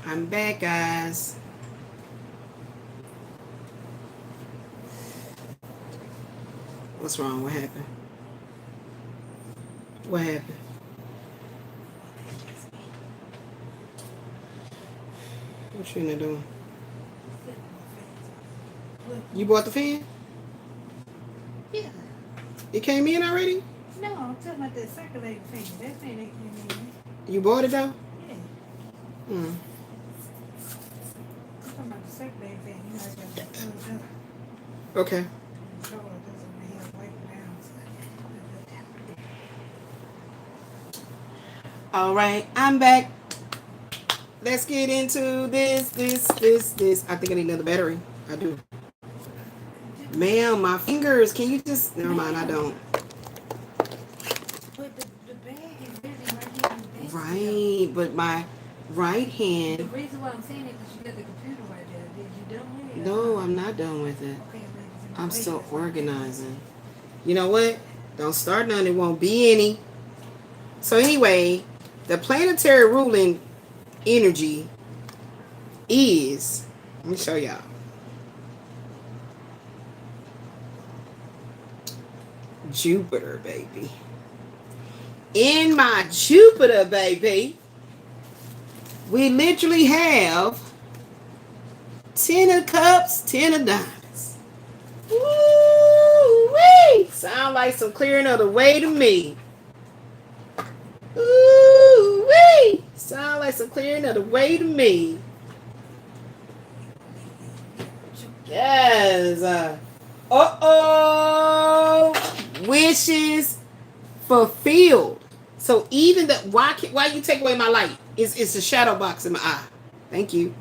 I'm back, guys. What's wrong? What happened? What happened? What you in there doing? You bought the fan? Yeah. It came in already? No, I'm talking about that circulating fan. That fan ain't came in. You bought it though? Yeah. Hmm. I'm talking about the circulating fan. You know, I got that closed up. Okay. Control it doesn't here wiping down. All right, I'm back. Let's get into this. I think I need another battery. I do. Ma'am, my fingers. Can you just... Never mind, I don't. But the bag is busy right here in the desk. Right, but my right The hand... reason why I'm saying it is because you got the computer right there. Did you done with it? No, I'm not done with it. Okay, I'm still organizing. You know what? Don't start none. It won't be any. So anyway, the planetary ruling energy is... Let me show y'all. Jupiter, baby. In my Jupiter, baby, we literally have 10 of cups, 10 of diamonds. Woo-wee! Sound like some clearing of the way to me. Ooh-wee! Sound like some clearing of the way to me. Yes. Wishes fulfilled. So even that, why you take away my light? It's a shadow box in my eye. Thank you.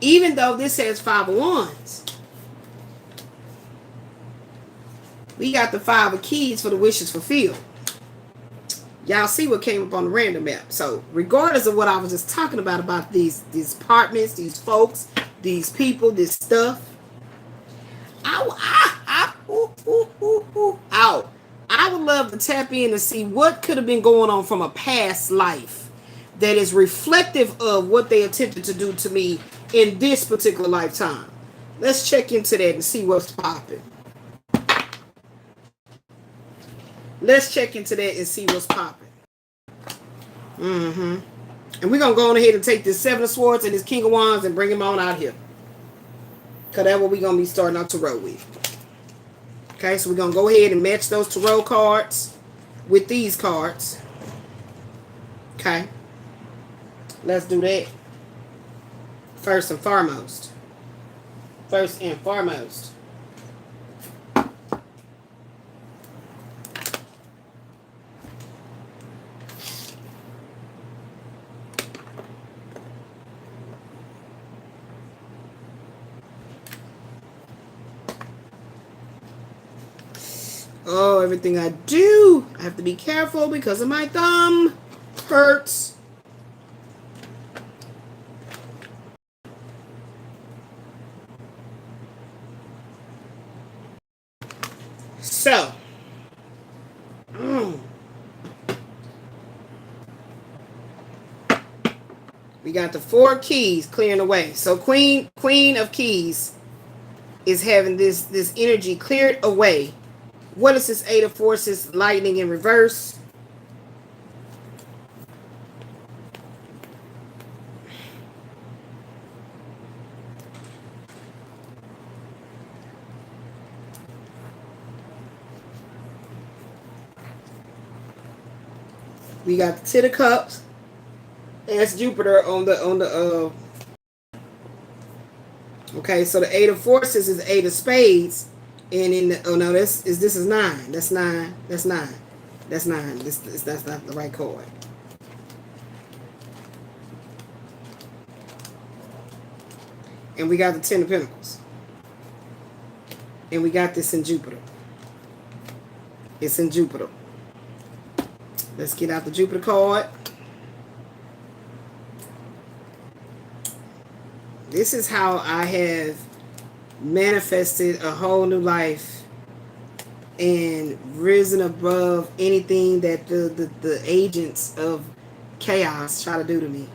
Even though this says 5 of Wands, we got the 5 of Keys for the wishes fulfilled. Y'all see what came up on the random map. So regardless of what I was just talking about these apartments, these folks, these people, this stuff, I would love to tap in to see what could have been going on from a past life that is reflective of what they attempted to do to me in this particular lifetime. Let's check into that and see what's popping. Let's check into that and see what's popping. And we're going to go on ahead and take this 7 of Swords and this King of Wands and bring him on out here. Because that's what we're going to be starting our tarot with. Okay, so we're going to go ahead and match those tarot cards with these cards. Okay. Let's do that. First and foremost. Oh, everything I do, I have to be careful because of my thumb. Hurts. So, we got the 4 keys clearing away. So Queen of Keys is having this energy cleared away. What is this 8 of Forces? Lightning in reverse. We got the 10 of Cups. That's Jupiter on the okay, so the 8 of Forces is 8 of Spades. And in the, oh no, this is 9. That's 9. That's 9. That's 9. That's not the right card. And we got the 10 of Pentacles. And we got this in Jupiter. It's in Jupiter. Let's get out the Jupiter card. This is how I have manifested a whole new life and risen above anything that the agents of chaos try to do to me.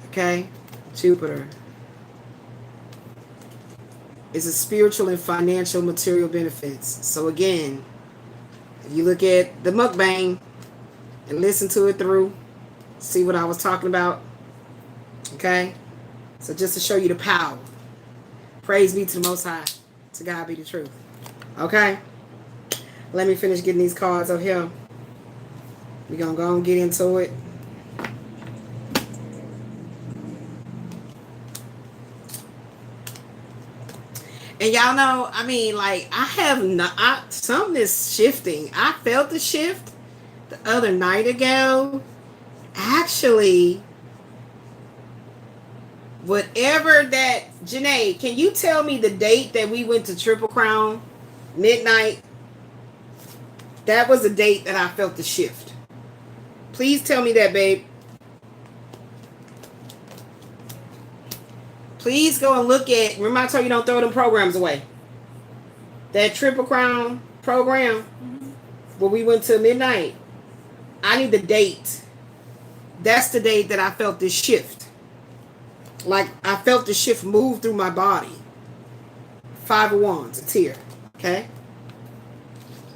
Okay? Jupiter is a spiritual and financial material benefits. So again, if you look at the mukbang and listen to it through, see what I was talking about. Okay? So just to show you the power. Praise be to the Most High. To God be the truth. Okay? Let me finish getting these cards up here. We're going to go and get into it. And y'all know, I mean, like, I have not, something is shifting. I felt the shift the other night ago. Actually, whatever that, Janae, can you tell me the date that we went to Triple Crown? Midnight. That was the date that I felt the shift. Please tell me that, babe. Please go and look at, remember I told you don't throw them programs away. That Triple Crown program where we went to midnight. I need the date. That's the date that I felt this shift. Like I felt the shift move through my body. 5 of Wands, it's here. Okay?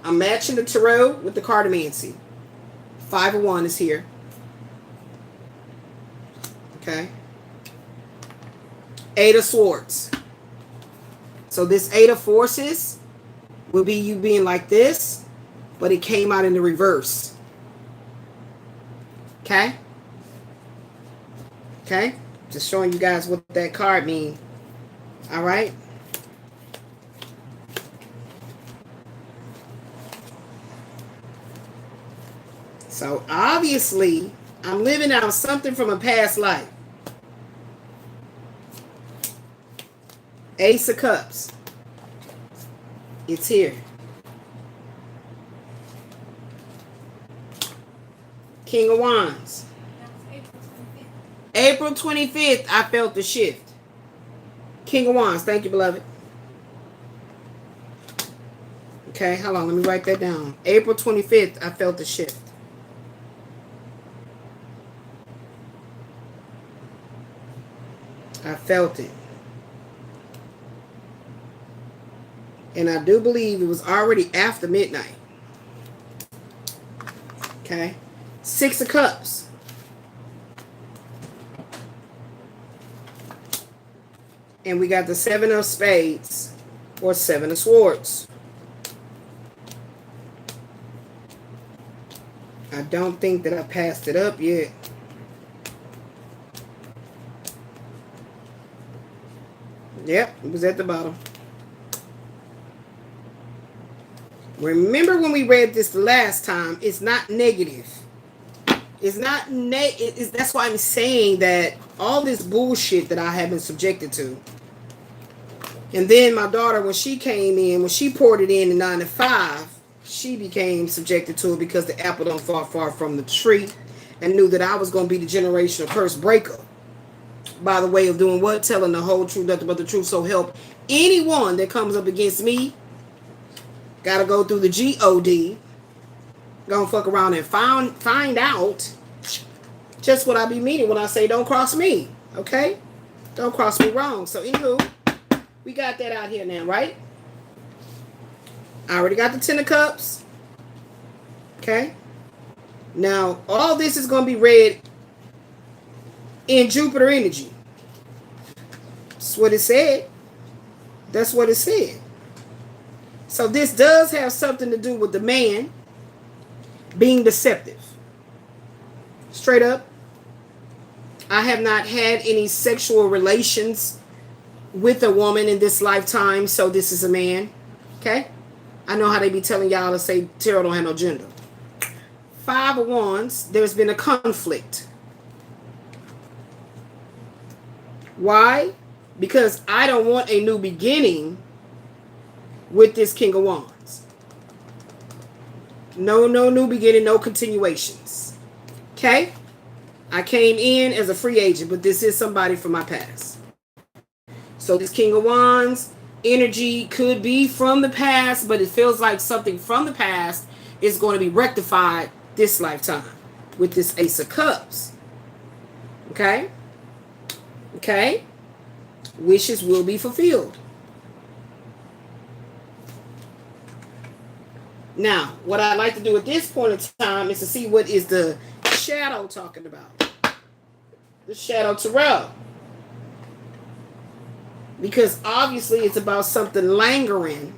I'm matching the tarot with the cartomancy. 5 of Wands is here. Okay? 8 of Swords. So this 8 of Forces will be you being like this, but it came out in the reverse. Okay? Okay? Just showing you guys what that card means. All right? So obviously, I'm living out something from a past life. Ace of Cups. It's here. King of Wands. April 25th, I felt the shift. King of Wands. Thank you, beloved. Okay, hold on. Let me write that down. April 25th, I felt the shift. I felt it. And I do believe it was already after midnight. Okay. 6 of Cups. And we got the 7 of Spades or 7 of Swords. I don't think that I passed it up yet. Yep, it was at the bottom. Remember when we read this the last time, it's not negative. It's not that's why I'm saying that all this bullshit that I have been subjected to. And then my daughter, when she came in, when she poured it in 9 to 5, she became subjected to it because the apple don't fall far from the tree, and knew that I was going to be the generational curse breaker. By the way of doing what? Telling the whole truth, nothing but the truth. So help anyone that comes up against me. Gotta go through the G-O-D. Gonna fuck around and find out just what I be meaning when I say don't cross me. Okay? Don't cross me wrong. So anywho, we got that out here now, right? I already got the 10 of Cups. Okay? Now, all this is going to be read in Jupiter energy. That's what it said. That's what it said. So this does have something to do with the man being deceptive. Straight up. I have not had any sexual relations with a woman in this lifetime, so this is a man. Okay? I know how they be telling y'all to say tarot don't have no gender. 5 of Wands, there's been a conflict. Why? Because I don't want a new beginning with this King of Wands. No new beginning, no continuations. Okay? I came in as a free agent, but this is somebody from my past. So this King of Wands energy could be from the past, but it feels like something from the past is going to be rectified this lifetime with this Ace of Cups. Okay? Okay? Wishes will be fulfilled. Now, what I'd like to do at this point in time is to see what is the shadow talking about. The shadow tarot. Because obviously it's about something lingering.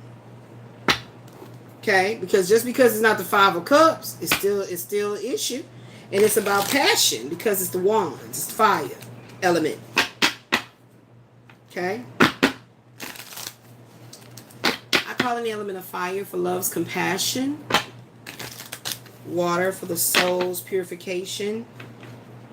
Okay? Because just because it's not the Five of Cups, it's still an issue. And it's about passion because it's the wands. It's the fire element. Okay? I call in the element of fire for love's compassion. Water for the soul's purification.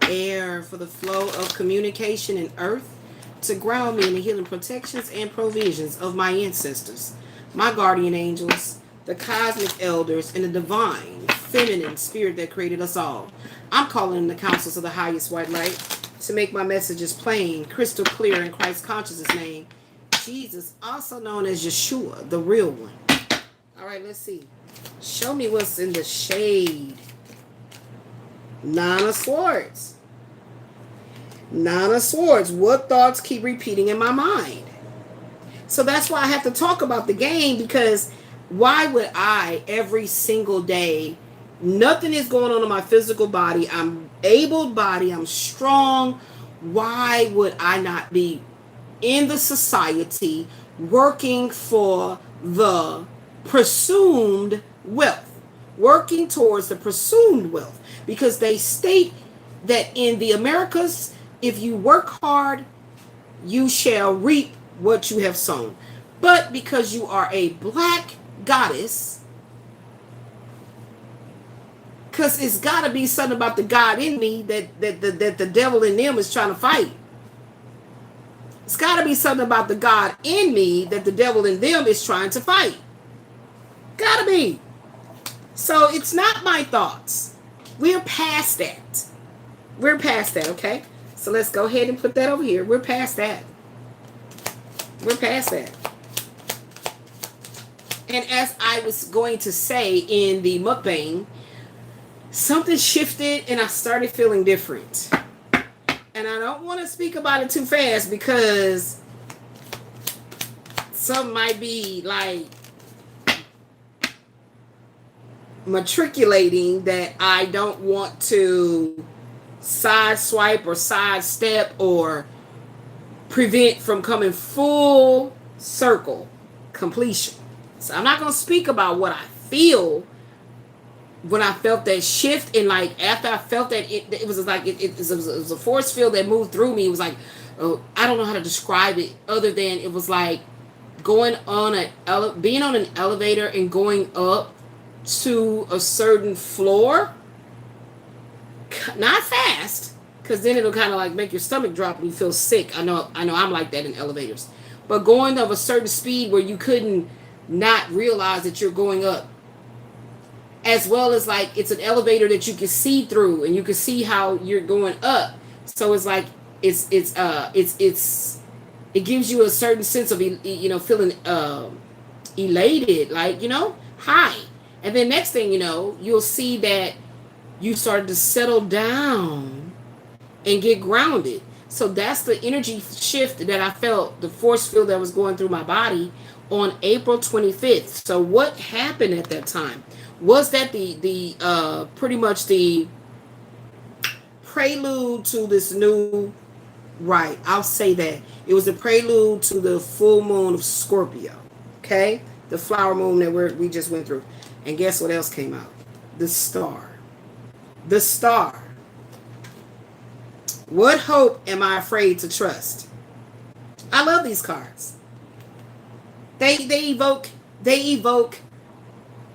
Air for the flow of communication, and earth to ground me in the healing protections and provisions of my ancestors, my guardian angels, the cosmic elders, and the divine feminine spirit that created us all. I'm calling in the councils of the highest white light to make my messages plain, crystal clear in Christ consciousness name. Jesus, also known as Yeshua, the real one. All right, let's see. Show me what's in the shade. Nine of Swords. Nine of Swords. What thoughts keep repeating in my mind? So that's why I have to talk about the game, because why would I every single day, nothing is going on in my physical body, I'm able body, I'm strong, why would I not be in the society working for the presumed wealth, working towards the presumed wealth? Because they state that in the Americas, if you work hard, you shall reap what you have sown. But because you are a black goddess, because it's got to be something about the God in me that the devil in them is trying to fight. It's got to be something about the God in me that the devil in them is trying to fight. Got to be. So it's not my thoughts. We're past that. We're past that, okay? So let's go ahead and put that over here. We're past that. We're past that. And as I was going to say in the mukbang, something shifted and I started feeling different. And I don't want to speak about it too fast because some might be like matriculating that I don't want to sideswipe or sidestep or prevent from coming full circle completion. So I'm not going to speak about what I feel when I felt that shift, and like after I felt that it was like it was a force field that moved through me. It was like, oh, I don't know how to describe it other than it was like going on being on an elevator and going up to a certain floor, not fast, because then it'll kind of like make your stomach drop and you feel sick. I know I'm like that in elevators, but going of a certain speed where you couldn't not realize that you're going up, as well as like it's an elevator that you can see through and you can see how you're going up. So it's like it gives you a certain sense of feeling elated, like high. And then next thing you know, you'll see that you started to settle down and get grounded. So that's the energy shift that I felt, the force field that was going through my body on April 25th. So what happened at that time? Was that the pretty much the prelude to this new, right, I'll say that. It was the prelude to the full moon of Scorpio, okay? The flower moon that we just went through. And guess what else came out? The star. The star. What hope am I afraid to trust? I love these cards. They evoke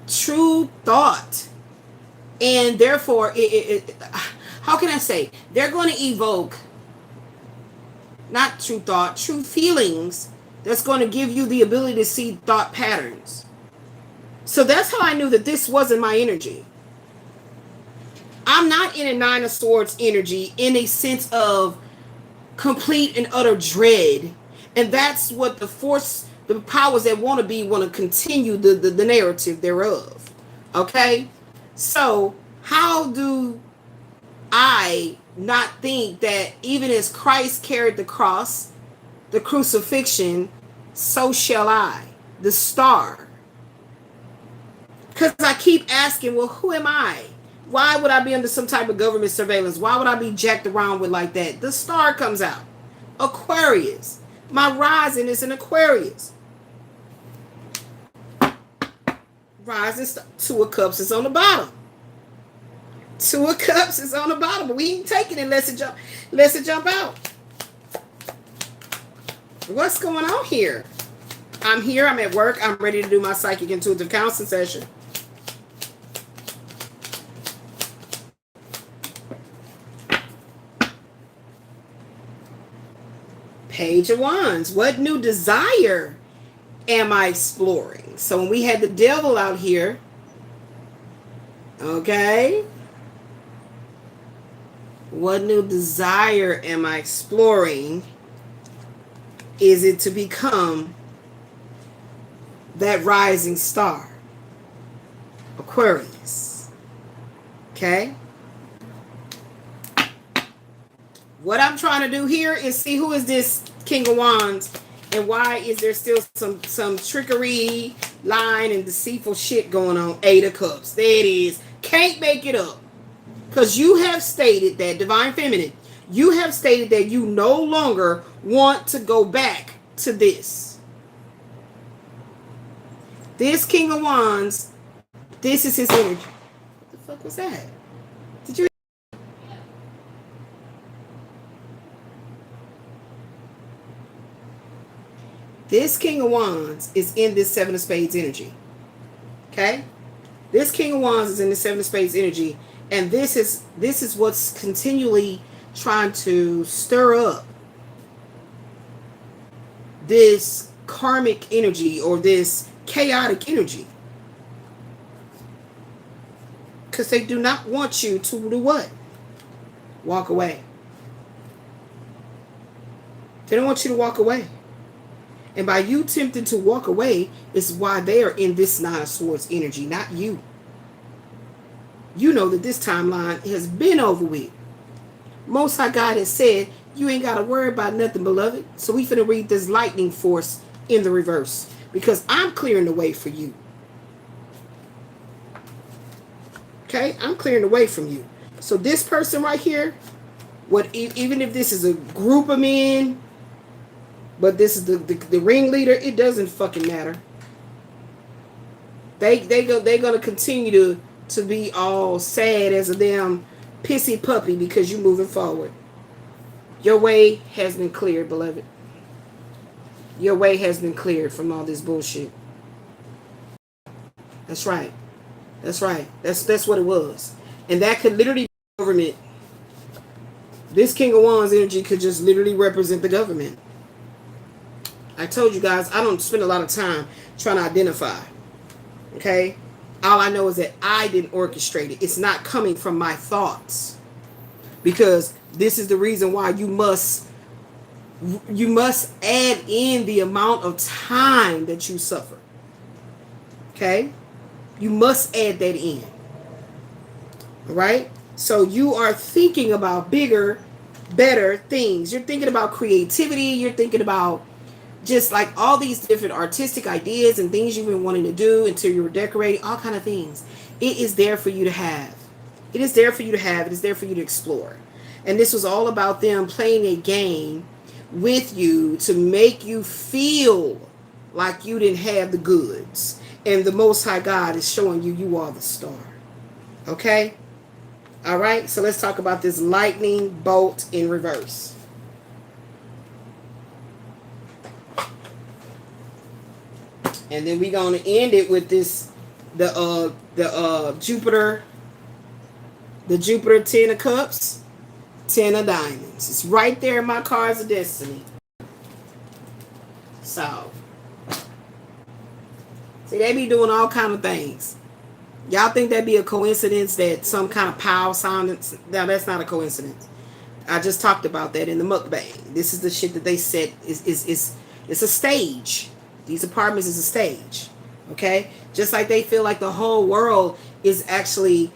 true thought, and therefore how can I say, they're going to evoke not true thought, true feelings that's going to give you the ability to see thought patterns. So that's how I knew that this wasn't my energy. I'm not in a Nine of Swords energy in a sense of complete and utter dread, and that's what the force, the powers that want to continue the narrative thereof. Okay? So how do I not think that even as Christ carried the cross, the crucifixion, so shall I, the star. Because I keep asking, well, who am I? Why would I be under some type of government surveillance? Why would I be jacked around with like that? The star comes out. Aquarius. My rising is in Aquarius. Rising star. Two of Cups is on the bottom. Two of Cups is on the bottom. But we ain't taking it unless it jump out. What's going on here? I'm here. I'm at work. I'm ready to do my psychic intuitive counseling session. Page of Wands. What new desire am I exploring? So when we had the devil out here, okay, what new desire am I exploring? Is it to become that rising star? Aquarius. Okay. What I'm trying to do here is see who is this King of Wands and why is there still some trickery, lying, and deceitful shit going on. Eight of Cups. There it is. Can't make it up. Because you have stated that, Divine Feminine, you have stated that you no longer want to go back to this. This King of Wands, this is his energy. What the fuck was that? Did you? This King of Wands is in this Seven of Spades energy. Okay? This King of Wands is in the Seven of Spades energy. And this is what's continually trying to stir up this karmic energy or this chaotic energy. Because they do not want you to do what? Walk away. They don't want you to walk away. And by you tempting to walk away is why they are in this Nine of Swords energy, not you. You know that this timeline has been over with. Most High God has said, you ain't got to worry about nothing, beloved. So we finna read this lightning force in the reverse. Because I'm clearing the way for you. Okay? I'm clearing the way from you. So this person right here, even if this is a group of men, but this is the ringleader, it doesn't fucking matter. They're gonna continue to be all sad as a damn pissy puppy because you're moving forward. Your way has been cleared, beloved. Your way has been cleared from all this bullshit. That's right. That's right. That's what it was. And that could literally be government. This King of Wands energy could just literally represent the government. I told you guys, I don't spend a lot of time trying to identify. Okay? All I know is that I didn't orchestrate it. It's not coming from my thoughts. Because this is the reason why you must add in the amount of time that you suffer. Okay? You must add that in. All right? So you are thinking about bigger, better things. You're thinking about creativity. You're thinking about just like all these different artistic ideas and things you've been wanting to do until you were decorating, all kind of things. It is there for you to have. It is there for you to have. It is there for you to explore. And this was all about them playing a game with you to make you feel like you didn't have the goods. And the Most High God is showing you you are the star. Okay? All right? So let's talk about this lightning bolt in reverse. And then we're going to end it with this, the Jupiter 10 of Cups, 10 of Diamonds. It's right there in my cards of destiny. So, see, they be doing all kind of things. Y'all think that'd be a coincidence that some kind of pow sound? No, that's not a coincidence. I just talked about that in the mukbang. This is the shit that they said is a stage. These apartments is a stage, okay? Just like they feel like the whole world is actually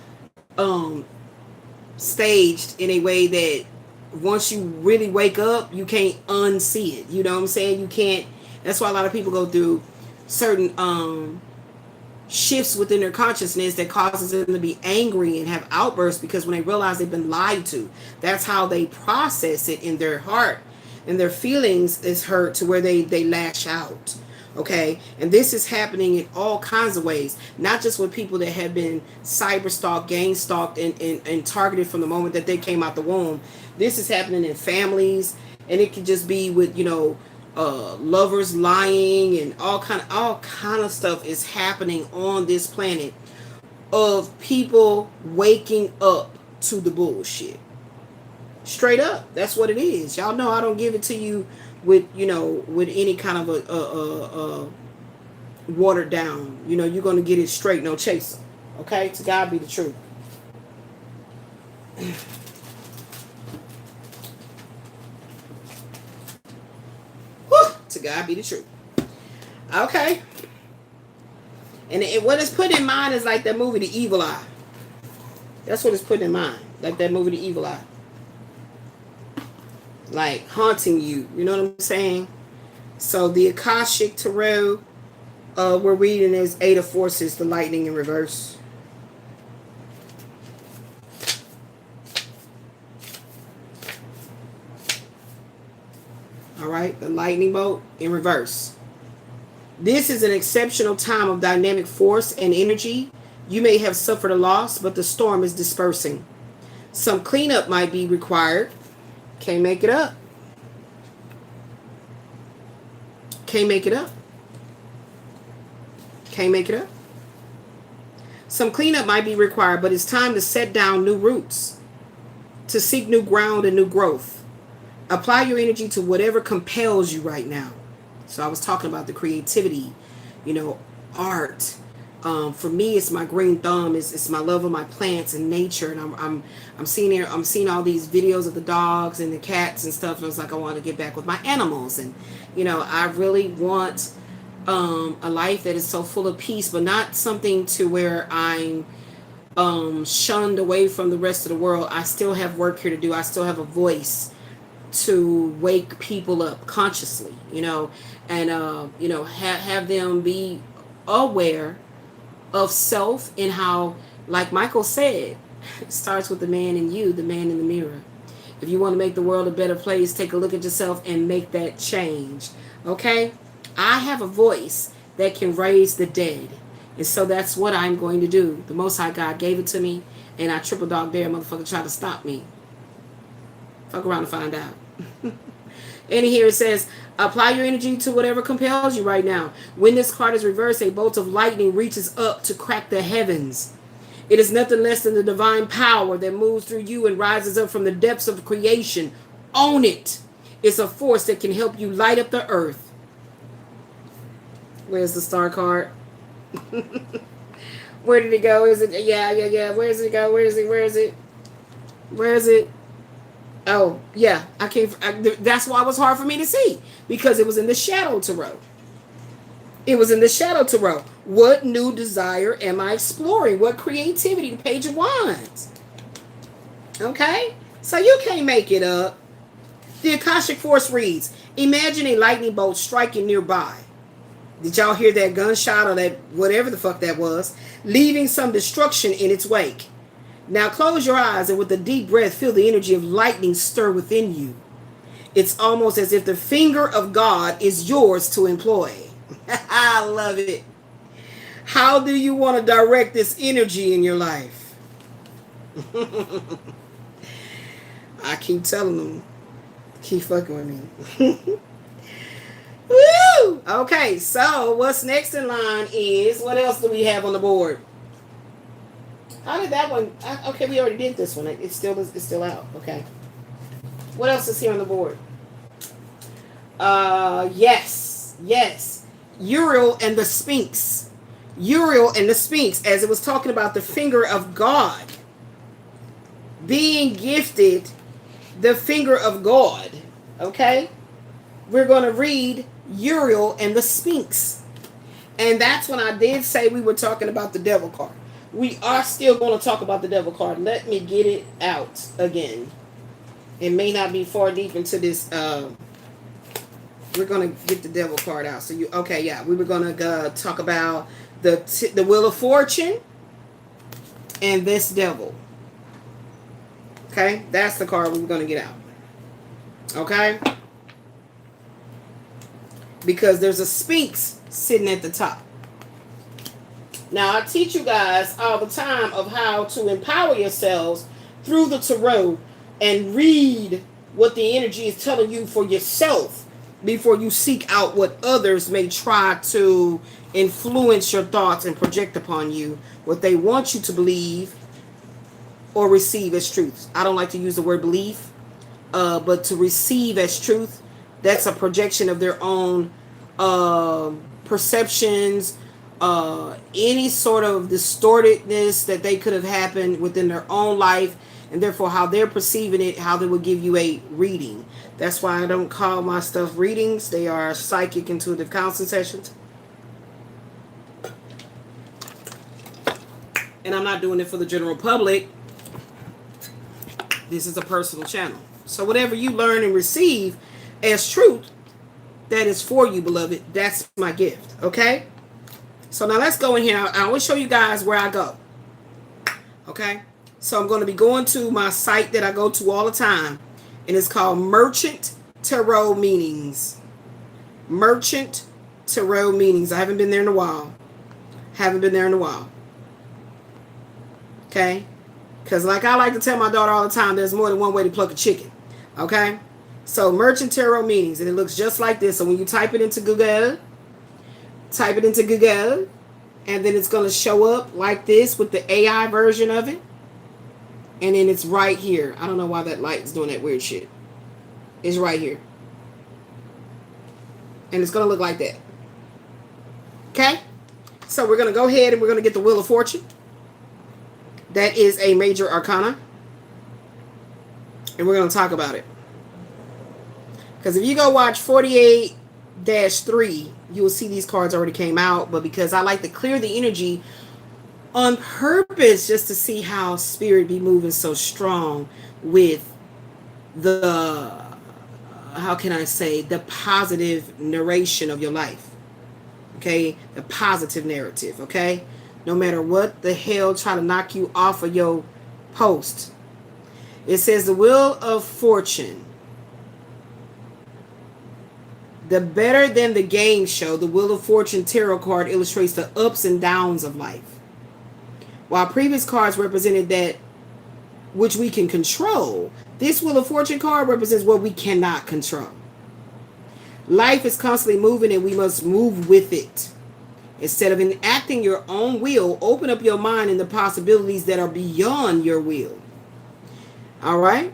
staged in a way that once you really wake up, you can't unsee it. You know what I'm saying? You can't. That's why a lot of people go through certain shifts within their consciousness that causes them to be angry and have outbursts, because when they realize they've been lied to, that's how they process it in their heart, and their feelings is hurt to where they lash out. Okay, and this is happening in all kinds of ways, not just with people that have been cyber stalked, gang stalked, and targeted from the moment that they came out the womb. This is happening in families, and it could just be with, you know, lovers lying, and all kind of stuff is happening on this planet of people waking up to the bullshit. Straight up, that's what it is. Y'all know I don't give it to you with, you know, with any kind of a watered down. You know, you're gonna get it straight, no chaser. Okay, to God be the truth. To God be the truth. Okay. And what it's put in mind is like that movie, The Evil Eye. That's what it's put in mind. Like that movie, The Evil Eye. Like haunting you. You know what I'm saying? So the Akashic Tarot, we're reading as Eight of Forces, the lightning in reverse. All right, the lightning bolt in reverse. This is an exceptional time of dynamic force and energy. You may have suffered a loss, but the storm is dispersing. Some cleanup might be required. Can't make it up. Can't make it up. Can't make it up. Some cleanup might be required, but it's time to set down new roots, to seek new ground and new growth. Apply your energy to whatever compels you right now. So I was talking about the creativity, you know, art. For me, it's my green thumb. It's my love of my plants and nature. And I'm seeing all these videos of the dogs and the cats and stuff. And I was like, I want to get back with my animals. And, you know, I really want a life that is so full of peace, but not something to where I'm shunned away from the rest of the world. I still have work here to do. I still have a voice to wake people up consciously, you know, and, you know, have them be aware of self, and how, like Michael said, it starts with the man in you, the man in the mirror. If you want to make the world a better place, take a look at yourself and make that change. Okay? I have a voice that can raise the dead. And so that's what I'm going to do. The Most High God gave it to me, and I triple dog dare motherfucker try to stop me. Fuck around and find out. And here it says, apply your energy to whatever compels you right now. When this card is reversed, a bolt of lightning reaches up to crack the heavens. It is nothing less than the divine power that moves through you and rises up from the depths of creation. Own it. It's a force that can help you light up the earth. Where's the star card? Where did it go? Is it? Yeah. Where does it go? Where is it? Oh, yeah. That's why it was hard for me to see, because it was in the shadow tarot. It was in the shadow tarot. What new desire am I exploring? What creativity? The Page of Wands. Okay? So you can't make it up. The Akashic Force reads, imagine a lightning bolt striking nearby. Did y'all hear that gunshot or that whatever the fuck that was? Leaving some destruction in its wake. Now close your eyes and with a deep breath, feel the energy of lightning stir within you. It's almost as if the finger of God is yours to employ. I love it. How do you want to direct this energy in your life? I keep telling them, keep fucking with me. Woo! Okay, so what's next in line is, what else do we have on the board? How did that one? Okay, we already did this one. It's still out. Okay. What else is here on the board? Yes. Uriel and the Sphinx. Uriel and the Sphinx, as it was talking about the finger of God. Being gifted the finger of God. Okay? We're going to read Uriel and the Sphinx. And that's when I did say we were talking about the devil card. we are still going to talk about the devil card. Let me get it out again. It may not be far deep into this. We're going to get the devil card out. So okay, yeah. We were going to talk about the Wheel of Fortune and this devil. Okay, that's the card we were going to get out. Okay? Because there's a Sphinx sitting at the top. Now, I teach you guys all the time of how to empower yourselves through the tarot and read what the energy is telling you for yourself before you seek out what others may try to influence your thoughts and project upon you, what they want you to believe or receive as truth. I don't like to use the word belief, but to receive as truth, that's a projection of their own perceptions, any sort of distortedness that they could have happened within their own life, and therefore how they're perceiving it, how they would give you a reading. That's why I don't call my stuff readings. They are psychic intuitive counseling sessions. And I'm not doing it for the general public. This is a personal channel. So whatever you learn and receive as truth, that is for you, beloved. That's my gift. Okay? So now let's go in here. I will show you guys where I go. Okay? So I'm going to be going to my site that I go to all the time. And it's called Merchant Tarot Meanings. Merchant Tarot Meanings. I haven't been there in a while. Okay? Because like I like to tell my daughter all the time, there's more than one way to pluck a chicken. Okay? So Merchant Tarot Meanings. And it looks just like this. So when you type it into Google, and then it's going to show up like this with the AI version of it. And then it's right here. I don't know why that light is doing that weird shit. It's right here. And it's going to look like that. Okay? So we're going to go ahead and we're going to get the Wheel of Fortune. That is a major arcana. And we're going to talk about it. Because if you go watch 48-3, you will see these cards already came out. But because I like to clear the energy on purpose just to see how spirit be moving so strong with the, how can I say, the positive narration of your life. Okay? The positive narrative. Okay? No matter what the hell try to knock you off of your post. It says the Wheel of Fortune. The better than the game show, the Wheel of Fortune tarot card illustrates the ups and downs of life. While previous cards represented that which we can control, this Wheel of Fortune card represents what we cannot control. Life is constantly moving and we must move with it. Instead of enacting your own will, open up your mind in the possibilities that are beyond your will. All right?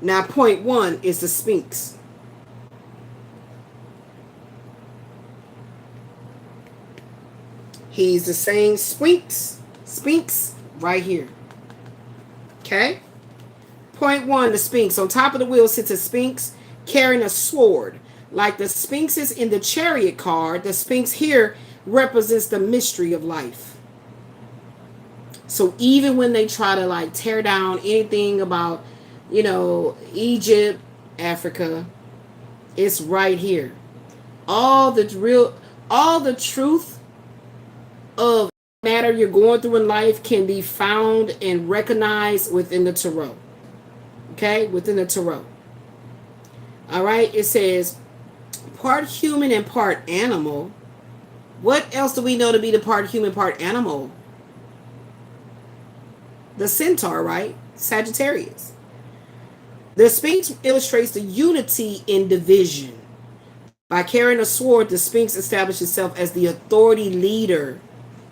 Now, point 1 is the Sphinx. He's the same Sphinx right here. Okay? Point 1, the Sphinx. On top of the wheel sits a Sphinx carrying a sword. Like the Sphinxes in the Chariot card, the Sphinx here represents the mystery of life. So even when they try to like tear down anything about, you know, Egypt, Africa, it's right here. All the truth of matter you're going through in life can be found and recognized within the tarot. Okay? Within the tarot. All right? It says part human and part animal. What else do we know to be the part human, part animal? The centaur, right? Sagittarius. The Sphinx illustrates the unity in division. By carrying a sword, the Sphinx establishes itself as the authority leader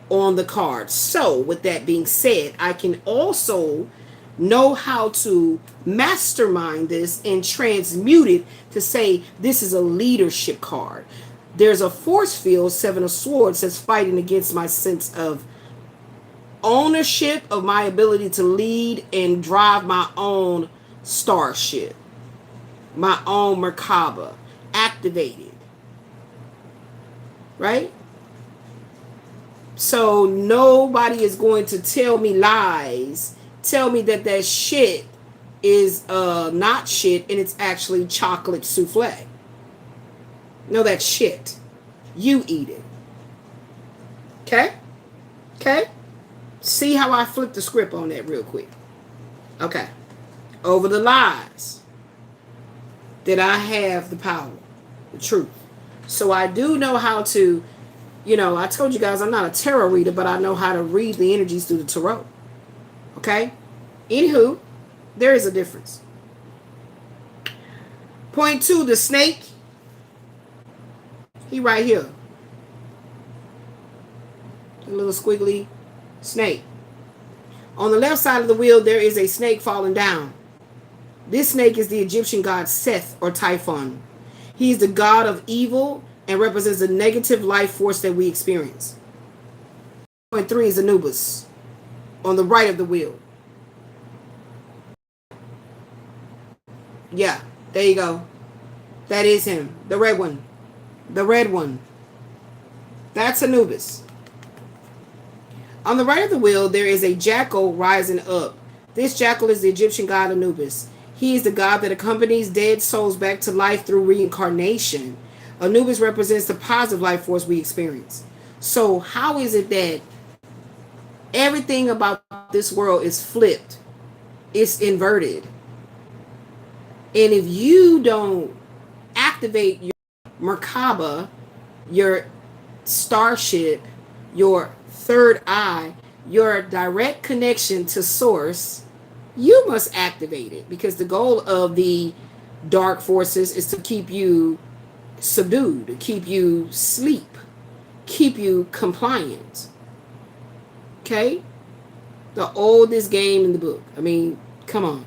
on the card. So, with that being said, I can also know how to mastermind this and transmute it to say this is a leadership card. There's a force field, 7 of Swords, that's fighting against my sense of ownership, of my ability to lead and drive my own starship, my own Merkaba, activated. Right? So nobody is going to tell me lies, tell me that that shit is not shit and it's actually chocolate souffle. No, that's shit. You eat it. Okay? Okay? See how I flipped the script on that real quick. Okay. Over the lies that I have the power, the truth. So I do know how to, you know, I told you guys I'm not a tarot reader, but I know how to read the energies through the tarot. Okay? Anywho, there is a difference. Point 2, the snake. He right here. A little squiggly snake. On the left side of the wheel, there is a snake falling down. This snake is the Egyptian god Seth or Typhon. He is the god of evil and represents the negative life force that we experience. Point 3 is Anubis on the right of the wheel. Yeah, there you go. That is him. The red one. The red one. That's Anubis. On the right of the wheel, there is a jackal rising up. This jackal is the Egyptian god Anubis. He is the god that accompanies dead souls back to life through reincarnation. Anubis represents the positive life force we experience. So how is it that everything about this world is flipped? It's inverted. And if you don't activate your Merkaba, your starship, your third eye, your direct connection to source, you must activate it, because the goal of the dark forces is to keep you subdued, to keep you sleep, keep you compliant. Okay? The oldest game in the book. I mean, come on.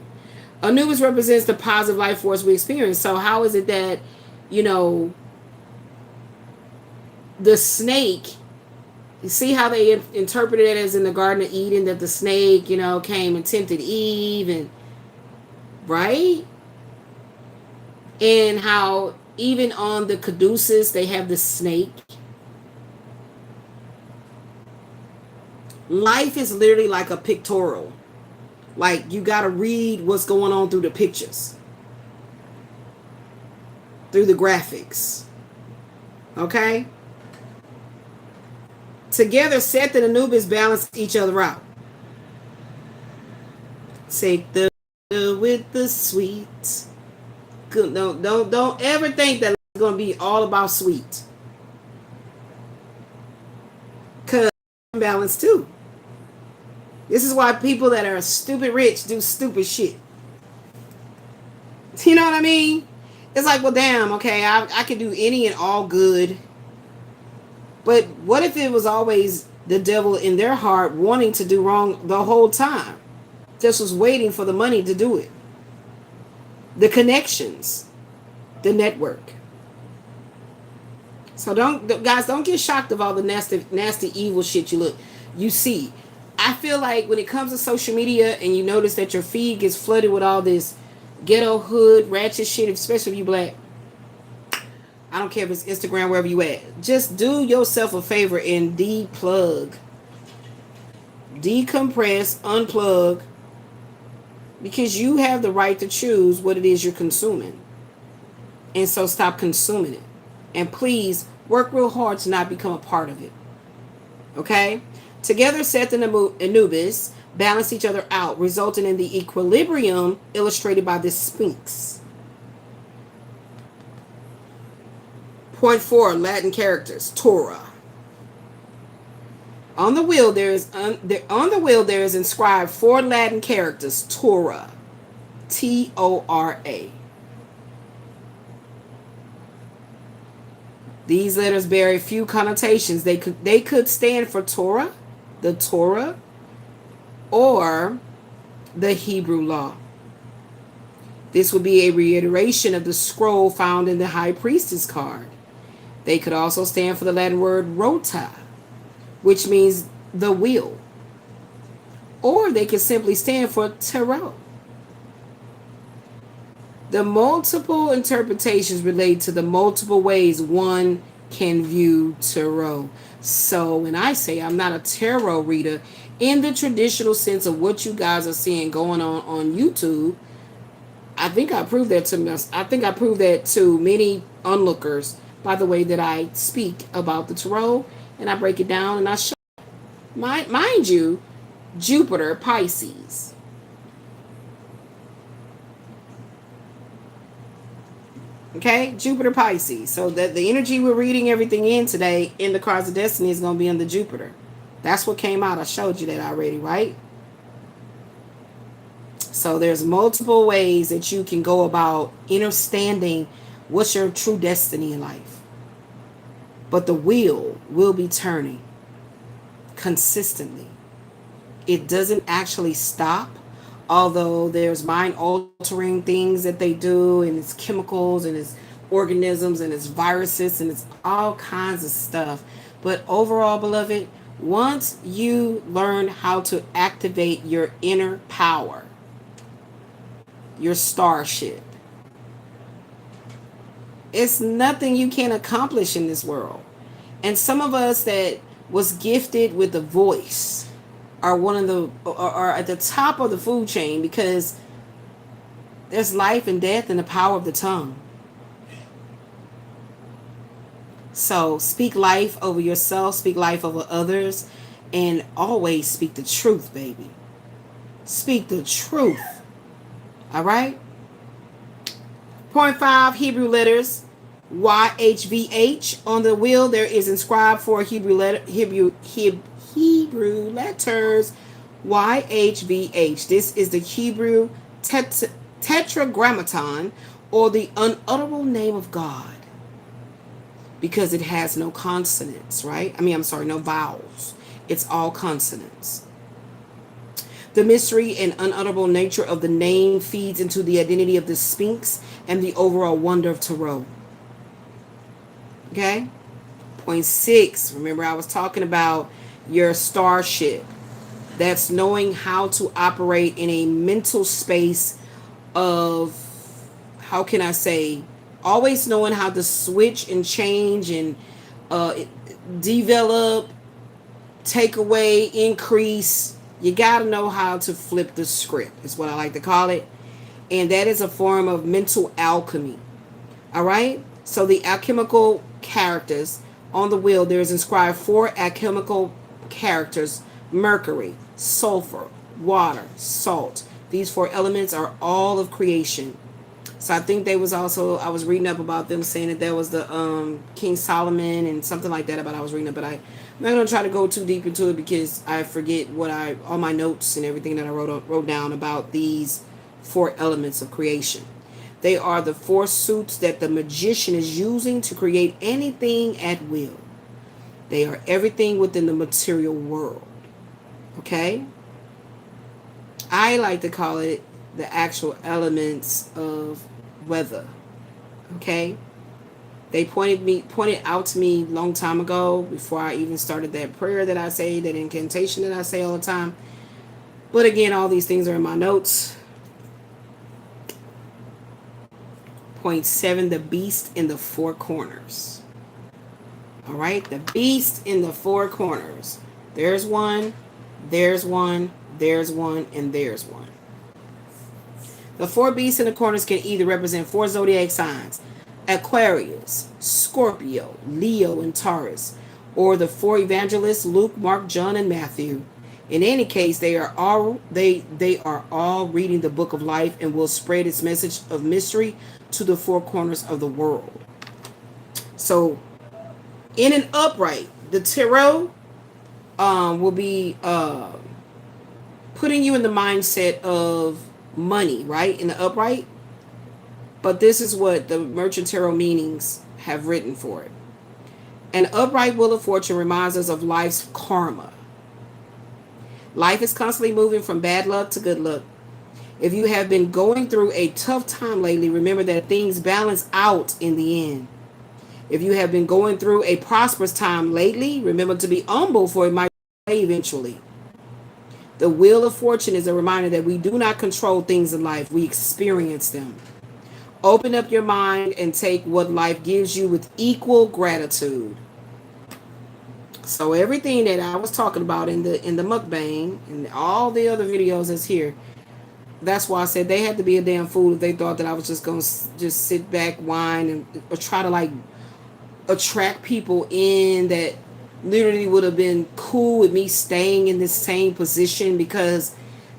Anubis represents the positive life force we experience. So how is it that, you know, the snake, you see how they interpreted it as in the Garden of Eden, that the snake, you know, came and tempted Eve, and right? And how even on the caduceus they have the snake. Life is literally like a pictorial. Like, you got to read what's going on through the pictures, through the graphics. Okay? Together, Seth and Anubis balance each other out. Take the with the sweet. Don't ever think that it's going to be all about sweet. Because balance too. This is why people that are stupid rich do stupid shit. You know what I mean? It's like, well, damn, okay, I can do any and all good. But what if it was always the devil in their heart wanting to do wrong the whole time? Just was waiting for the money to do it. The connections. The network. So don't get shocked of all the nasty evil shit you see. I feel like when it comes to social media and you notice that your feed gets flooded with all this ghetto hood ratchet shit, especially if you black, I don't care if it's Instagram, wherever you at, just do yourself a favor and deplug, decompress, unplug, because you have the right to choose what it is you're consuming. And so stop consuming it, and please work real hard to not become a part of it. Okay? Together, Seth and Anubis balance each other out, resulting in the equilibrium illustrated by this Sphinx. Point 4, Latin characters, Torah. On the wheel there is inscribed 4 Latin characters, Torah, T-O-R-A. These letters bear a few connotations. They could stand for Torah, the Torah, or the Hebrew law. This would be a reiteration of the scroll found in the High Priestess card. They could also stand for the Latin word rota, which means the wheel. Or they could simply stand for tarot. The multiple interpretations relate to the multiple ways one can view tarot. So when I say I'm not a tarot reader in the traditional sense of what you guys are seeing going on YouTube, I think I proved that to I think I proved that to many onlookers by the way that I speak about the tarot and I break it down and I show. Mind you, Jupiter Pisces. Okay, Jupiter Pisces. So that the energy we're reading everything in today in the cards of destiny is going to be under Jupiter. That's what came out. I showed you that already, right? So there's multiple ways that you can go about understanding what's your true destiny in life. But the wheel will be turning consistently. It doesn't actually stop, although there's mind altering things that they do, and it's chemicals and it's organisms and it's viruses and it's all kinds of stuff. But overall, beloved, once you learn how to activate your inner power, your starship, it's nothing you can't accomplish in this world. And some of us that was gifted with a voice are one of the are at the top of the food chain, because there's life and death in the power of the tongue. So speak life over yourself, speak life over others, and always speak the truth, baby. Speak the truth. All right? Point 5, Hebrew letters, YHVH. On the wheel, there is inscribed for Hebrew letters, YHVH. This is the Hebrew tetragrammaton, or the unutterable name of God, because it has no consonants, right? No vowels. It's all consonants. The mystery and unutterable nature of the name feeds into the identity of the Sphinx and the overall wonder of Tarot. Okay? Point 6. Remember, I was talking about your starship. That's knowing how to operate in a mental space of, how can I say, always knowing how to switch and change and develop, take away, increase. You got to know how to flip the script, is what I like to call it. And that is a form of mental alchemy. All right? So the alchemical characters on the wheel, there's inscribed 4 alchemical characters: mercury, sulfur, water, salt. These 4 elements are all of creation. So I think they was also, I was reading up about them saying that there was the King Solomon and something like that about, I was reading up, but I'm not going to try to go too deep into it because I forget all my notes and everything that I wrote down about these 4 elements of creation. They are the 4 suits that the magician is using to create anything at will. They are everything within the material world. Okay? I like to call it the actual elements of weather. Okay? They pointed out to me a long time ago, before I even started that prayer that I say, that incantation that I say all the time. But again, all these things are in my notes. Point 7, the beast in the 4 corners. All right, the beast in the 4 corners. There's one, there's one, there's one, and there's one. The 4 beasts in the corners can either represent 4 zodiac signs: Aquarius, Scorpio, Leo, and Taurus, or the 4 evangelists: Luke, Mark, John, and Matthew. In any case, they are all reading the book of life and will spread its message of mystery to the 4 corners of the world. So, in an upright, the tarot will be putting you in the mindset of money, right? In the upright. But this is what the Merchant Tarot meanings have written for it. An upright wheel of fortune reminds us of life's karma. Life is constantly moving from bad luck to good luck. If you have been going through a tough time lately, remember that things balance out in the end. If you have been going through a prosperous time lately, remember to be humble, for it might be eventually. The wheel of fortune is a reminder that we do not control things in life, we experience them. Open up your mind and take what life gives you with equal gratitude. So everything that I was talking about in the mukbang and all the other videos that's here, that's why I said they had to be a damn fool if they thought that I was just gonna just sit back, whine, and or try to like attract people in that literally would have been cool with me staying in this same position, because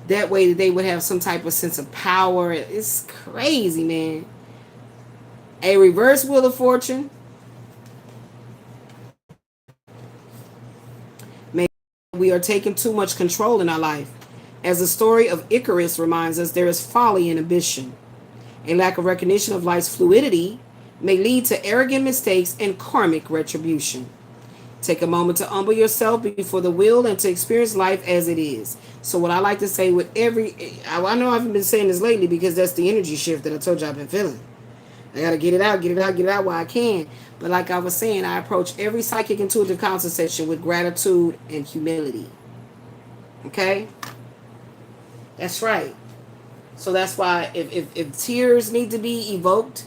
that way they would have some type of sense of power. It's crazy, man. A reverse wheel of fortune. Maybe we are taking too much control in our life. As the story of Icarus reminds us, there is folly in ambition. A lack of recognition of life's fluidity may lead to arrogant mistakes and karmic retribution. Take a moment to humble yourself before the wheel and to experience life as it is. So what I like to say with I know I haven't been saying this lately because that's the energy shift that I told you I've been feeling. I got to get it out while I can. But like I was saying, I approach every psychic intuitive counsel session with gratitude and humility. Okay? That's right. So that's why if tears need to be evoked,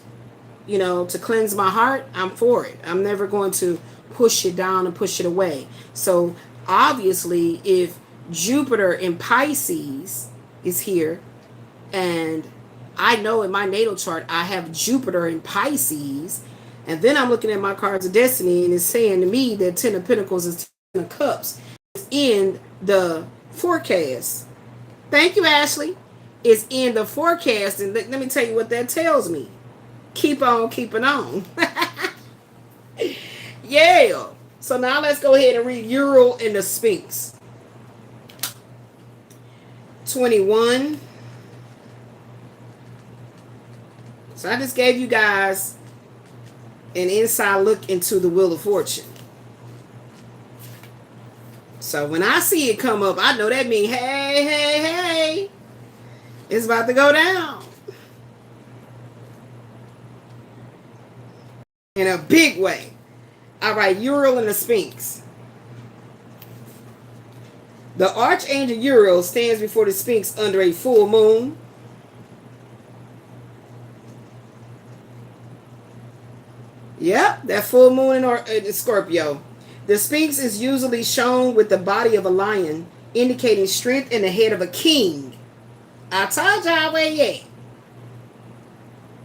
to cleanse my heart, I'm for it. I'm never going to push it down and push it away. So obviously, if Jupiter in Pisces is here, and I know in my natal chart I have Jupiter in Pisces, and then I'm looking at my cards of destiny and it's saying to me that 10 of Pentacles is 10 of Cups is in the forecast. Thank you, Ashley. It's in the forecast, and let me tell you what that tells me. Keep on keeping on. Yeah. So now let's go ahead and read Ural and the Sphinx. 21. So I just gave you guys an inside look into the Wheel of Fortune. So when I see it come up, I know that means, hey, it's about to go down. In a big way. All right, Ural and the Sphinx. The Archangel Ural stands before the Sphinx under a full moon. Yep, that full moon in Scorpio. The Sphinx is usually shown with the body of a lion, indicating strength and the head of a king. I told y'all where you at.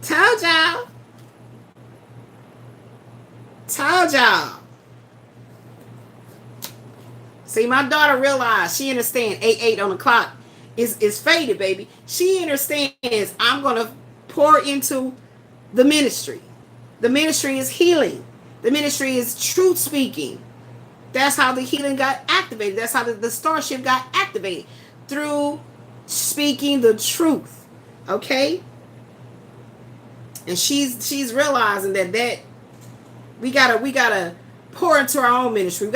Told y'all. Told y'all. See, my daughter realized, she understands 8 on the clock is faded, baby. She understands I'm going to pour into the ministry. The ministry is healing. The ministry is truth speaking. That's how the healing got activated. That's how the starship got activated. Through speaking the truth. Okay? And she's realizing that we gotta pour into our own ministry. We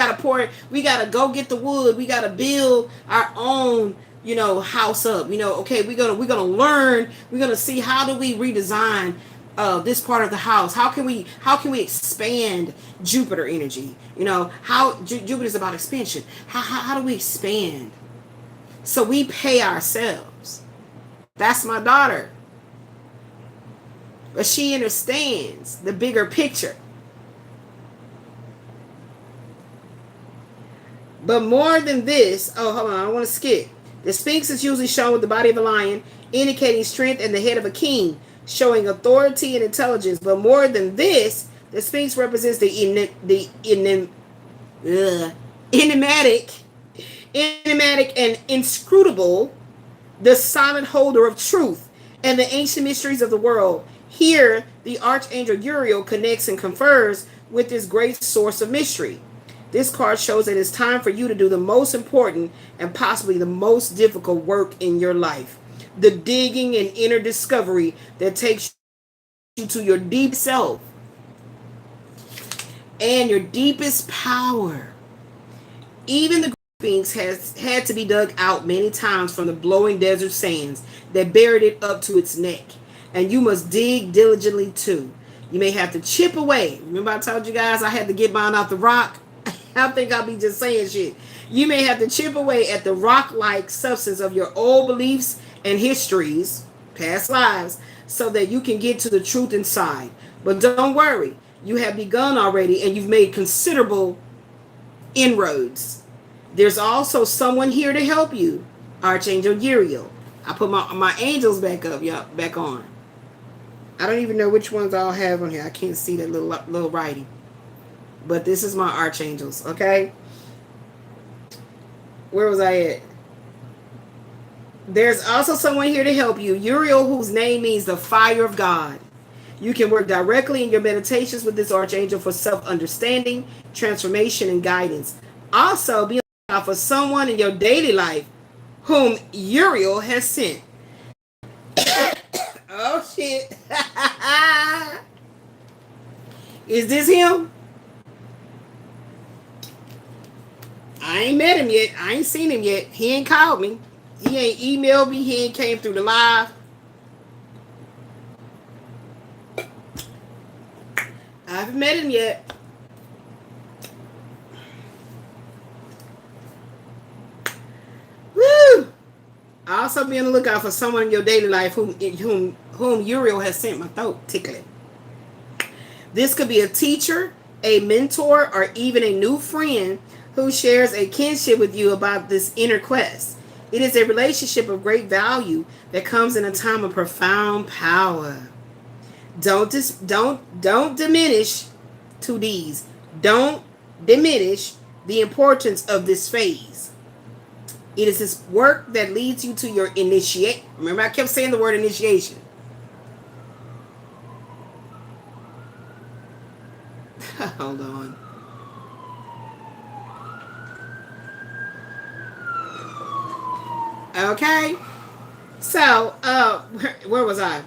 gotta go get the wood. We gotta build our own, house up. Okay, we're gonna learn. We're gonna see, how do we redesign this part of the house. How can we expand Jupiter energy? How Jupiter is about expansion. How do we expand? So we pay ourselves. That's my daughter. But she understands the bigger picture. But more than this, hold on, I want to skip. The Sphinx is usually shown with the body of a lion, indicating strength, and the head of a king, showing authority and intelligence. But more than this, the Sphinx represents the enigmatic and inscrutable, the silent holder of truth and the ancient mysteries of the world. Here, the Archangel Uriel connects and confers with this great source of mystery. This card shows that it's time for you to do the most important and possibly the most difficult work in your life. The digging and inner discovery that takes you to your deep self and your deepest power. Even the Sphinx has had to be dug out many times from the blowing desert sands that buried it up to its neck. And you must dig diligently too. You may have to chip away. Remember I told you guys I had to get mine off the rock? I think I'll be just saying shit. You may have to chip away at the rock-like substance of your old beliefs and histories, past lives, so that you can get to the truth inside. But don't worry. You have begun already, and you've made considerable inroads. There's also someone here to help you, Archangel Uriel. I put my angels back up, back on. I don't even know which ones I'll have on here. I can't see that little writing. But this is my archangels, okay? Where was I at? There's also someone here to help you, Uriel, whose name means the fire of God. You can work directly in your meditations with this archangel for self-understanding, transformation, and guidance. Also, be on the lookout for someone in your daily life whom Uriel has sent. Oh, shit. Is this him? I ain't met him yet. I ain't seen him yet. He ain't called me. He ain't emailed me. He ain't came through the live. I haven't met him yet. Woo! Also be on the lookout for someone in your daily life whom Uriel has sent. My throat tickling. This could be a teacher, a mentor, or even a new friend who shares a kinship with you about this inner quest. It is a relationship of great value that comes in a time of profound power. Don't diminish to these. Don't diminish the importance of this phase. It is this work that leads you to your initiate. Remember, I kept saying the word initiation. Hold on. Okay. So, where was I?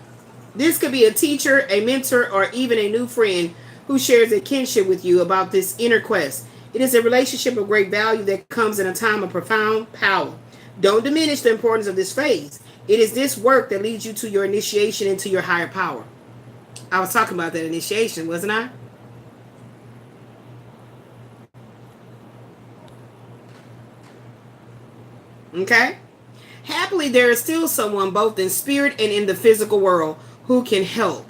This could be a teacher, a mentor, or even a new friend who shares a kinship with you about this inner quest. It is a relationship of great value that comes in a time of profound power. Don't diminish the importance of this phase. It is this work that leads you to your initiation into your higher power. I was talking about that initiation, wasn't I? Okay. Happily, there is still someone both in spirit and in the physical world who can help.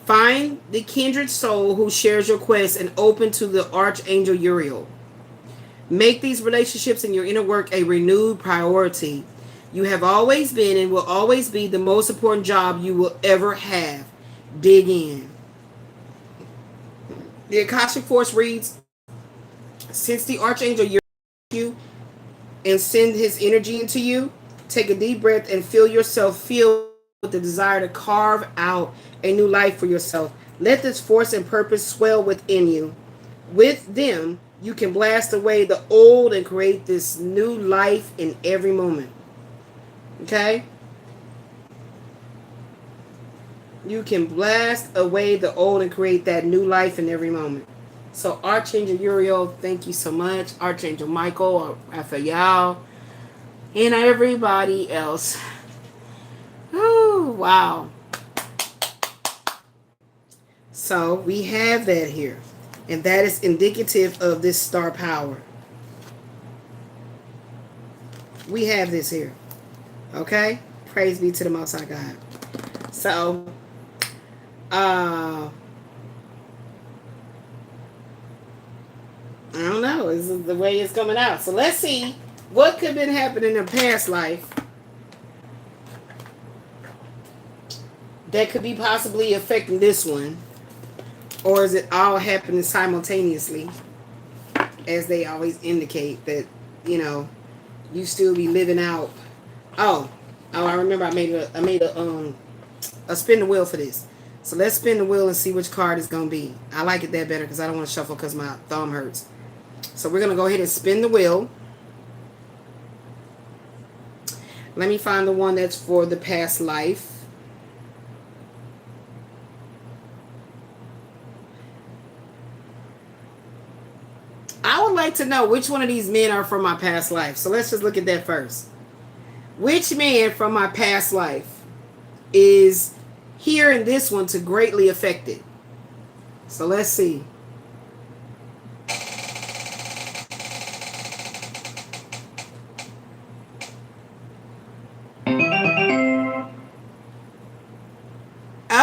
Find the kindred soul who shares your quest and open to the Archangel Uriel. Make these relationships in your inner work a renewed priority. You have always been and will always be the most important job you will ever have. Dig in. The Akashic Force reads, since the Archangel Uriel you and send his energy into you, take a deep breath and feel yourself filled with the desire to carve out a new life for yourself. Let this force and purpose swell within you. With them, you can blast away the old and create this new life in every moment. Okay? You can blast away the old and create that new life in every moment. So Archangel Uriel, thank you so much. Archangel Michael, Raphael, and everybody else. Oh, wow. So we have that here. And that is indicative of this star power. We have this here. Okay? Praise be to the Most High God. So, I don't know. This is the way it's coming out. So let's see what could have been happening in a past life that could be possibly affecting this one. Or is it all happening simultaneously? As they always indicate that, you know, you still be living out. Oh, I remember I made a spin the wheel for this. So let's spin the wheel and see which card is going to be. I like it that better because I don't want to shuffle because my thumb hurts. So we're going to go ahead and spin the wheel. Let me find the one that's for the past life. I would like to know which one of these men are from my past life. So let's just look at that first. Which man from my past life is here in this one to greatly affect it? So let's see.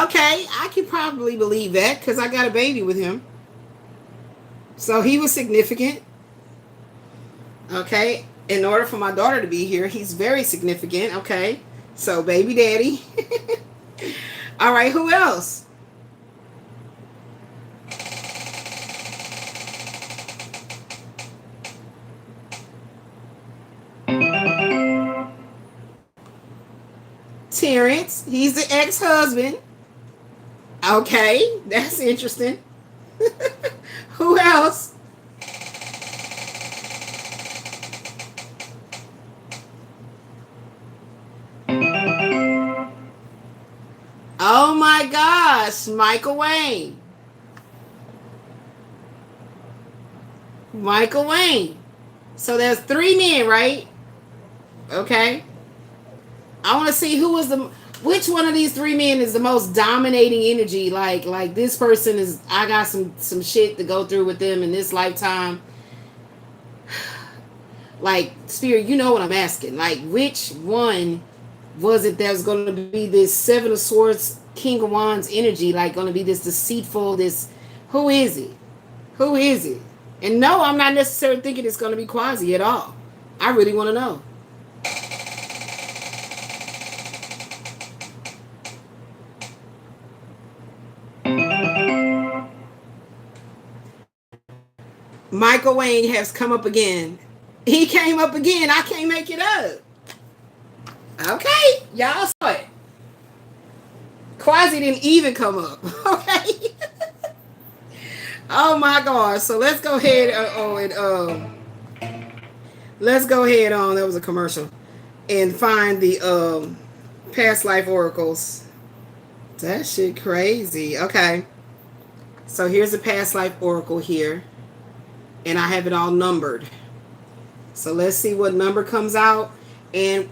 Okay, I can probably believe that because I got a baby with him. So he was significant. Okay. In order for my daughter to be here, he's very significant. Okay. So, baby daddy. All right. Who else? Terrence. He's the ex-husband. Okay. That's interesting. Who else? Oh my gosh, Michael Wayne. Michael Wayne. So there's 3 men, right? Okay. I want to see which one of these 3 men is the most dominating energy. Like this person is. I got some shit to go through with them in this lifetime. Like, Spirit, you know what I'm asking. Like, which one was it that was going to be this 7 of Swords, King of Wands energy? Like, going to be this deceitful, this... Who is it? Who is it? And no, I'm not necessarily thinking it's going to be Quasi at all. I really want to know. Michael Wayne has come up again. He came up again. I can't make it up. Okay, y'all saw it. Quasi didn't even come up. Okay. Oh my God. So let's go ahead. Let's go ahead on. That was a commercial, and find the past life oracles. That shit crazy. Okay. So here's the past life oracle here, and I have it all numbered. So let's see what number comes out. And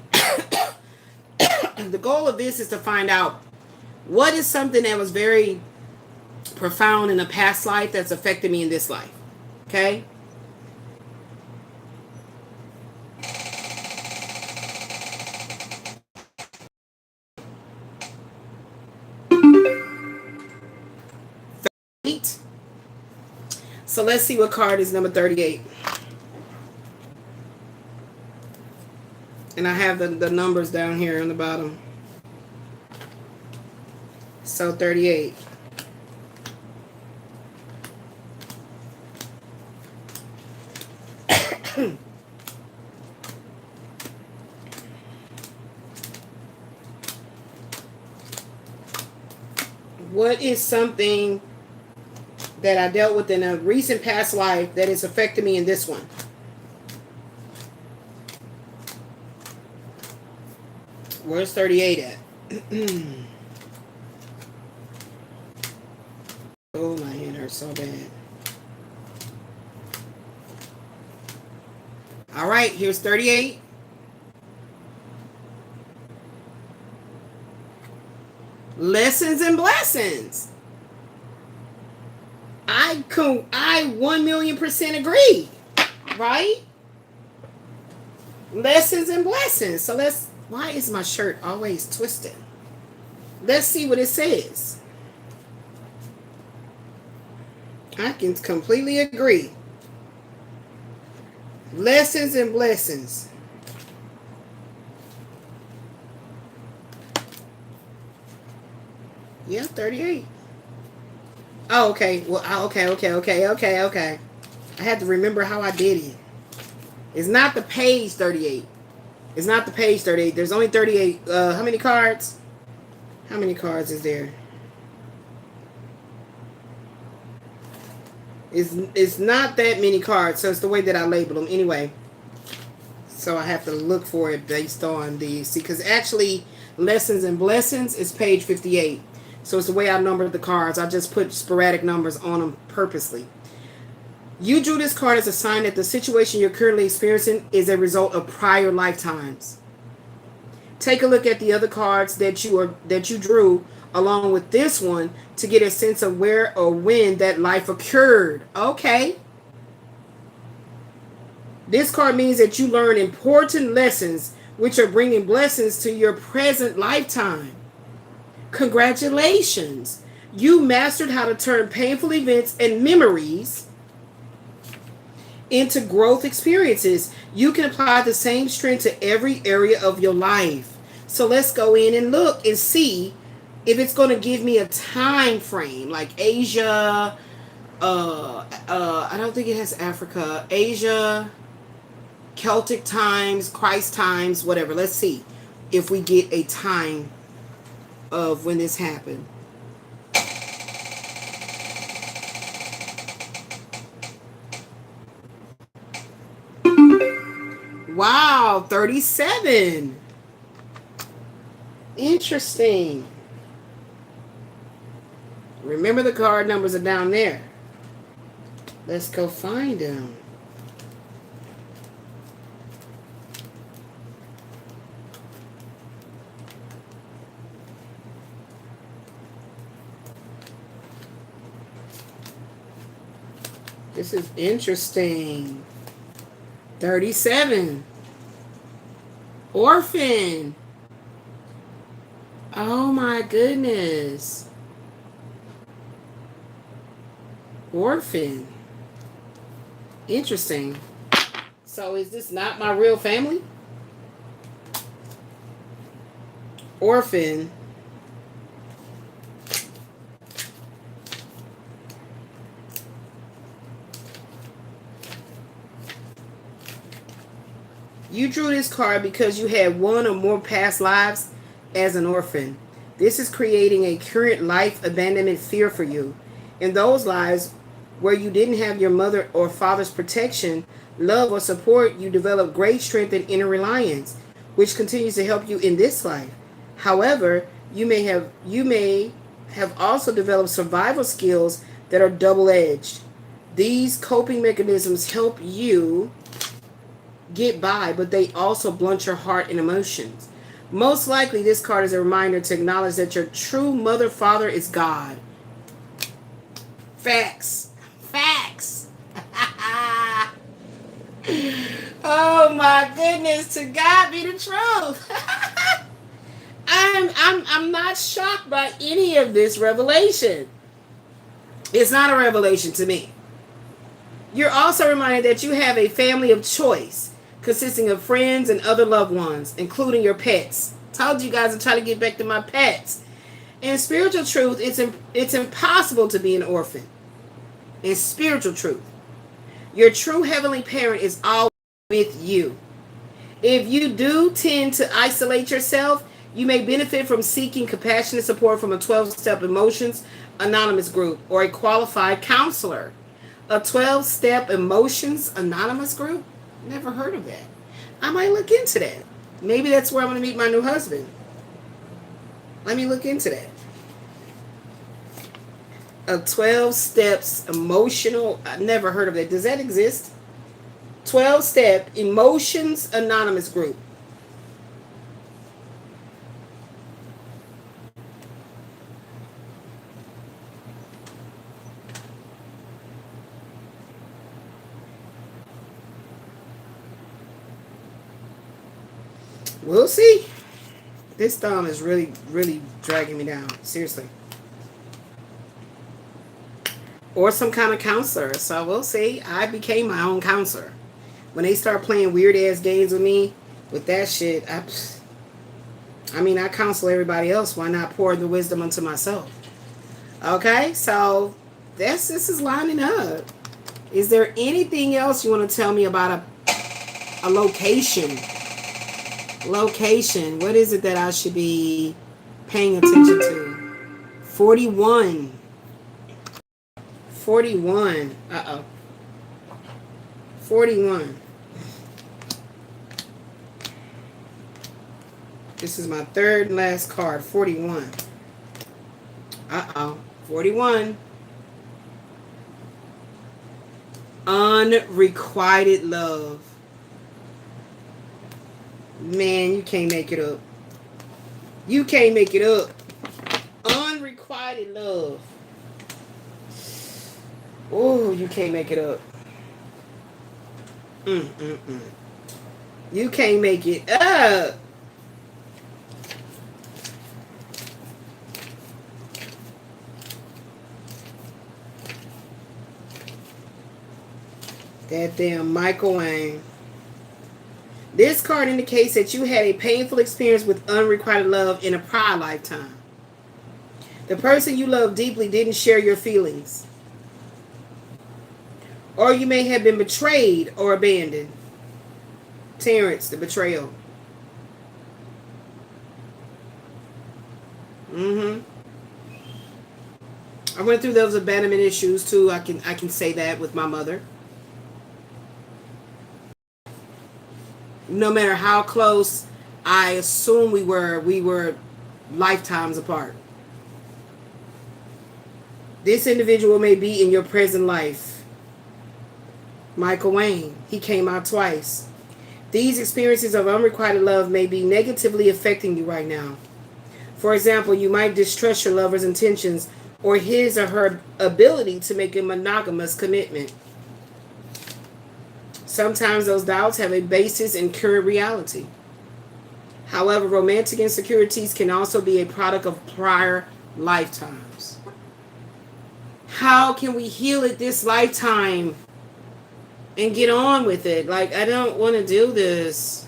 the goal of this is to find out what is something that was very profound in a past life that's affected me in this life. Okay? So let's see what card is number 38. And I have the numbers down here on the bottom. So 38. What is something that I dealt with in a recent past life that is affecting me in this one? Where's 38 at? Oh, my hand hurts so bad. All right, here's 38. Lessons and blessings. I 1,000,000% agree, right? Lessons and blessings. So why is my shirt always twisted? Let's see what it says. I can completely agree. Lessons and blessings. Yeah, 38. Oh, okay. Well, okay. I had to remember how I did it. It's not the page 38. It's not the page 38. There's only 38. How many cards? How many cards is there? It's not that many cards, so it's the way that I label them. Anyway, so I have to look for it based on the... See, because actually, Lessons and Blessings is page 58. So it's the way I numbered the cards. I just put sporadic numbers on them purposely. You drew this card as a sign that the situation you're currently experiencing is a result of prior lifetimes. Take a look at the other cards that you drew along with this one to get a sense of where or when that life occurred. Okay. This card means that you learn important lessons which are bringing blessings to your present lifetime. Congratulations. You mastered how to turn painful events and memories into growth experiences. You can apply the same strength to every area of your life. So let's go in and look and see if it's going to give me a time frame like Asia. I don't think it has Africa, Asia, Celtic times, Christ times, whatever. Let's see if we get a time of when this happened. Wow, 37. Interesting. Remember, the card numbers are down there. Let's go find them. This is interesting. 37. Orphan. Oh my goodness. Orphan. Interesting. So is this not my real family? Orphan. You drew this card because you had one or more past lives as an orphan. This is creating a current life abandonment fear for you. In those lives where you didn't have your mother or father's protection, love, or support, you develop great strength and inner reliance, which continues to help you in this life. However, you may have also developed survival skills that are double-edged. These coping mechanisms help you get by, but they also blunt your heart and emotions. Most likely, this card is a reminder to acknowledge that your true mother, father is God. Facts. Facts. Oh my goodness, to God be the truth. I'm not shocked by any of this revelation. It's not a revelation to me. You're also reminded that you have a family of choice consisting of friends and other loved ones, including your pets. Told you guys I'm trying to get back to my pets. In spiritual truth, it's impossible to be an orphan. In spiritual truth, your true heavenly parent is always with you. If you do tend to isolate yourself, you may benefit from seeking compassionate support from a 12-step emotions anonymous group or a qualified counselor. A 12-step emotions anonymous group? Never heard of that. I might look into that. Maybe that's where I'm going to meet my new husband. Let me look into that. A 12 steps emotional. I never heard of that. Does that exist? 12-step emotions anonymous group. We'll see. This thumb is really, really dragging me down. Seriously. Or some kind of counselor. So we'll see. I became my own counselor. When they start playing weird ass games with me, with that shit, I counsel everybody else. Why not pour the wisdom unto myself? Okay, so this is lining up. Is there anything else you want to tell me about a location? Location. What is it that I should be paying attention to? 41. 41. 41. This is my third and last card. 41. 41. Unrequited love. Man, you can't make it up. You can't make it up. Unrequited love. Oh, you can't make it up. You can't make it up. That damn Michael Wayne. This card indicates that you had a painful experience with unrequited love in a prior lifetime. The person you love deeply didn't share your feelings. Or you may have been betrayed or abandoned. Terrence, the betrayal. I went through those abandonment issues too. I can say that with my mother. No matter how close I assume we were lifetimes apart. This individual may be in your present life. Michael Wayne, he came out twice. These experiences of unrequited love may be negatively affecting you right now. For example, you might distrust your lover's intentions or his or her ability to make a monogamous commitment. Sometimes those doubts have a basis in current reality. However, romantic insecurities can also be a product of prior lifetimes. How can we heal it this lifetime and get on with it? Like, I don't want to do this.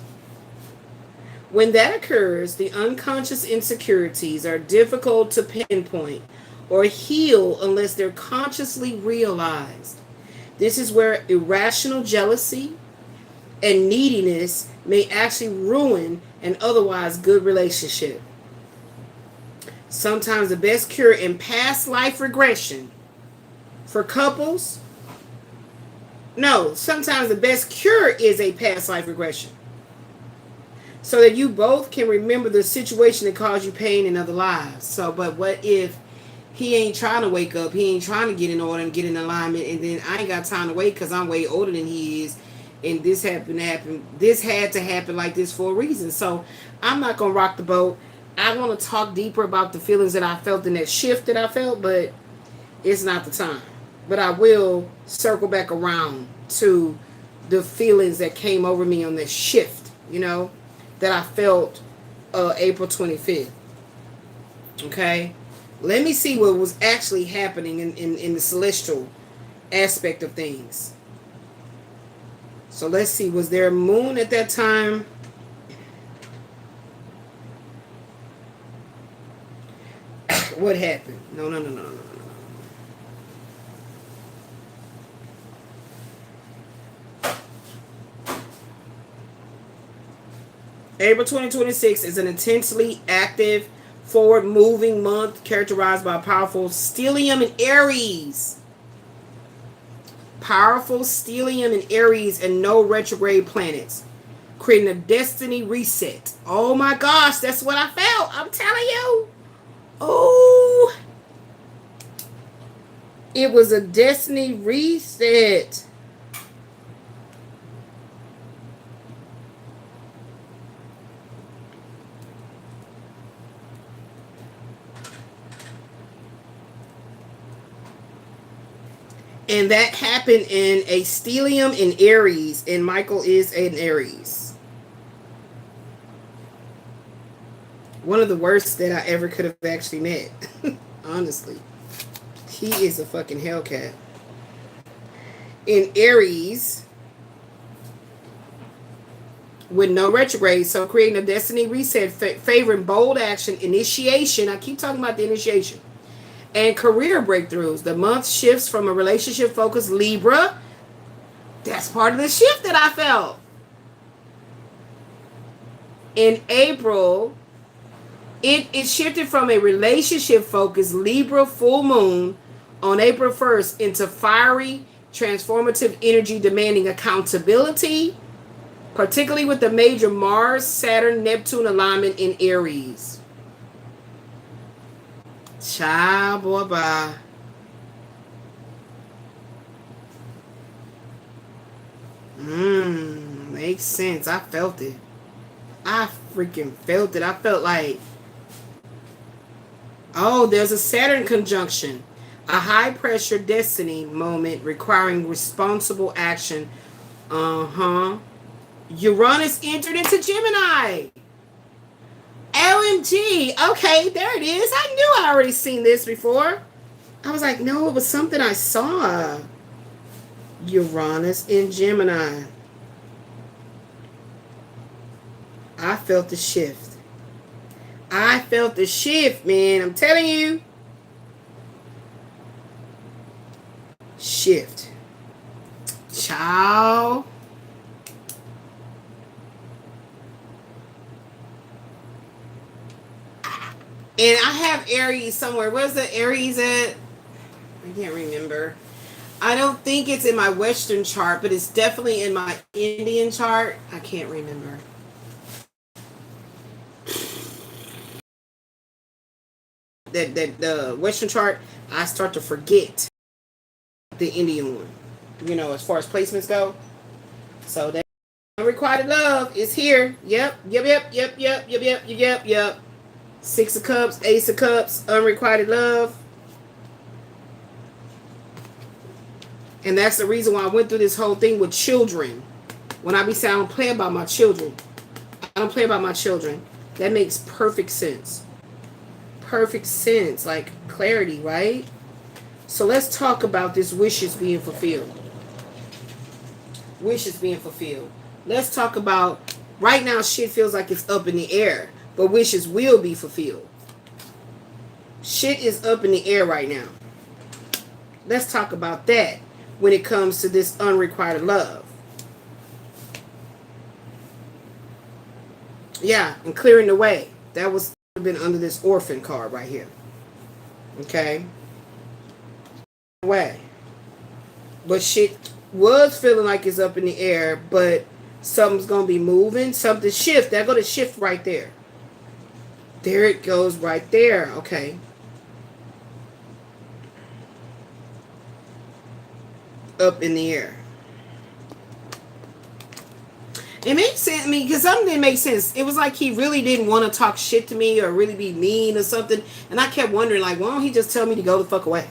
When that occurs, the unconscious insecurities are difficult to pinpoint or heal unless they're consciously realized. This is where irrational jealousy and neediness may actually ruin an otherwise good relationship. Sometimes the best cure in past life regression for couples, sometimes the best cure is a past life regression. So that you both can remember the situation that caused you pain in other lives. So, but what if he ain't trying to wake up, he ain't trying to get in order and get in alignment, and then I ain't got time to wait because I'm way older than he is, and this happened to happen. This had to happen like this for a reason. So I'm not going to rock the boat. I want to talk deeper about the feelings that I felt in that shift that I felt, but it's not the time. But I will circle back around to the feelings that came over me on this shift, that I felt April 25th. Okay? Let me see what was actually happening in the celestial aspect of things. So let's see. Was there a moon at that time? What happened? No. April 2026 is an intensely active, forward-moving month characterized by powerful stellium in Aries. Powerful stellium in Aries and no retrograde planets, creating a destiny reset. Oh my gosh, that's what I felt. I'm telling you. Oh, it was a destiny reset. And that happened in a stellium in Aries. And Michael is an Aries. One of the worst that I ever could have actually met. Honestly. He is a fucking Hellcat. In Aries. With no retrograde. So creating a destiny reset. Favoring bold action. Initiation. I keep talking about the initiation. And career breakthroughs. The month shifts from a relationship-focused Libra. That's part of the shift that I felt. In April, it shifted from a relationship-focused Libra full moon on April 1st into fiery, transformative energy demanding accountability, particularly with the major Mars, Saturn, Neptune alignment in Aries. Child, boy, bye. Makes sense. I felt it. I freaking felt it. I felt like, oh, there's a Saturn conjunction. A high-pressure destiny moment requiring responsible action. Uranus entered into Gemini. OMG. Okay, there it is. I knew I already seen this before. I was like, no, it was something I saw. Uranus in Gemini. I felt the shift. I felt the shift, man. I'm telling you. Shift. Ciao. And I have Aries somewhere. Where's the Aries at? I can't remember. I don't think it's in my Western chart, but it's definitely in my Indian chart. I can't remember. That the Western chart, I start to forget the Indian one. You know, as far as placements go. So that unrequited love is here. Yep. Six of Cups, Ace of Cups, unrequited love. And that's the reason why I went through this whole thing with children. When I be saying I don't play about my children. I don't play about my children. That makes perfect sense. Perfect sense. Like clarity, right? So let's talk about this wishes being fulfilled. Wishes being fulfilled. Let's talk about, right now shit feels like it's up in the air. But wishes will be fulfilled. Shit is up in the air right now. Let's talk about that when it comes to this unrequited love. Yeah, and clearing the way. That was been under this orphan card right here. Okay. Way. But shit was feeling like it's up in the air, but something's going to be moving. Something shift. That go to shift right there. There it goes right there. Okay. Up in the air. It makes sense. I mean, because something didn't make sense. It was like he really didn't want to talk shit to me or really be mean or something. And I kept wondering, like, why don't he just tell me to go the fuck away?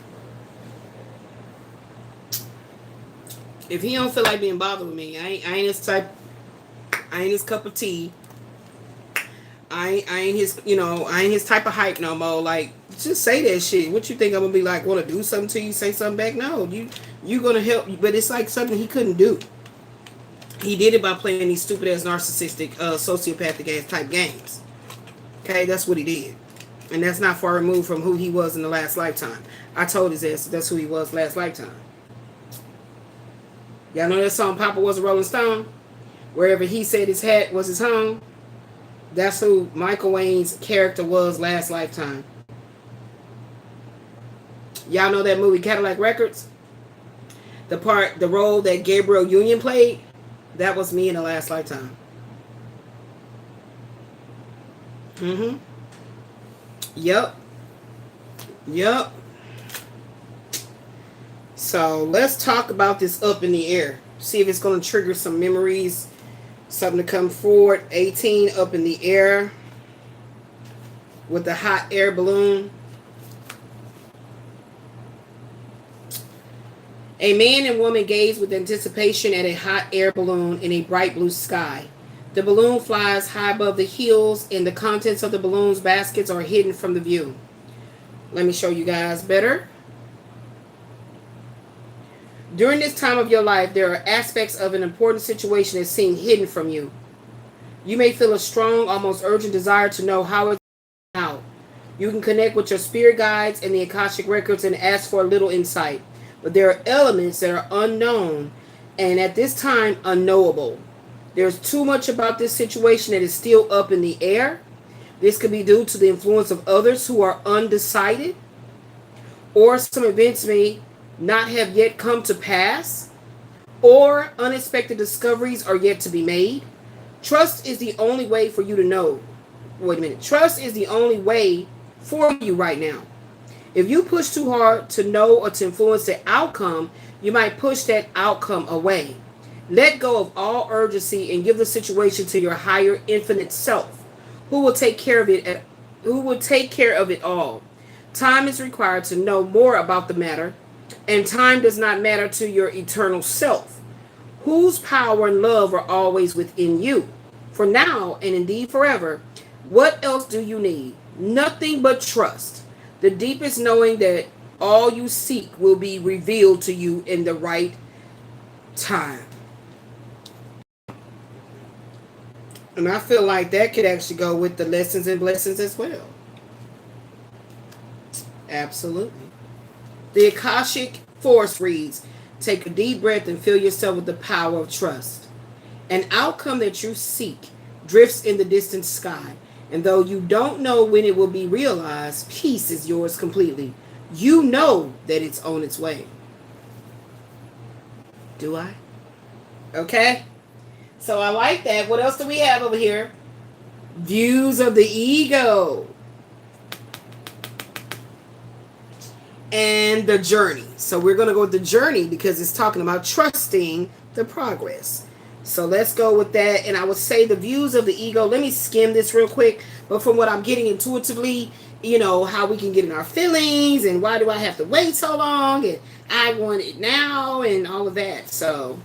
If he don't feel like being bothered with me, I ain't his type. I ain't his cup of tea. I ain't his, I ain't his type of hype no more. Like, just say that shit. What you think I'm gonna be like? Want to do something to you? Say something back? No, you gonna help. But it's like something he couldn't do. He did it by playing these stupid ass narcissistic, sociopathic ass type games. Okay, that's what he did, and that's not far removed from who he was in the last lifetime. I told his ass that's who he was last lifetime. Y'all know that song "Papa Was a Rolling Stone." Wherever he said his hat was his home. That's who Michael Wayne's character was last lifetime. Y'all know that movie Cadillac Records? The role that Gabriel Union played, that was me in the last lifetime. Yep. So let's talk about this up in the air. See if it's going to trigger some memories. Something to come forward. 18 up in the air with the hot air balloon. A man and woman gaze with anticipation at a hot air balloon in a bright blue sky. The balloon flies high above the hills, and the contents of the balloon's baskets are hidden from the view. Let me show you guys better. During this time of your life, there are aspects of an important situation that seem hidden from you. You may feel a strong, almost urgent desire to know how it's out. You can connect with your spirit guides and the Akashic records and ask for a little insight. But there are elements that are unknown and at this time unknowable. There's too much about this situation that is still up in the air. This could be due to the influence of others who are undecided, or some events may not have yet come to pass, or unexpected discoveries are yet to be made. Trust is the only way for you to know. Wait a minute. Trust is the only way for you right now. If you push too hard to know or to influence the outcome, you might push that outcome away. Let go of all urgency and give the situation to your higher infinite self, who will take care of it. Who will take care of it all. Time is required to know more about the matter. And time does not matter to your eternal self, whose power and love are always within you. For now, and indeed forever, what else do you need? Nothing but trust. The deepest knowing that all you seek will be revealed to you in the right time. And I feel like that could actually go with the lessons and blessings as well. Absolutely. The Akashic Force reads, take a deep breath and fill yourself with the power of trust. An outcome that you seek drifts in the distant sky, and though you don't know when it will be realized, peace is yours completely. You know that it's on its way. Do I? Okay. So I like that. What else do we have over here? Views of the ego. And the journey. So we're going to go with the journey because it's talking about trusting the progress. So let's go with that. And I would say the views of the ego. Let me skim this real quick. But from what I'm getting intuitively, you know, how we can get in our feelings and why do I have to wait so long and I want it now and all of that. So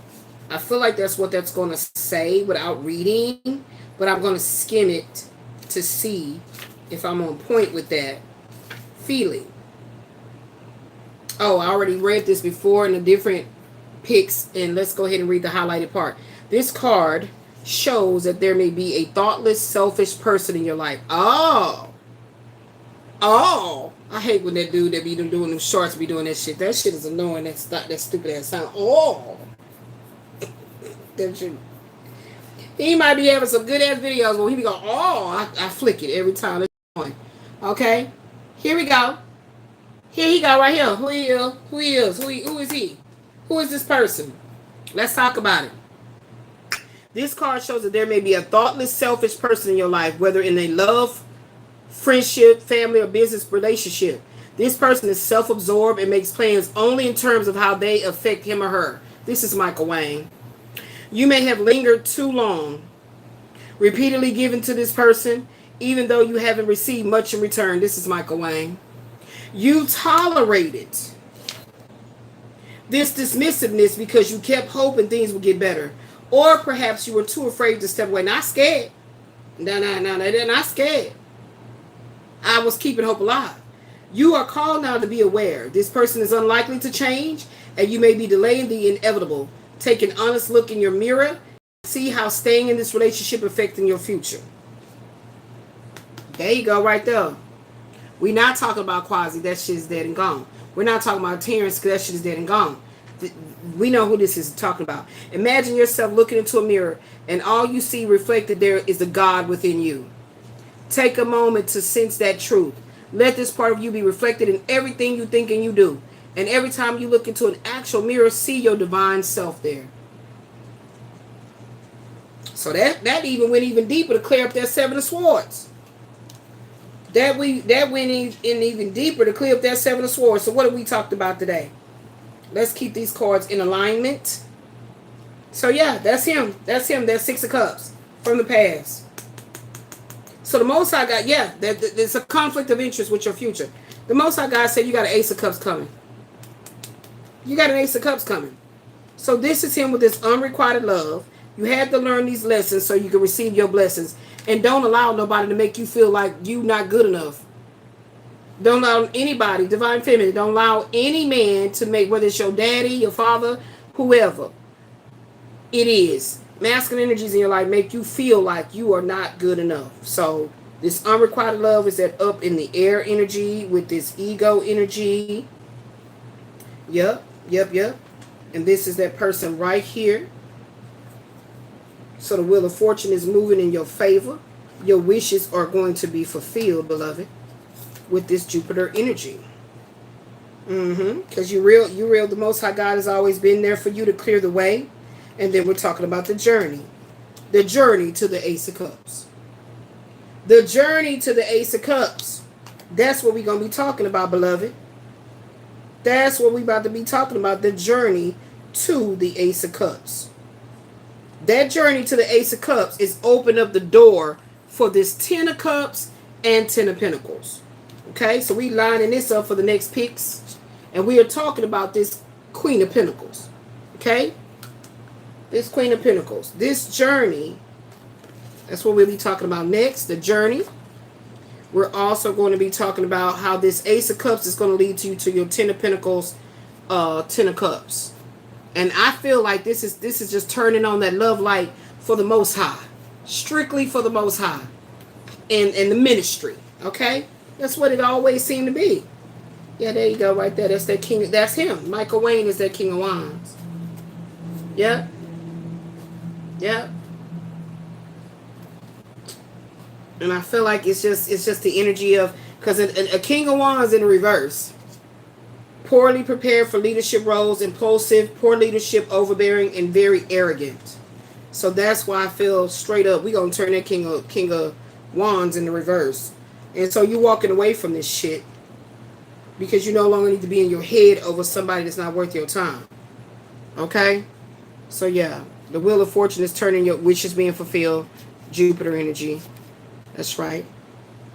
I feel like that's what that's going to say without reading. But I'm going to skim it to see if I'm on point with that feeling. Oh, I already read this before in the different picks. And let's go ahead and read the highlighted part. This card shows that there may be a thoughtless, selfish person in your life. Oh, I hate when that dude that be doing them shorts be doing that shit. That shit is annoying. That stupid ass sound. Oh, that shit. He might be having some good ass videos where he be going, oh, I flick it every time. It's annoying. Okay, here we go. Here he go right here. Who is he? Who is this person? Let's talk about it. This card shows that there may be a thoughtless, selfish person in your life, whether in a love, friendship, family, or business relationship. This person is self-absorbed and makes plans only in terms of how they affect him or her. This is Michael Wang. You may have lingered too long, repeatedly given to this person, even though you haven't received much in return. This is Michael Wang. You tolerated this dismissiveness because you kept hoping things would get better. Or perhaps you were too afraid to step away. Not scared. No, they're not scared. I was keeping hope alive. You are called now to be aware. This person is unlikely to change, and you may be delaying the inevitable. Take an honest look in your mirror. See how staying in this relationship affecting your future. There you go, right there. We're not talking about Quasi. That shit is dead and gone. We're not talking about Terrence because that shit is dead and gone. We know who this is talking about. Imagine yourself looking into a mirror and all you see reflected there is the God within you. Take a moment to sense that truth. Let this part of you be reflected in everything you think and you do. And every time you look into an actual mirror, see your divine self there. So that even went even deeper to clear up that Seven of Swords. That went in even deeper to clear up that Seven of Swords. So what have we talked about today? Let's keep these cards in alignment. So yeah, that's him. That's him. That's Six of Cups from the past. So the Most High God, yeah, there's a conflict of interest with your future. The Most High God said you got an Ace of Cups coming. You got an Ace of Cups coming. So this is him with this unrequited love. You had to learn these lessons so you can receive your blessings. And don't allow nobody to make you feel like you not good enough. Don't allow anybody, divine feminine, don't allow any man to make, whether it's your daddy, your father, whoever it is, masculine energies in your life make you feel like you are not good enough. So this unrequited love is that up in the air energy with this ego energy. Yep. And this is that person right here. So the wheel of fortune is moving in your favor. Your wishes are going to be fulfilled, beloved, with this Jupiter energy. Because you real the Most High God has always been there for you to clear the way. And then we're talking about the journey. The journey to the Ace of Cups. The journey to the Ace of Cups. That's what we're going to be talking about, beloved. That's what we're about to be talking about. The journey to the Ace of Cups. That journey to the Ace of Cups is open up the door for this Ten of Cups and Ten of Pentacles. Okay, so we lining this up for the next picks. And we are talking about this Queen of Pentacles. Okay? This Queen of Pentacles. This journey, that's what we'll be talking about next. The journey. We're also going to be talking about how this Ace of Cups is going to lead you to your Ten of Pentacles, Ten of Cups. And I feel like this is just turning on that love light for the Most High. Strictly for the Most High. And the ministry. Okay? That's what it always seemed to be. Yeah, there you go right there. That's that king. That's him. Michael Wayne is that King of Wands. Yep. Yep. And I feel like it's just the energy of, because a King of Wands in reverse. Poorly prepared for leadership roles, impulsive, poor leadership, overbearing, and very arrogant. So that's why I feel straight up we're gonna turn that King of Wands in the reverse. And so you walking away from this shit because you no longer need to be in your head over somebody that's not worth your time. Okay? So yeah, the Wheel of Fortune is turning your wishes being fulfilled. Jupiter energy. That's right.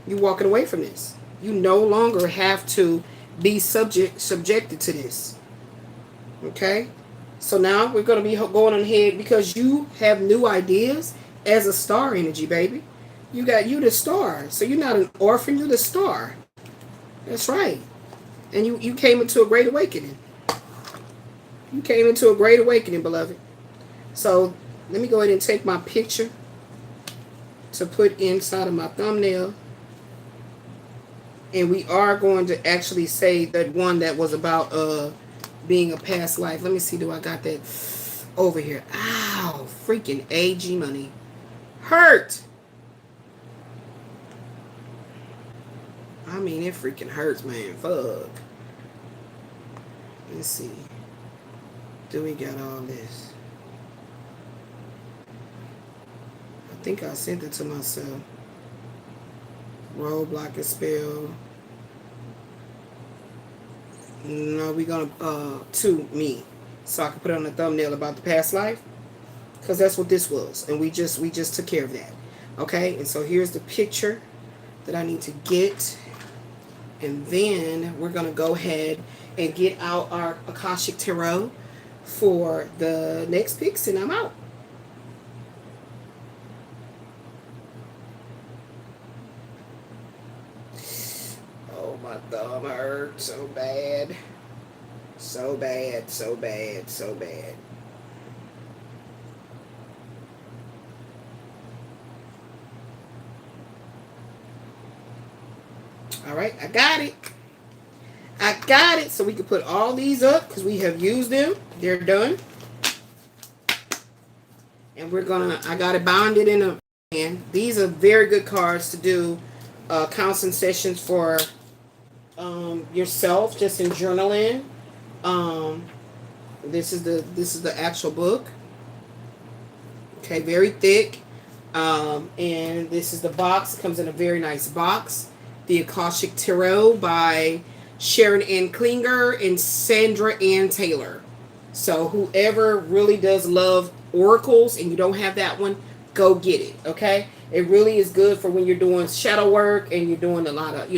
You walking away from this. You no longer have to be subjected to this. Okay? So now we're going to be going on ahead because you have new ideas as a star energy, baby. You the star. So you're not an orphan, you're the star. That's right. And you came into a great awakening. You came into a great awakening, beloved. So let me go ahead and take my picture to put inside of my thumbnail. And we are going to actually say that one that was about being a past life. Let me see, do I got that over here? Ow, freaking AG money. Hurt. I mean, it freaking hurts, man. Fuck. Let's see. Do we got all this? I think I sent it to myself. Roadblock and spell. No, we're gonna to me, so I can put it on the thumbnail about the past life, because that's what this was, and we just took care of that. Okay, and so here's the picture that I need to get, and then we're gonna go ahead and get out our Akashic Tarot for the next picks, and I'm out. My thumb hurt so bad. So bad, so bad, so bad. All right, I got it. I got it. So we can put all these up because we have used them. They're done. And we're gonna, I got it bounded in a, and these are very good cards to do counseling sessions for yourself, just in journaling. This is the actual book. Okay, very thick. And this is the box. It comes in a very nice box. The Akashic Tarot by Sharon Ann Klinger and Sandra Ann Taylor. So whoever really does love oracles and you don't have that one, go get it. Okay, it really is good for when you're doing shadow work and you're doing a lot of,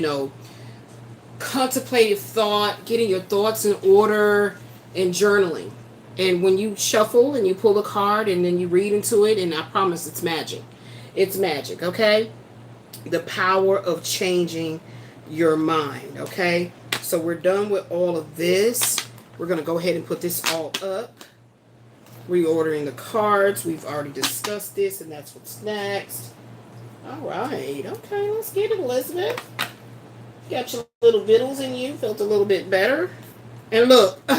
contemplative thought, getting your thoughts in order, and journaling. And when you shuffle and you pull a card and then you read into it, and I promise it's magic. It's magic, okay? The power of changing your mind, okay? So we're done with all of this. We're going to go ahead and put this all up. Reordering the cards. We've already discussed this, and that's what's next. All right. Okay, let's get it, Elizabeth. Got your little vittles in you. Felt a little bit better. And look. The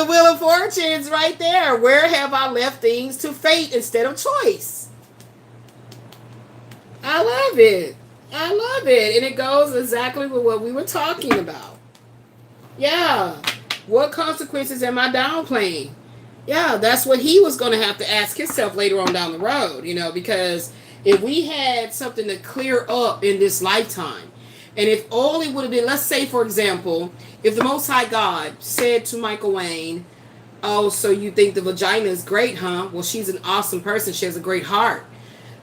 Wheel of Fortune's right there. Where have I left things to fate instead of choice? I love it. I love it. And it goes exactly with what we were talking about. Yeah. What consequences am I downplaying? Yeah, that's what he was going to have to ask himself later on down the road, because if we had something to clear up in this lifetime, and if all it would have been, let's say, for example, if the Most High God said to Michael Wayne, oh, so you think the vagina is great, huh? Well, she's an awesome person. She has a great heart.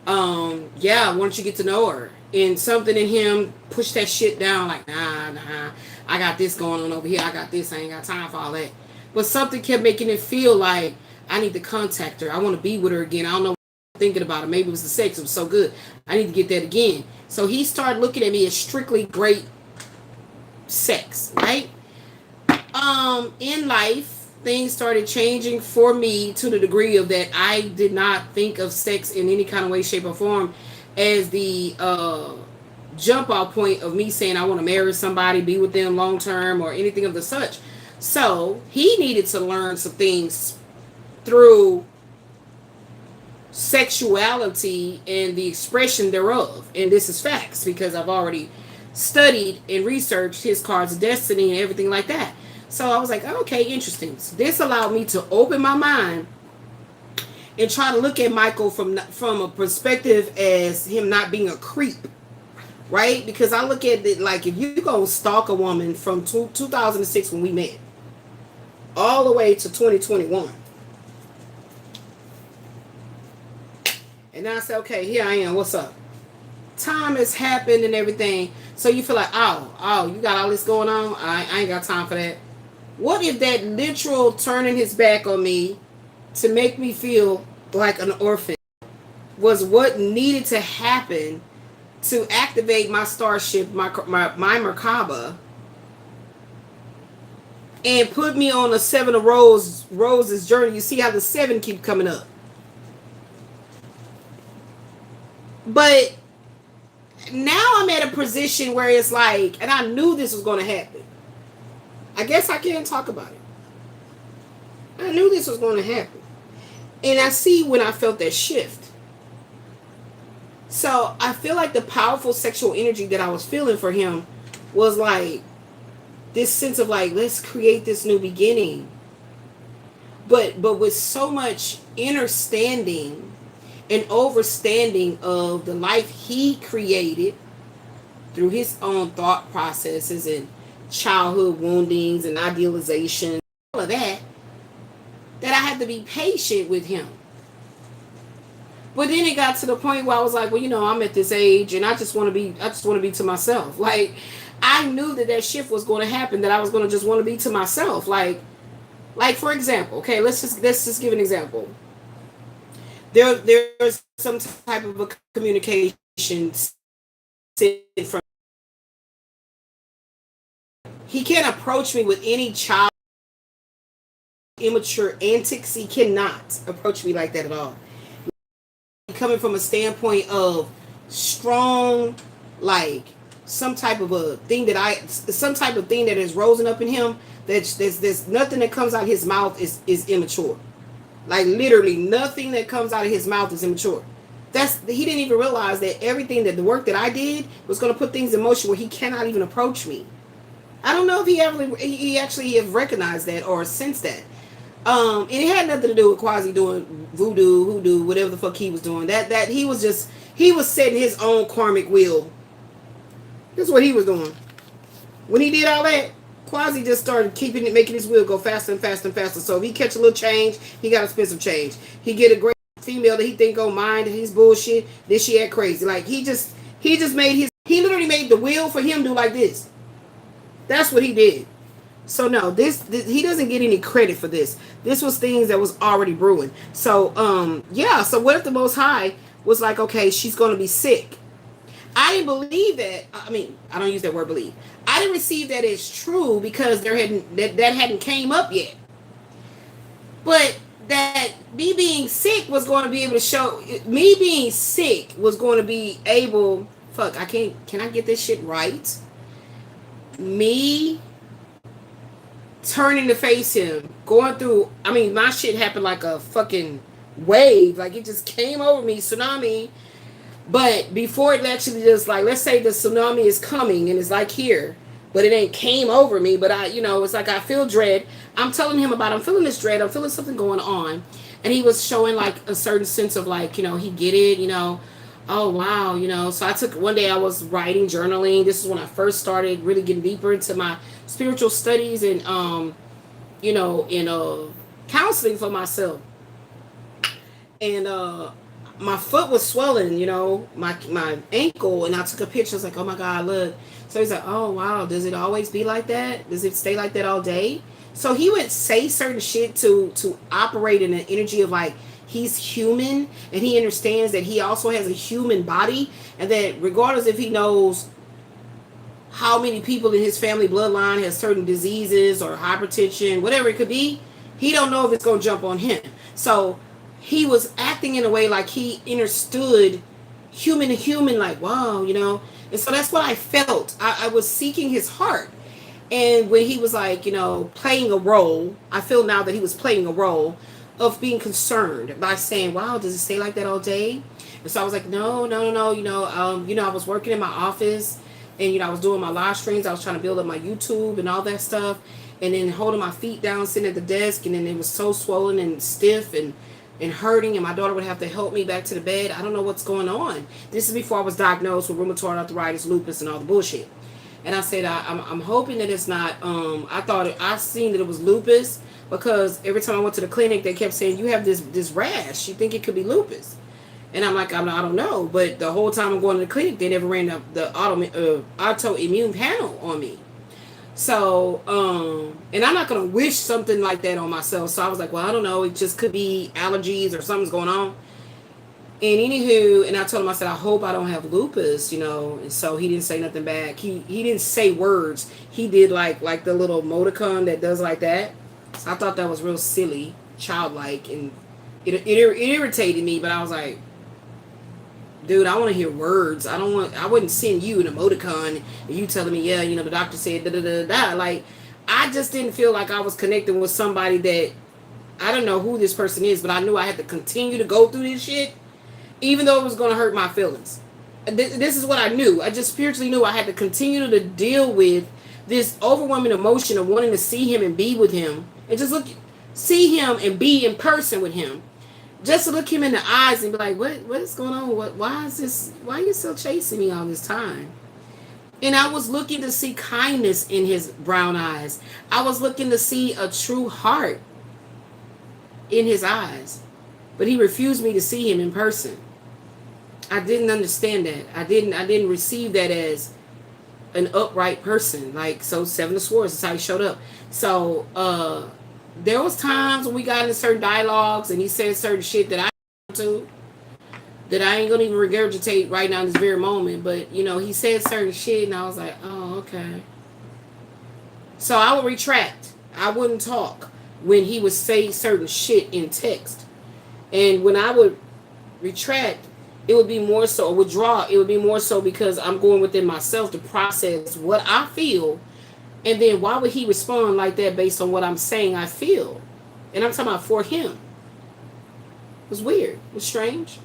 Yeah, why don't you get to know her? And something in him pushed that shit down like, nah, I got this going on over here. I got this. I ain't got time for all that. But something kept making it feel like, I need to contact her. I want to be with her again. I don't know what I'm thinking about it. Maybe it was the sex. It was so good. I need to get that again. So he started looking at me as strictly great sex, right? In life, things started changing for me to the degree of that I did not think of sex in any kind of way, shape, or form as the jump off point of me saying I want to marry somebody, be with them long term, or anything of the such. So he needed to learn some things through sexuality and the expression thereof. And this is facts because I've already studied and researched his cards of destiny and everything like that. So I was like, okay, interesting. So this allowed me to open my mind and try to look at Michael from a perspective as him not being a creep, right? Because I look at it like if you go stalk a woman from 2006 when we met all the way to 2021. And now I say, okay, here I am. What's up? Time has happened and everything. So you feel like, oh, you got all this going on? I ain't got time for that. What if that literal turning his back on me to make me feel like an orphan was what needed to happen to activate my starship, my Merkaba, and put me on a 7 of roses journey? You see how the 7 keep coming up. But now I'm at a position where it's like, and I knew this was going to happen. I guess I can't talk about it. I knew this was going to happen. And I see when I felt that shift. So I feel like the powerful sexual energy that I was feeling for him was like this sense of like, let's create this new beginning. But with so much understanding and overstanding of the life he created through his own thought processes and childhood woundings and idealization, all of that I had to be patient with him. But then it got to the point where I was like, well, I'm at this age and I just want to be to myself. Like, I knew that shift was going to happen, that I was going to just want to be to myself. Like for example, okay, let's just give an example. There's some type of a communication from. He can't approach me with any child immature antics. He cannot approach me like that at all. Coming from a standpoint of strong, like some type of a thing that is rising up in him. There's nothing that comes out of his mouth is immature. Like literally nothing that comes out of his mouth is immature. He didn't even realize that everything that the work that I did was going to put things in motion where he cannot even approach me. I don't know if he actually have recognized that or sensed that. And it had nothing to do with Quasi doing hoodoo, whatever the fuck he was doing. That he was setting his own karmic wheel. That's what he was doing. When he did all that, Quasi just started making his wheel go faster and faster and faster. So if he catch a little change, he got to spend some change. He get a great female that he think don't mind his bullshit, then she act crazy. Like he literally made the wheel for him do like this. That's what he did. So no, this he doesn't get any credit for this. This was things that was already brewing. So yeah. So what if the Most High was like, okay, she's gonna be sick? I didn't believe that. I mean, I don't use that word believe. I didn't receive that as true because that hadn't came up yet. But that me being sick was going to be able to show. Me being sick was going to be able. Fuck, I can't. Can I get this shit right? Me turning to face him, going through. I mean, my shit happened like a fucking wave. Like it just came over me, tsunami. But before it actually just like, let's say the tsunami is coming and it's like here, but it ain't came over me. But it's like I feel dread. I'm telling him I'm feeling this dread. I'm feeling something going on. And he was showing like a certain sense of like, he get it, oh, wow, So I took one day I was writing, journaling. This is when I first started really getting deeper into my spiritual studies and, counseling for myself. And, my foot was swelling, my ankle, and I took a picture. I was like, oh my God, look. So he's like, oh wow, does it always be like that? Does it stay like that all day? So he would say certain shit to operate in an energy of like, he's human and he understands that he also has a human body, and that regardless if he knows how many people in his family bloodline has certain diseases or hypertension, whatever it could be. He don't know if it's going to jump on him. So he was acting in a way like he understood human to human, like, wow, you know. And so that's what I felt. I was seeking his heart. And when he was like, you know, playing a role, I feel now that he was playing a role of being concerned by saying, wow, does it stay like that all day? And so I was like, no, I was working in my office, and, you know, I was doing my live streams. I was trying to build up my YouTube and all that stuff. And then holding my feet down, sitting at the desk. And then it was so swollen and stiff and hurting. And my daughter would have to help me back to the bed. I don't know what's going on. This is before I was diagnosed with rheumatoid arthritis, lupus, and all the bullshit. And I said, I'm hoping that it's not, I seen that it was lupus, because every time I went to the clinic, they kept saying, you have this rash. You think it could be lupus? And I'm like, I don't know. But the whole time I'm going to the clinic, they never ran the autoimmune panel on me. So, and I'm not going to wish something like that on myself. So I was like, well, I don't know. It just could be allergies or something's going on. And anywho, and I told him, I said, I hope I don't have lupus, you know. And so he didn't say nothing back. He didn't say words. He did like the little emoticon that does like that. So I thought that was real silly, childlike, and it irritated me. But I was like, dude, I want to hear words. I wouldn't send you an emoticon and you telling me, yeah, you know, the doctor said da da da da. Like, I just didn't feel like I was connecting with somebody that, I don't know who this person is, but I knew I had to continue to go through this shit, even though it was going to hurt my feelings. This is what I knew. I just spiritually knew I had to continue to deal with this overwhelming emotion of wanting to see him and be with him, and just see him and be in person with him. Just to look him in the eyes and be like, what is going on? Why are you still chasing me all this time? And I was looking to see kindness in his brown eyes. I was looking to see a true heart in his eyes. But he refused me to see him in person. I didn't understand that. I didn't receive that as an upright person. Like, so Seven of Swords, that's how he showed up. So, there was times when we got into certain dialogues and he said certain shit that that I ain't gonna even regurgitate right now in this very moment. But, you know, he said certain shit and I was like, oh, okay. So I would retract. I wouldn't talk when he would say certain shit in text. And when I would retract, it would be more so, or withdraw, it would be more so because I'm going within myself to process what I feel. And then why would he respond like that based on what I'm saying I feel? And I'm talking about for him. It was weird. It was strange.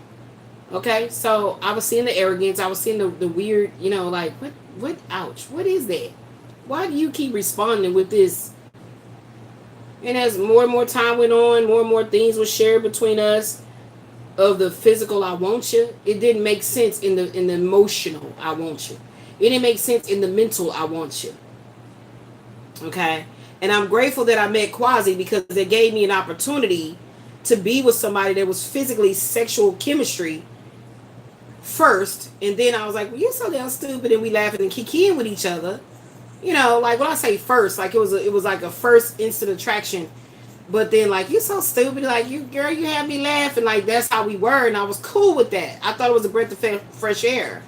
Okay, so I was seeing the arrogance. I was seeing the weird, you know, like, what, ouch, what is that? Why do you keep responding with this? And as more and more time went on, more and more things were shared between us of the physical I want you. It didn't make sense in the emotional I want you. It didn't make sense in the mental I want you. Okay, and I'm grateful that I met Quasi because it gave me an opportunity to be with somebody that was physically sexual chemistry first, and then I was like, well, you're so damn stupid, and we laughing and kikiing with each other, you know, like when I say first, like it was like a first instant attraction, but then like, you're so stupid, like you had me laughing, like that's how we were, and I was cool with that. I thought it was a breath of fresh air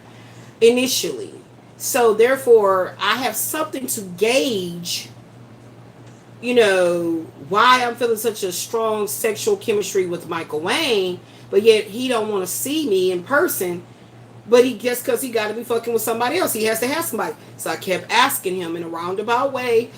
initially. So therefore, I have something to gauge, you know, why I'm feeling such a strong sexual chemistry with Michael Wayne, but yet he don't want to see me in person, but he just because he got to be fucking with somebody else. He has to have somebody. So I kept asking him in a roundabout way,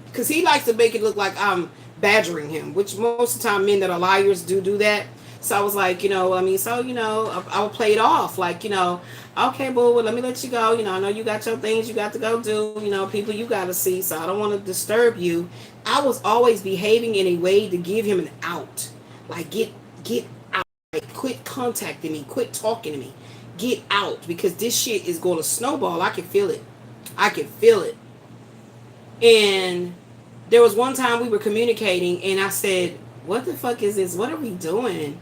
because he likes to make it look like I'm badgering him, which most of the time men that are liars do that. So I was like, you know, I mean, so, you know, I would play it off like, you know, okay, boo, well, let me let you go. You know, I know you got your things you got to go do, you know, people you got to see. So I don't want to disturb you. I was always behaving in a way to give him an out. Like, get out. Like, quit contacting me. Quit talking to me. Get out. Because this shit is going to snowball. I can feel it. And there was one time we were communicating and I said, what the fuck is this? What are we doing?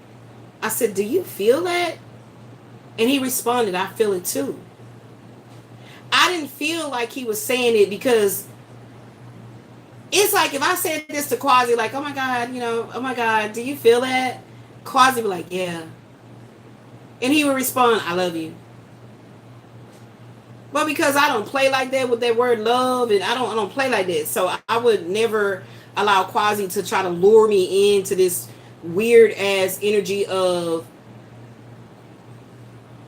I said, do you feel that? And he responded, I feel it too. I didn't feel like he was saying it because it's like if I said this to Quasi, like, oh my God, you know, oh my God, do you feel that? Quasi would be like, yeah. And he would respond, I love you. But because I don't play like that with that word love, and I don't play like that, so I would never allow Quasi to try to lure me into this weird ass energy of,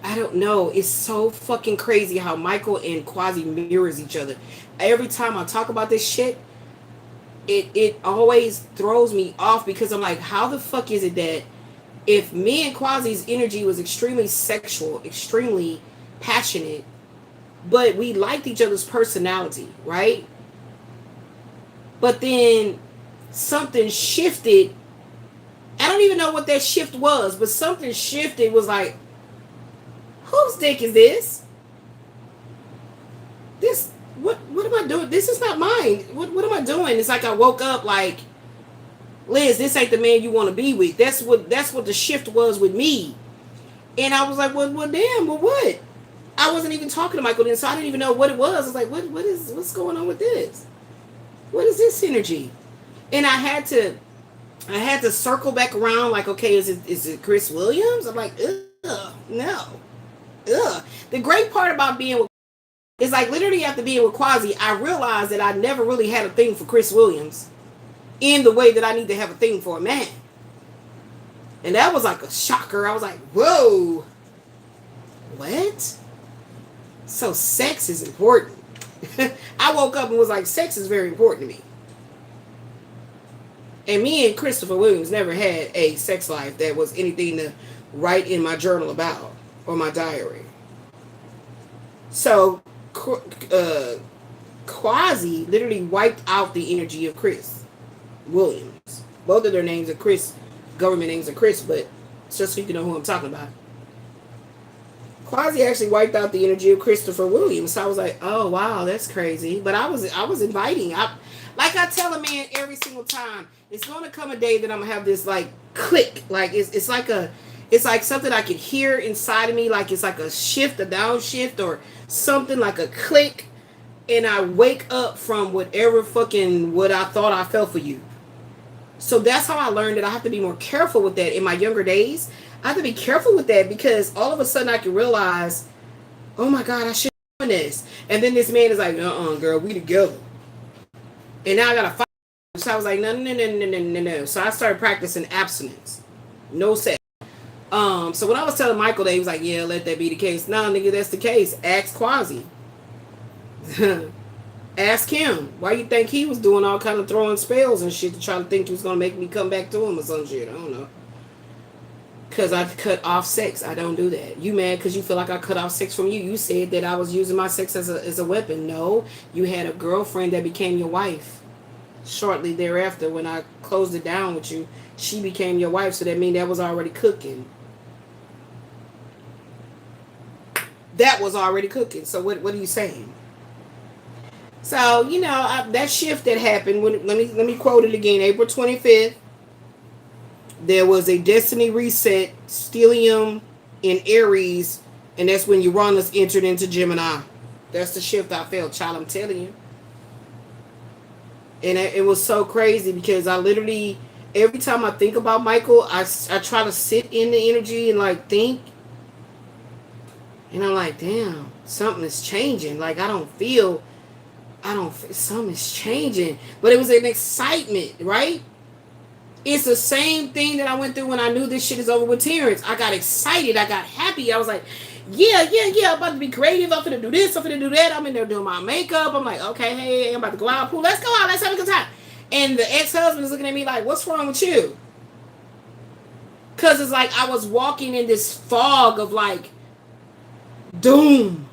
I don't know. It's so fucking crazy how Michael and Quasi mirrors each other. Every time I talk about this shit, it always throws me off because I'm like, how the fuck is it that if me and Quasi's energy was extremely sexual, extremely passionate, but we liked each other's personality, right? But then something shifted. I don't even know what that shift was, but something shifted, was like, whose dick is this? This, what am I doing? This is not mine. What am I doing? It's like I woke up like, Liz, this ain't the man you want to be with. That's what the shift was with me. And I was like, well damn, well what? I wasn't even talking to Michael then, so I didn't even know what it was. I was like, what's going on with this? What is this energy? And I had to circle back around like, okay, is it Chris Williams? I'm like, ugh, no. Ugh. The great part about being with is like literally after being with Quasi, I realized that I never really had a thing for Chris Williams in the way that I need to have a thing for a man. And that was like a shocker. I was like, whoa. What? So sex is important. I woke up and was like, sex is very important to me. And me and Christopher Williams never had a sex life that was anything to write in my journal about or my diary. So Quasi literally wiped out the energy of Chris Williams. Both of their names are Chris, government names are Chris, but just so you can know who I'm talking about. Quasi actually wiped out the energy of Christopher Williams. So I was like, oh wow, that's crazy. But I was inviting. Like I tell a man every single time, it's gonna come a day that I'm gonna have this like click. Like it's like something I can hear inside of me, like it's like a shift, a downshift, or something like a click, and I wake up from what I thought I felt for you. So that's how I learned that I have to be more careful with that in my younger days. I have to be careful with that because all of a sudden I can realize, oh my God, I should be doing this. And then this man is like, girl, we together. And now I gotta fight. So I was like, no. So I started practicing abstinence. No sex. So when I was telling Michael that, he was like, yeah, let that be the case. No, nigga, that's the case. Ask Quasi. Ask him. Why you think he was doing all kind of throwing spells and shit to try to think he was going to make me come back to him or some shit? I don't know. Because I cut off sex. I don't do that. You mad because you feel like I cut off sex from you? You said that I was using my sex as a weapon. No, you had a girlfriend that became your wife. Shortly thereafter, when I closed it down with you, she became your wife. So that means that was already cooking. That was already cooking. So what are you saying? So, that shift that happened, let me quote it again. April 25th, there was a destiny reset, Stellium in Aries, and that's when Uranus entered into Gemini. That's the shift I felt, child, I'm telling you. And it was so crazy because I literally, every time I think about Michael, I try to sit in the energy and like think. And I'm like, damn, something is changing. Like, something's changing. But it was an excitement, right? It's the same thing that I went through when I knew this shit is over with Terrence. I got excited. I got happy. I was like, yeah. I'm about to be creative. I'm finna do this. I'm finna do that. I'm in there doing my makeup. I'm like, okay, hey, I'm about to go out pool. Let's go out. Let's have a good time. And the ex-husband is looking at me like, what's wrong with you? Because it's like I was walking in this fog of like doom,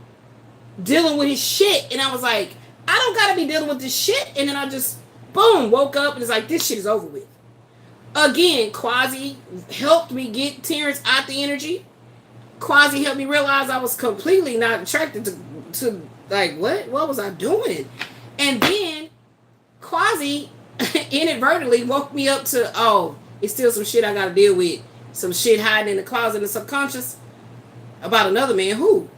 dealing with his shit. And I was like, I don't gotta be dealing with this shit. And then I just, boom, woke up and it's like, this shit is over with. Again, Quasi helped me get Terrence out the energy. Quasi helped me realize I was completely not attracted to like, what was I doing? And then Quasi inadvertently woke me up to, it's still some shit I gotta deal with. Some shit hiding in the closet in the subconscious about another man. Who?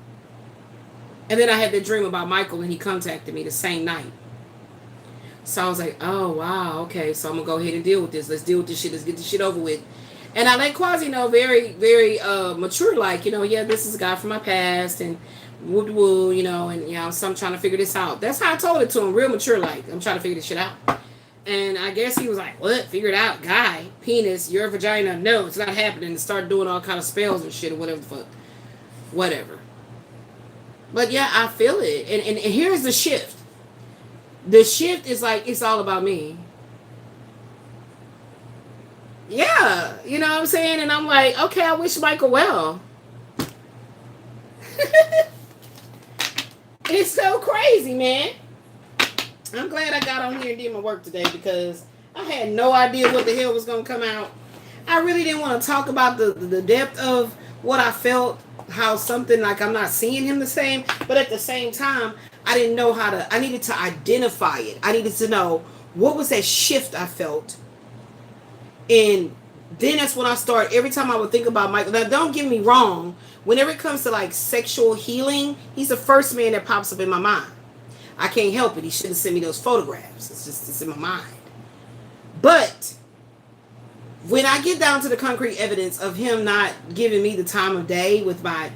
And then I had that dream about Michael and he contacted me the same night. So I was like, oh, wow, okay, so I'm going to go ahead and deal with this. Let's deal with this shit. Let's get this shit over with. And I let Quasi know very, very mature, like, you know, yeah, this is a guy from my past, and woo woo, you know, and, you know, so I'm trying to figure this out. That's how I told it to him, real mature, like, I'm trying to figure this shit out. And I guess he was like, what? Figure it out, guy, penis, your vagina, no, it's not happening, and start doing all kind of spells and shit or whatever the fuck. Whatever. But yeah, I feel it. And here's the shift. The shift is like, it's all about me. Yeah, you know what I'm saying? And I'm like, okay, I wish Michael well. It's so crazy, man. I'm glad I got on here and did my work today, because I had no idea what the hell was going to come out. I really didn't want to talk about the depth of what I felt, how something like I'm not seeing him the same, but at the same time, I didn't know how to, I needed to identify it. I needed to know what was that shift I felt. And then that's when I start, every time I would think about Michael. Now, don't get me wrong. Whenever it comes to like sexual healing, he's the first man that pops up in my mind. I can't help it. He should have sent me those photographs. It's in my mind. But when I get down to the concrete evidence of him not giving me the time of day with my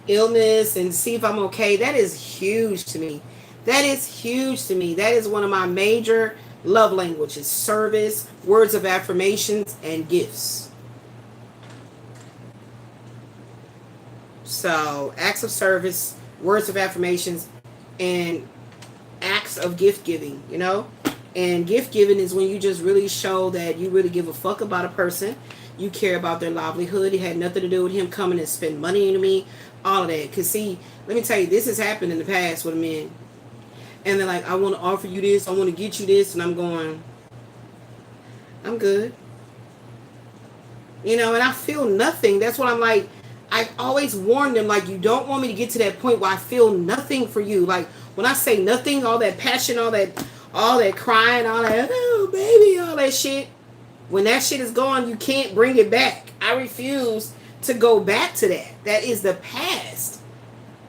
illness and see if I'm okay, that is huge to me. That is huge to me. That is one of my major love languages: service, words of affirmations, and gifts. So acts of service, words of affirmations, and acts of gift giving, you know. And gift giving is when you just really show that you really give a fuck about a person. You care about their livelihood. It had nothing to do with him coming and spend money on me, all of that. Because see, let me tell you, this has happened in the past with men. And they're like, I want to offer you this, I want to get you this, and I'm going, I'm good. You know, and I feel nothing. That's what I'm like, I always warn them, like, you don't want me to get to that point where I feel nothing for you. Like, when I say nothing, all that passion, all that crying, all that, oh, baby, all that shit, when that shit is gone, you can't bring it back. I refuse to go back to that. That is the past.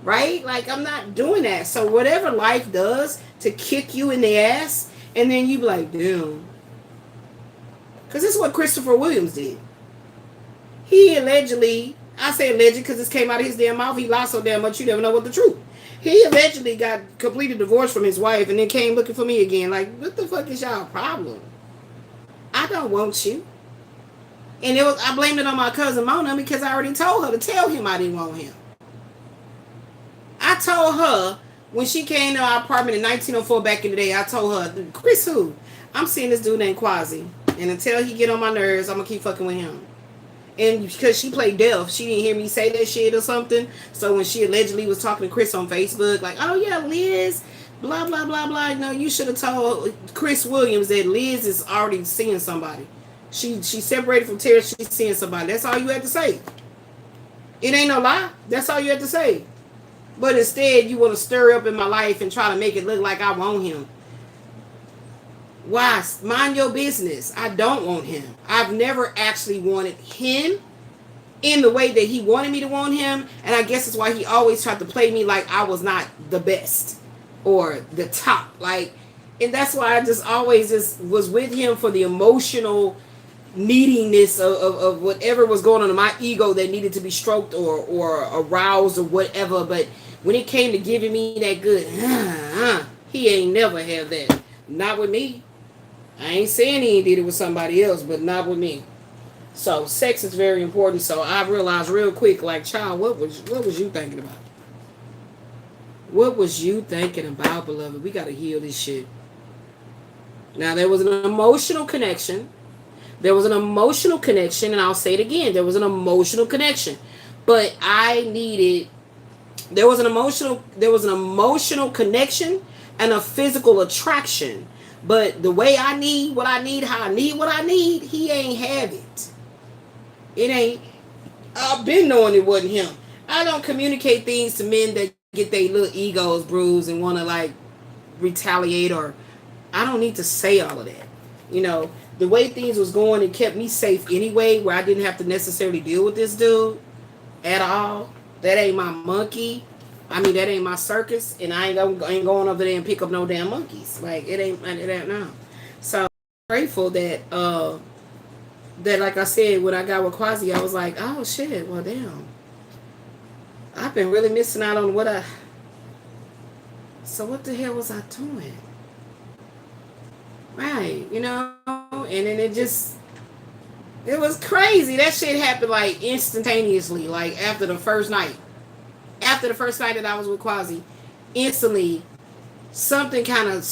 Right? Like, I'm not doing that. So whatever life does to kick you in the ass, and then you be like, damn. Because this is what Christopher Williams did. He allegedly, I say alleged because this came out of his damn mouth. He lied so damn much you never know what the truth. He eventually got completed divorce from his wife and then came looking for me again. Like, what the fuck is y'all problem? I don't want you. And I blamed it on my cousin Mona because I already told her to tell him I didn't want him. I told her when she came to our apartment in 1904 back in the day, I told her, Chris who? I'm seeing this dude named Quasi. And until he get on my nerves, I'm going to keep fucking with him. And because she played deaf, she didn't hear me say that shit or something. So when she allegedly was talking to Chris on Facebook, like, oh yeah, Liz, blah, blah, blah, blah. No, you should have told Chris Williams that Liz is already seeing somebody. She separated from Terry, she's seeing somebody. That's all you had to say. It ain't no lie. That's all you had to say. But instead, you want to stir up in my life and try to make it look like I want him. Why? Mind your business. I don't want him. I've never actually wanted him in the way that he wanted me to want him. And I guess that's why he always tried to play me like I was not the best or the top. Like, and that's why I just always just was with him for the emotional neediness of whatever was going on in my ego that needed to be stroked or aroused or whatever. But when it came to giving me that good, he ain't never have that. Not with me. I ain't saying he did it with somebody else, but not with me. So sex is very important. So I realized real quick, like, child, what was you thinking about? What was you thinking about, beloved? We got to heal this shit. Now, there was an emotional connection. There was an emotional connection, and I'll say it again. There was an emotional connection. But there was an emotional connection and a physical attraction. But the way I need what I need, how I need what I need, he ain't have it. It ain't. I've been knowing it wasn't him. I don't communicate things to men that get their little egos bruised and want to like retaliate, or I don't need to say all of that. You know, the way things was going, it kept me safe anyway, where I didn't have to necessarily deal with this dude at all. That ain't my monkey. I mean, that ain't my circus, and I ain't going over there and pick up no damn monkeys. Like, it ain't now. So I'm grateful that that, like I said, when I got with Quasi, I was like, oh shit, well damn, I've been really missing out on so what the hell was I doing? Right, you know, and then it was crazy. That shit happened like instantaneously, like after the first night. After the first night that I was with Quasi, instantly something kind of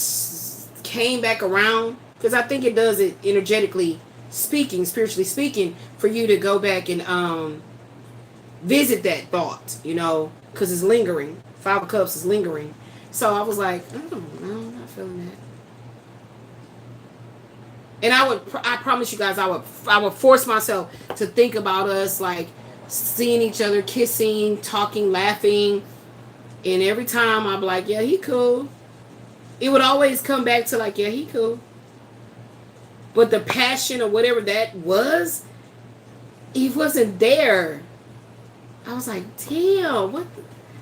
came back around, because I think it does it energetically speaking, spiritually speaking, for you to go back and visit that thought, you know, because it's lingering. Five of Cups is lingering. So I was like, I don't know, I'm not feeling that. And I promise you guys, I would force myself to think about us, like seeing each other, kissing, talking, laughing, and every time I'm like, yeah, he cool. It would always come back to like, yeah, he cool. But the passion or whatever that was, he wasn't there. I was like, damn, what?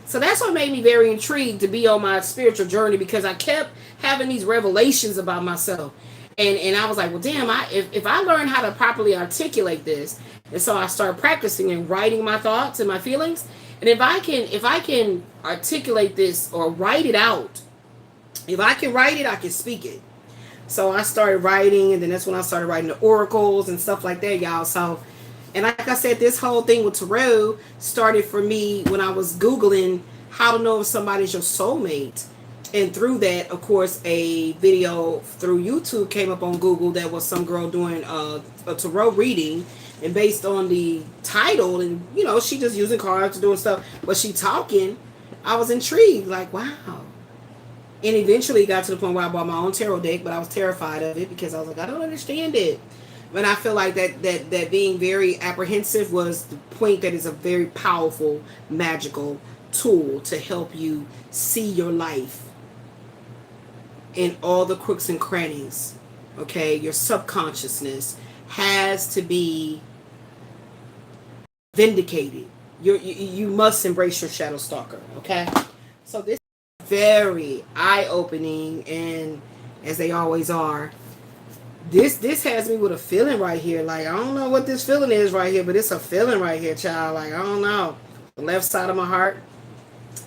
So that's what made me very intrigued to be on my spiritual journey, because I kept having these revelations about myself. And I was like, well, damn, if I learn how to properly articulate this, and so I started practicing and writing my thoughts and my feelings, and if I can articulate this or write it out, if I can write it, I can speak it. So I started writing, and then that's when I started writing the oracles and stuff like that, y'all. So, and like I said, this whole thing with tarot started for me when I was Googling how to know if somebody's your soulmate. And through that, of course, a video through YouTube came up on Google that was some girl doing a tarot reading. And based on the title, and, you know, she just using cards, doing stuff, but she talking, I was intrigued, like, wow. And eventually got to the point where I bought my own tarot deck, but I was terrified of it because I was like, I don't understand it. But I feel like that being very apprehensive was the point that is a very powerful, magical tool to help you see your life in all the crooks and crannies. Okay, your subconsciousness has to be vindicated. You must embrace your shadow stalker. Okay, so this is very eye-opening, and as they always are, this has me with a feeling right here. Like, I don't know what this feeling is right here, but it's a feeling right here, child. Like, I don't know, the left side of my heart,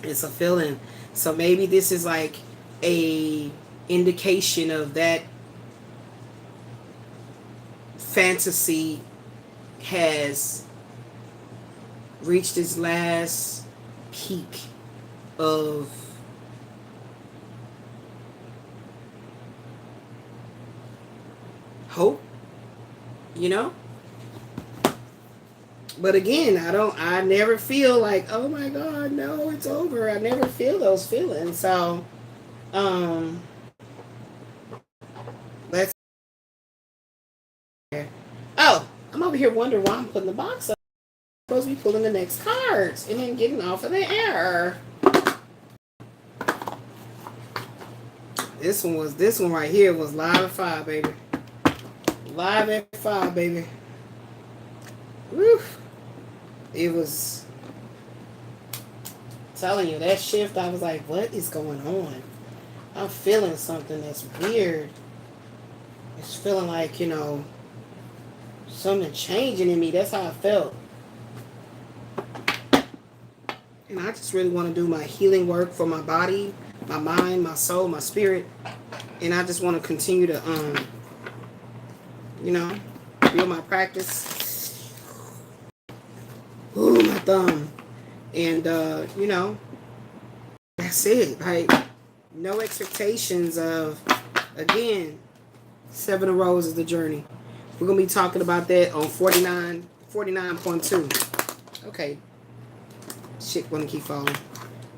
it's a feeling. So maybe this is like a indication of that fantasy has reached its last peak of hope, you know. But again, I never feel like, oh my God, no, it's over. I never feel those feelings. So let's. Oh, I'm over here wondering why I'm putting the box up. I'm supposed to be pulling the next cards and then getting off of the air. This one right here was live at 5, baby. Live at 5, baby. Woo. It was, telling you, that shift, I was like, what is going on? I'm feeling something that's weird. It's feeling like, you know, something changing in me. That's how I felt. And I just really want to do my healing work for my body, my mind, my soul, my spirit. And I just want to continue to, you know, build my practice. Ooh, my thumb. And, you know, that's it. Like, no expectations of, again, 7 of Roses is the journey. We're going to be talking about that on 49.2. Okay. Shit, want to keep falling.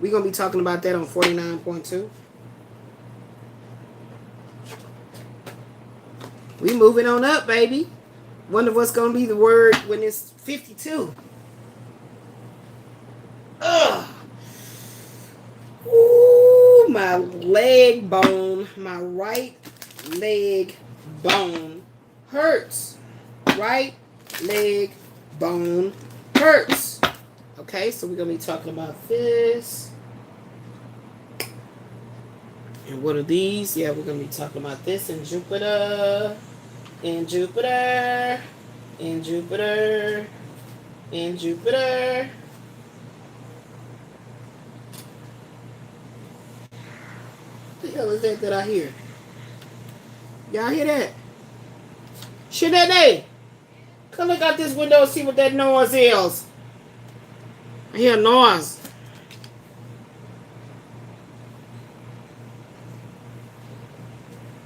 We're going to be talking about that on 49.2. We moving on up, baby. Wonder what's going to be the word when it's 52. Ugh. Ooh, my leg bone, my right leg bone hurts. Right leg bone hurts. Okay, so we're going to be talking about this. And what are these? Yeah, we're going to be talking about this in Jupiter. In Jupiter. In Jupiter. In Jupiter. What the hell is that I hear? Y'all hear that? ZAHNAE, come look out this window and see what that noise is. I hear a noise.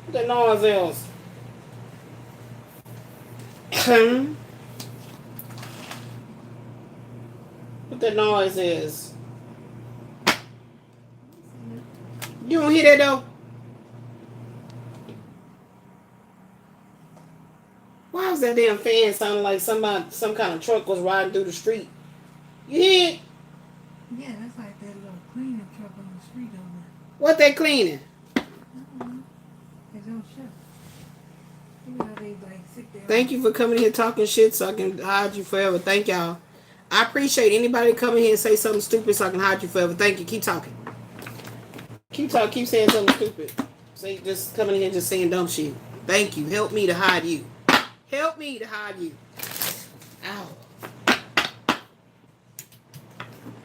What that noise is? What that noise is? You don't hear that though? Why was that damn fan sounding like some kind of truck was riding through the street? You hear it? Yeah, that's like that little cleaning truck on the street over there. What they cleaning? They don't show. You know they like sit there. Thank you for coming here talking shit so I can hide you forever. Thank y'all. I appreciate anybody coming here and say something stupid so I can hide you forever. Thank you. Keep talking. Keep talking. Keep saying something stupid. Say just coming in here just saying dumb shit. Thank you. Help me to hide you. Help me to hide you. Ow.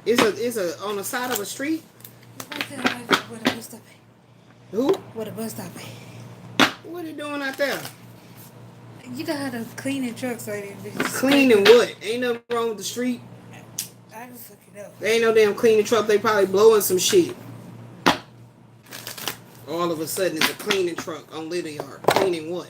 It's a on the side of a street. Where the bus stop at? Who? Where the bus stop at? What are you doing out there? You know how to cleaning trucks like that. Cleaning what? Ain't nothing wrong with the street. I just look it up. There ain't no damn cleaning truck. They probably blowing some shit. All of a sudden, it's a cleaning truck on Little Yard. Cleaning what?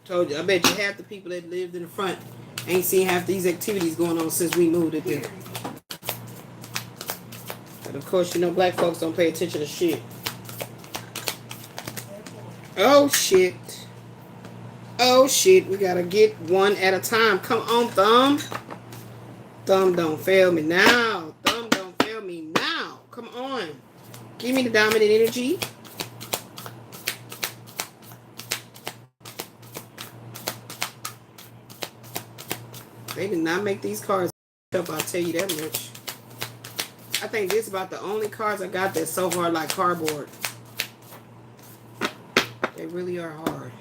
Told you. I bet you half the people that lived in the front ain't seen half these activities going on since we moved it there. But of course, you know black folks don't pay attention to shit. Oh shit. Oh shit. We gotta get one at a time. Come on, Thumb. Thumb, don't fail me now. Thumb, don't fail me now. Come on. Give me the dominant energy. They did not make these cards up, I'll tell you that much. I think this is about the only cards I got that's so hard like cardboard. They really are hard.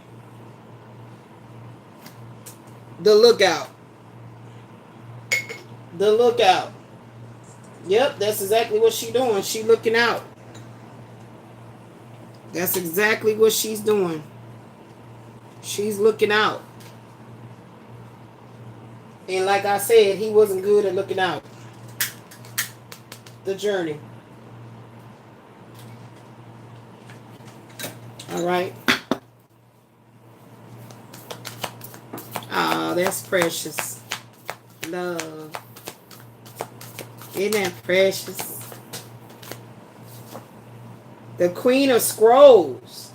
The Lookout. The Lookout. Yep, that's exactly what she's doing. She looking out. That's exactly what she's doing. She's looking out. And like I said, he wasn't good at looking out. The Journey. All right. Oh, that's precious. Love. Isn't that precious? The Queen of Scrolls.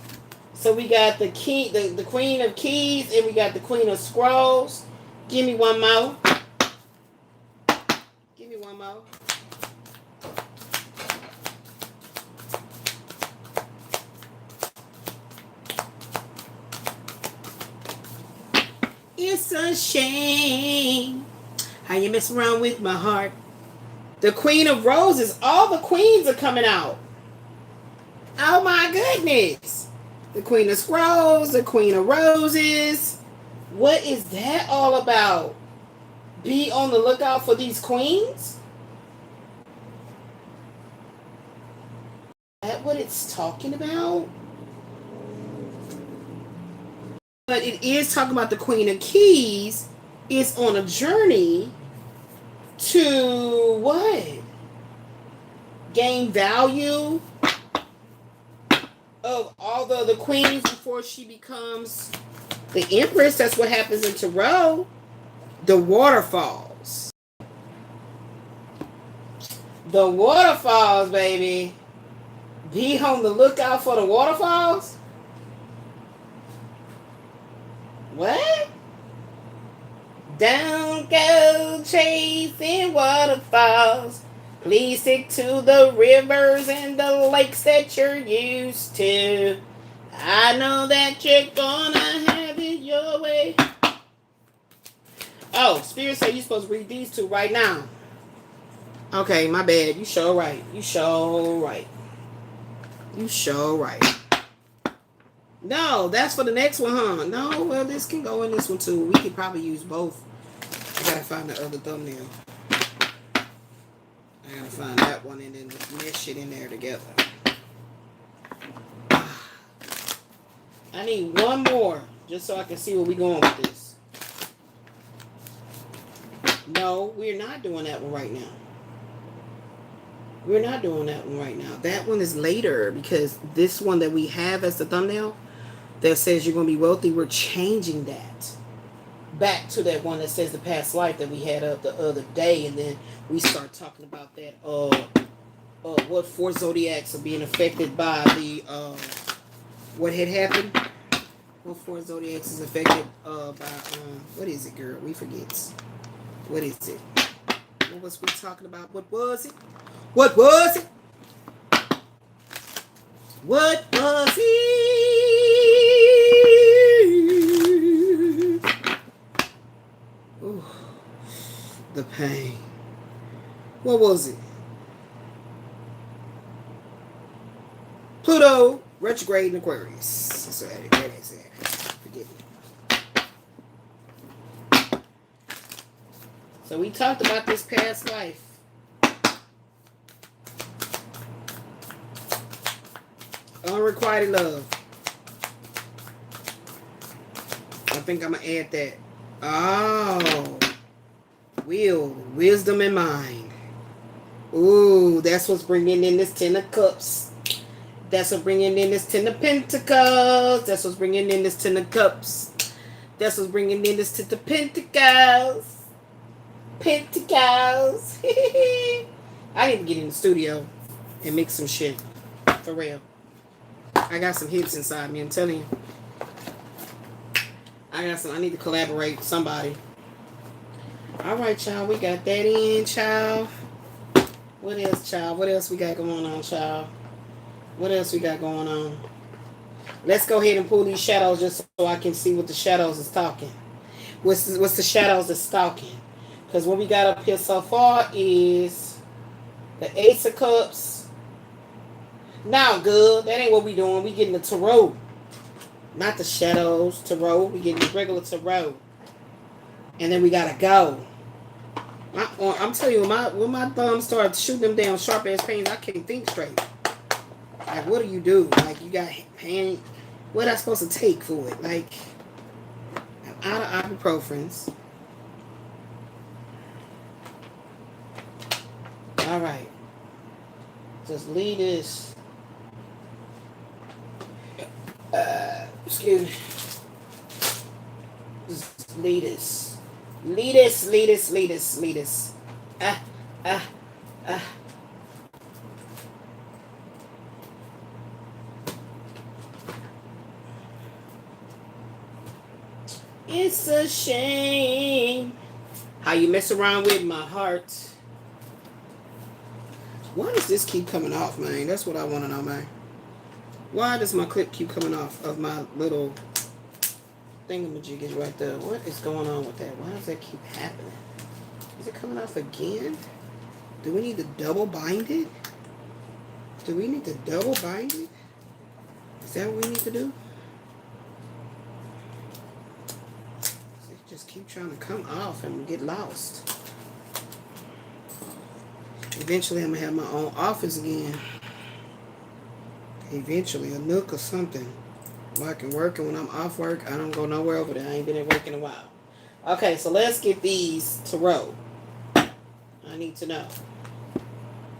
So we got the key, the Queen of Keys, and we got the Queen of Scrolls. Give me one more. Give me one more. It's a shame how you mess around with my heart. The Queen of Roses. All the queens are coming out. Oh my goodness. The Queen of Scrolls, the Queen of Roses. What is that all about? Be on the lookout for these queens? Is that what it's talking about? But it is talking about the Queen of Keys is on a journey to what? Gain value of all the other queens before she becomes the Empress. That's what happens in Tarot. The waterfalls. The waterfalls, baby. Be on the lookout for the waterfalls? What? Don't go chasing waterfalls. Please stick to the rivers and the lakes that you're used to. I know that you're gonna have it your way. Oh, Spirit said you're supposed to read these two right now. Okay, my bad. You sure right. You sure right. You sure right. No, that's for the next one, huh? No, well, this can go in this one too. We could probably use both. I gotta find the other thumbnail. I gotta find that one and then mesh it in there together. I need one more just so I can see where we're going with this. No, we're not doing that one right now. We're not doing that one right now. That one is later because this one that we have as the thumbnail that says you're going to be wealthy, we're changing that back to that one that says the past life that we had up the other day. And then we start talking about that, what 4 zodiacs are being affected by the, what had happened. What 4 zodiacs is affected by, what is it, girl? We forget. What is it? What was we talking about? What was it? What was it? What was it? Ooh, the pain. What was it? Pluto retrograde in Aquarius. So that is it. Forget it. So we talked about this past life. Unrequited love. I think I'm going to add that. Oh. Wisdom and mind. Ooh, that's what's bringing in this 10 of cups. That's what's bringing in this 10 of pentacles. That's what's bringing in this 10 of cups. That's what's bringing in this 10 of pentacles. Pentacles. I need to get in the studio and mix some shit. For real. I got some hits inside me, I'm telling you. I need to collaborate with somebody. Alright, y'all. We got that in, child. What else, child? What else we got going on, child? What else we got going on? Let's go ahead and pull these shadows just so I can see what the shadows is talking. What's the shadows that's talking? Because what we got up here so far is the Ace of Cups. Now, good. That ain't what we doing. We getting the tarot. Not the shadows tarot. We getting the regular tarot. And then we gotta go. I'm telling you, when my thumb starts shooting them down sharp ass pains, I can't think straight. Like, what do you do? Like, you got pain. What am I supposed to take for it? Like, I'm out of ibuprofens. All right. Just leave this. Excuse me. Just lead us. Lead us, lead us, lead us, lead us. It's a shame how you mess around with my heart. Why does this keep coming off, man? That's what I want to know, man. Why does my clip keep coming off of my little thingamajiggies right there? What is going on with that? Why does that keep happening? Is it coming off again? Do we need to double bind it? Do we need to double bind it? Is that what we need to do? It just keep trying to come off and get lost. Eventually I'm going to have my own office again. Eventually, a nook or something where I can work, and when I'm off work, I don't go nowhere over there. I ain't been at work in a while. Okay, so let's get these tarot. I need to know.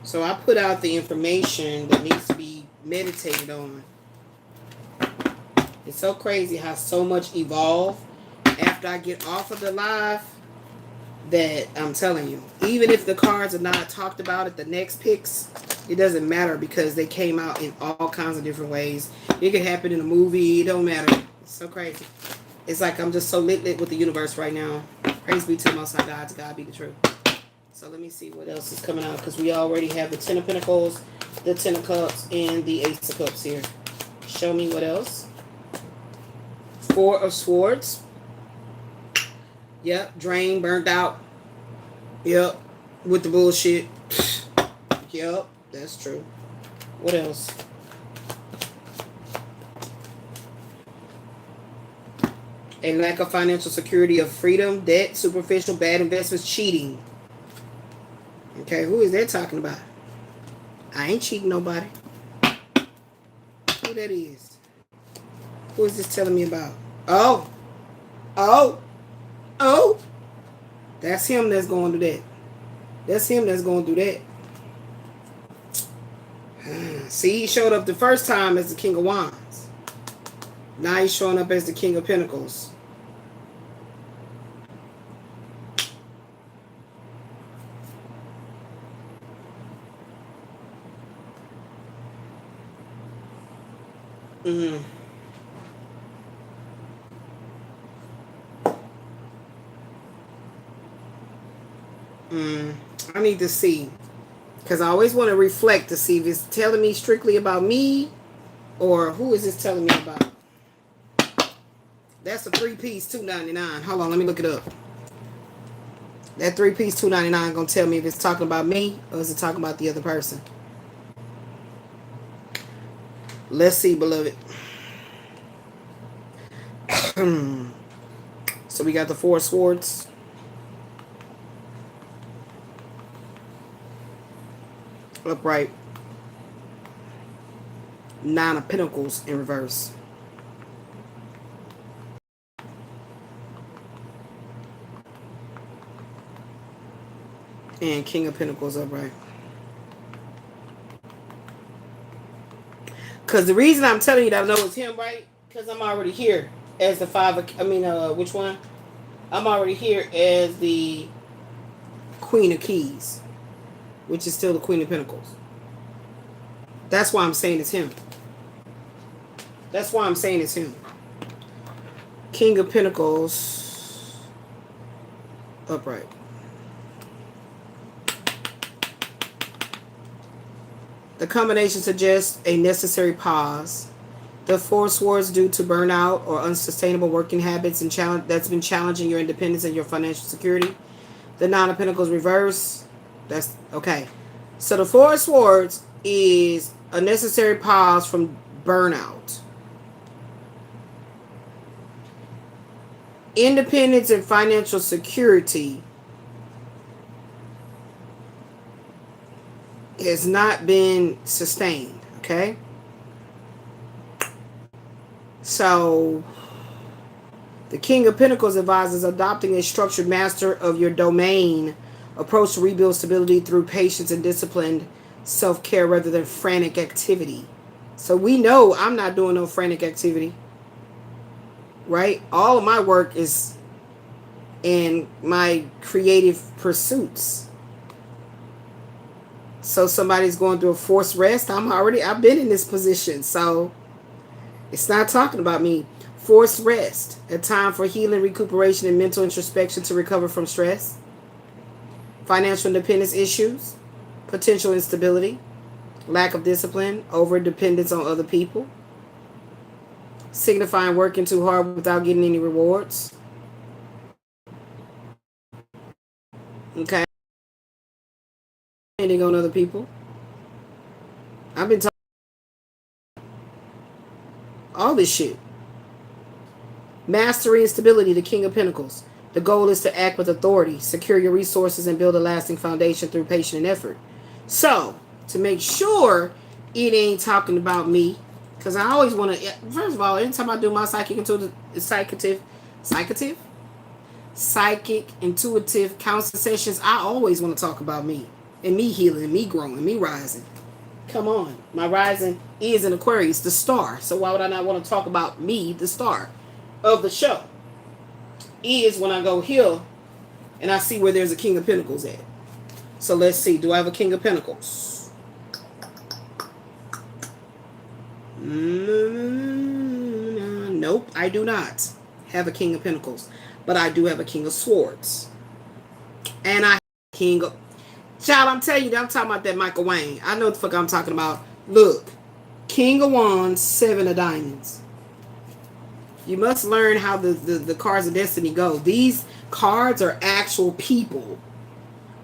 So I put out the information that needs to be meditated on. It's so crazy how so much evolve after I get off of the live that I'm telling you, even if the cards are not talked about at the next picks, it doesn't matter because they came out in all kinds of different ways. It could happen in a movie. It don't matter. It's so crazy. It's like I'm just so lit with the universe right now. Praise be to the Most High God. To God be the truth. So let me see what else is coming out because we already have the 10 of Pentacles, the 10 of Cups, and the Ace of Cups here. Show me what else. 4 of Swords. Yep. Drained, burnt out. Yep. With the bullshit. Yep. That's true. What else? A lack of financial security, of freedom, debt, superficial, bad investments, cheating. Okay, who is that talking about? I ain't cheating nobody. Who that is? Who is this telling me about? Oh. Oh. Oh. That's him that's going to do that. That's him that's going to do that. See, he showed up the first time as the King of Wands. Now he's showing up as the King of Pentacles. I need to see. Because I always want to reflect to see if it's telling me strictly about me or who is this telling me about. That's a 3-piece, $2.99. Hold on, let me look it up. That 3-piece, $2.99 gonna tell me if it's talking about me or is it talking about the other person. Let's see, beloved. So we got the 4 swords. Upright. 9 of Pentacles in reverse. And King of Pentacles upright. Because the reason I'm telling you that I know it's him, right? Because I'm already here as the 5 of, which one? I'm already here as the Queen of Keys, which is still the Queen of Pentacles. That's why I'm saying it's him. That's why I'm saying it's him. King of Pentacles upright. The combination suggests a necessary pause. The 4 swords due to burnout or unsustainable working habits and challenge that's been challenging your independence and your financial security. The 9 of Pentacles reverse. That's okay. So the 4 swords is a necessary pause from burnout. Independence and financial security has not been sustained, okay? So the King of Pentacles advises adopting a structured master of your domain approach to rebuild stability through patience and disciplined self-care rather than frantic activity. So we know I'm not doing no frantic activity, right? All of my work is in my creative pursuits. So somebody's going through a forced rest. I've been in this position. So it's not talking about me. Forced rest, a time for healing, recuperation, and mental introspection to recover from stress. Financial independence issues, potential instability, lack of discipline, over dependence on other people, signifying working too hard without getting any rewards. Okay. Depending on other people. I've been talking all this shit. Mastery and stability, the King of Pentacles. The goal is to act with authority, secure your resources, and build a lasting foundation through patience and effort. So, to make sure it ain't talking about me, because I always want to, first of all, anytime I do my psychic, intuitive counseling sessions, I always want to talk about me, and me healing, and me growing, and me rising. Come on. My rising is in Aquarius, the star. So why would I not want to talk about me, the star of the show? Is when I go here and I see where there's a King of Pentacles at. So let's see. Do I have a King of Pentacles? Nope, I do not have a King of Pentacles. But I do have a King of Swords. And I have a King of... Child, I'm telling you, I'm talking about that Michael Wayne. I know what the fuck I'm talking about. Look. King of Wands, 7 of Diamonds. You must learn how the cards of destiny go. These cards are actual people.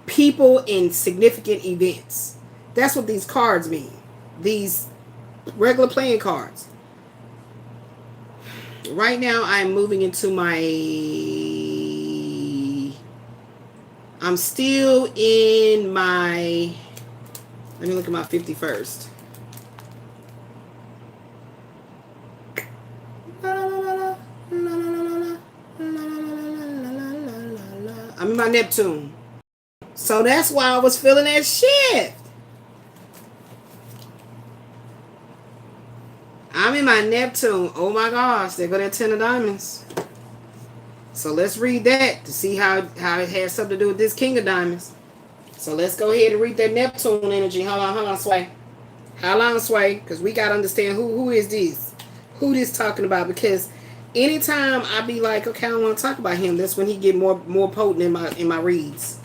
People in significant events. That's what these cards mean. These regular playing cards. Right now, I'm moving into my... I'm still in my... Let me look at my 51st. I'm in my Neptune. So that's why I was feeling that shift. I'm in my Neptune. Oh my gosh, there go that 10 of diamonds. So let's read that to see how it has something to do with this King of Diamonds. So let's go ahead and read that Neptune energy. Hold on, Sway. Hold on, Sway, because we got to understand who is this. Who this talking about, because anytime I be like, okay, I don't want to talk about him, that's when he get more potent in my reads.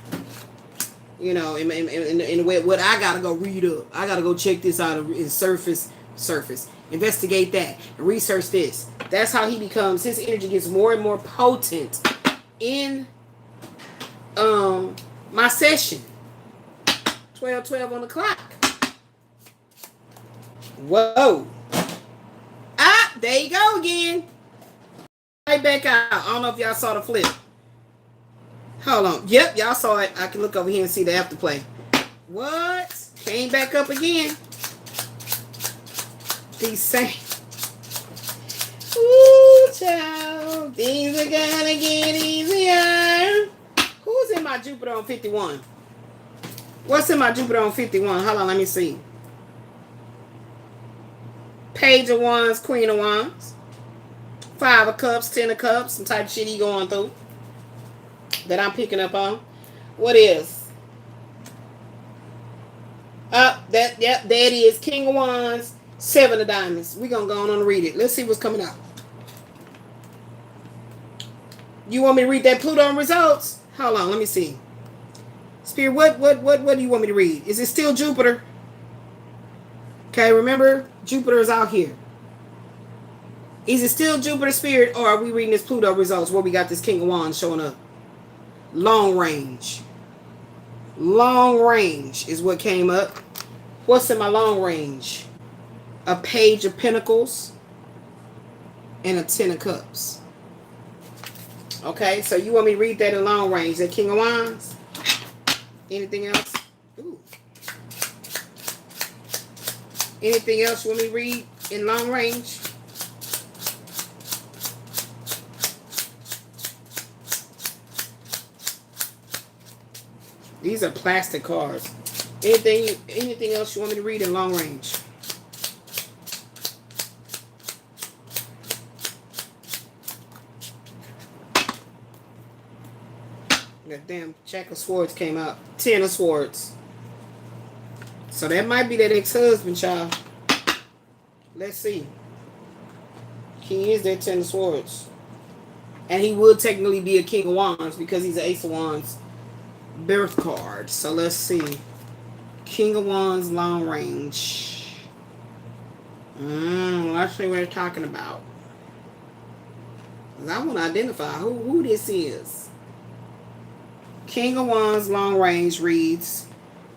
You know, in the way what I gotta go read up. I gotta go check this out and surface. Investigate that and research this. That's how he becomes. His energy gets more and more potent in my session. 12 on the clock. Whoa. Ah, there you go again. Right back out. I don't know if y'all saw the flip. Hold on. Yep, y'all saw it. I can look over here and see the afterplay. What? Came back up again. These same. Ooh, child. Things are gonna get easier. Who's in my Jupiter on 51? What's in my Jupiter on 51? Hold on, let me see. Page of Wands, Queen of Wands. 5 of Cups, 10 of Cups. Some type of shit he going through that I'm picking up on. What is? There it is. King of Wands, 7 of Diamonds. We're going to go on and read it. Let's see what's coming out. You want me to read that Pluto results? Hold on, let me see. Spirit, what do you want me to read? Is it still Jupiter? Okay, remember, Jupiter is out here. Is it still Jupiter, Spirit, or are we reading this Pluto results where we got this King of Wands showing up? Long range. Long range is what came up. What's in my long range? A Page of Pentacles and a 10 of Cups. Okay, so you want me to read that in long range? That King of Wands? Anything else? Ooh. Anything else you want me to read in long range? These are plastic cards. Anything else you want me to read in long range? That damn Jack of Swords came out. 10 of Swords. So that might be that ex-husband, child. Let's see. He is that 10 of Swords. And he would technically be a King of Wands because he's an Ace of Wands birth card. So let's see. King of Wands, long range. Let's see what they're talking about. I want to identify who this is. King of Wands, long range reads,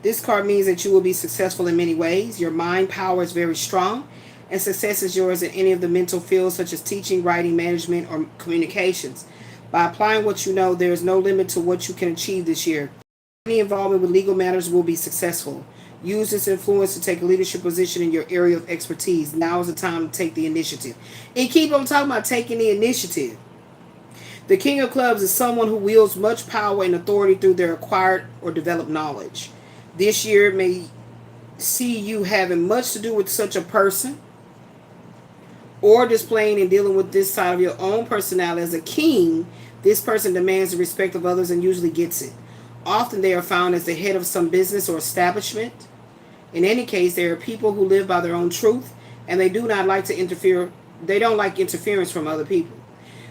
this card means that you will be successful in many ways. Your mind power is very strong, and success is yours in any of the mental fields such as teaching, writing, management, or communications. By applying what you know, there is no limit to what you can achieve this year. Any involvement with legal matters will be successful. Use this influence to take a leadership position in your area of expertise. Now is the time to take the initiative. And keep on talking about taking the initiative. The King of Clubs is someone who wields much power and authority through their acquired or developed knowledge. This year may see you having much to do with such a person, or displaying and dealing with this side of your own personality. As a king, this person demands the respect of others and usually gets it. Often they are found as the head of some business or establishment. In any case, there are people who live by their own truth, and they do not like to interfere. They don't like interference from other people.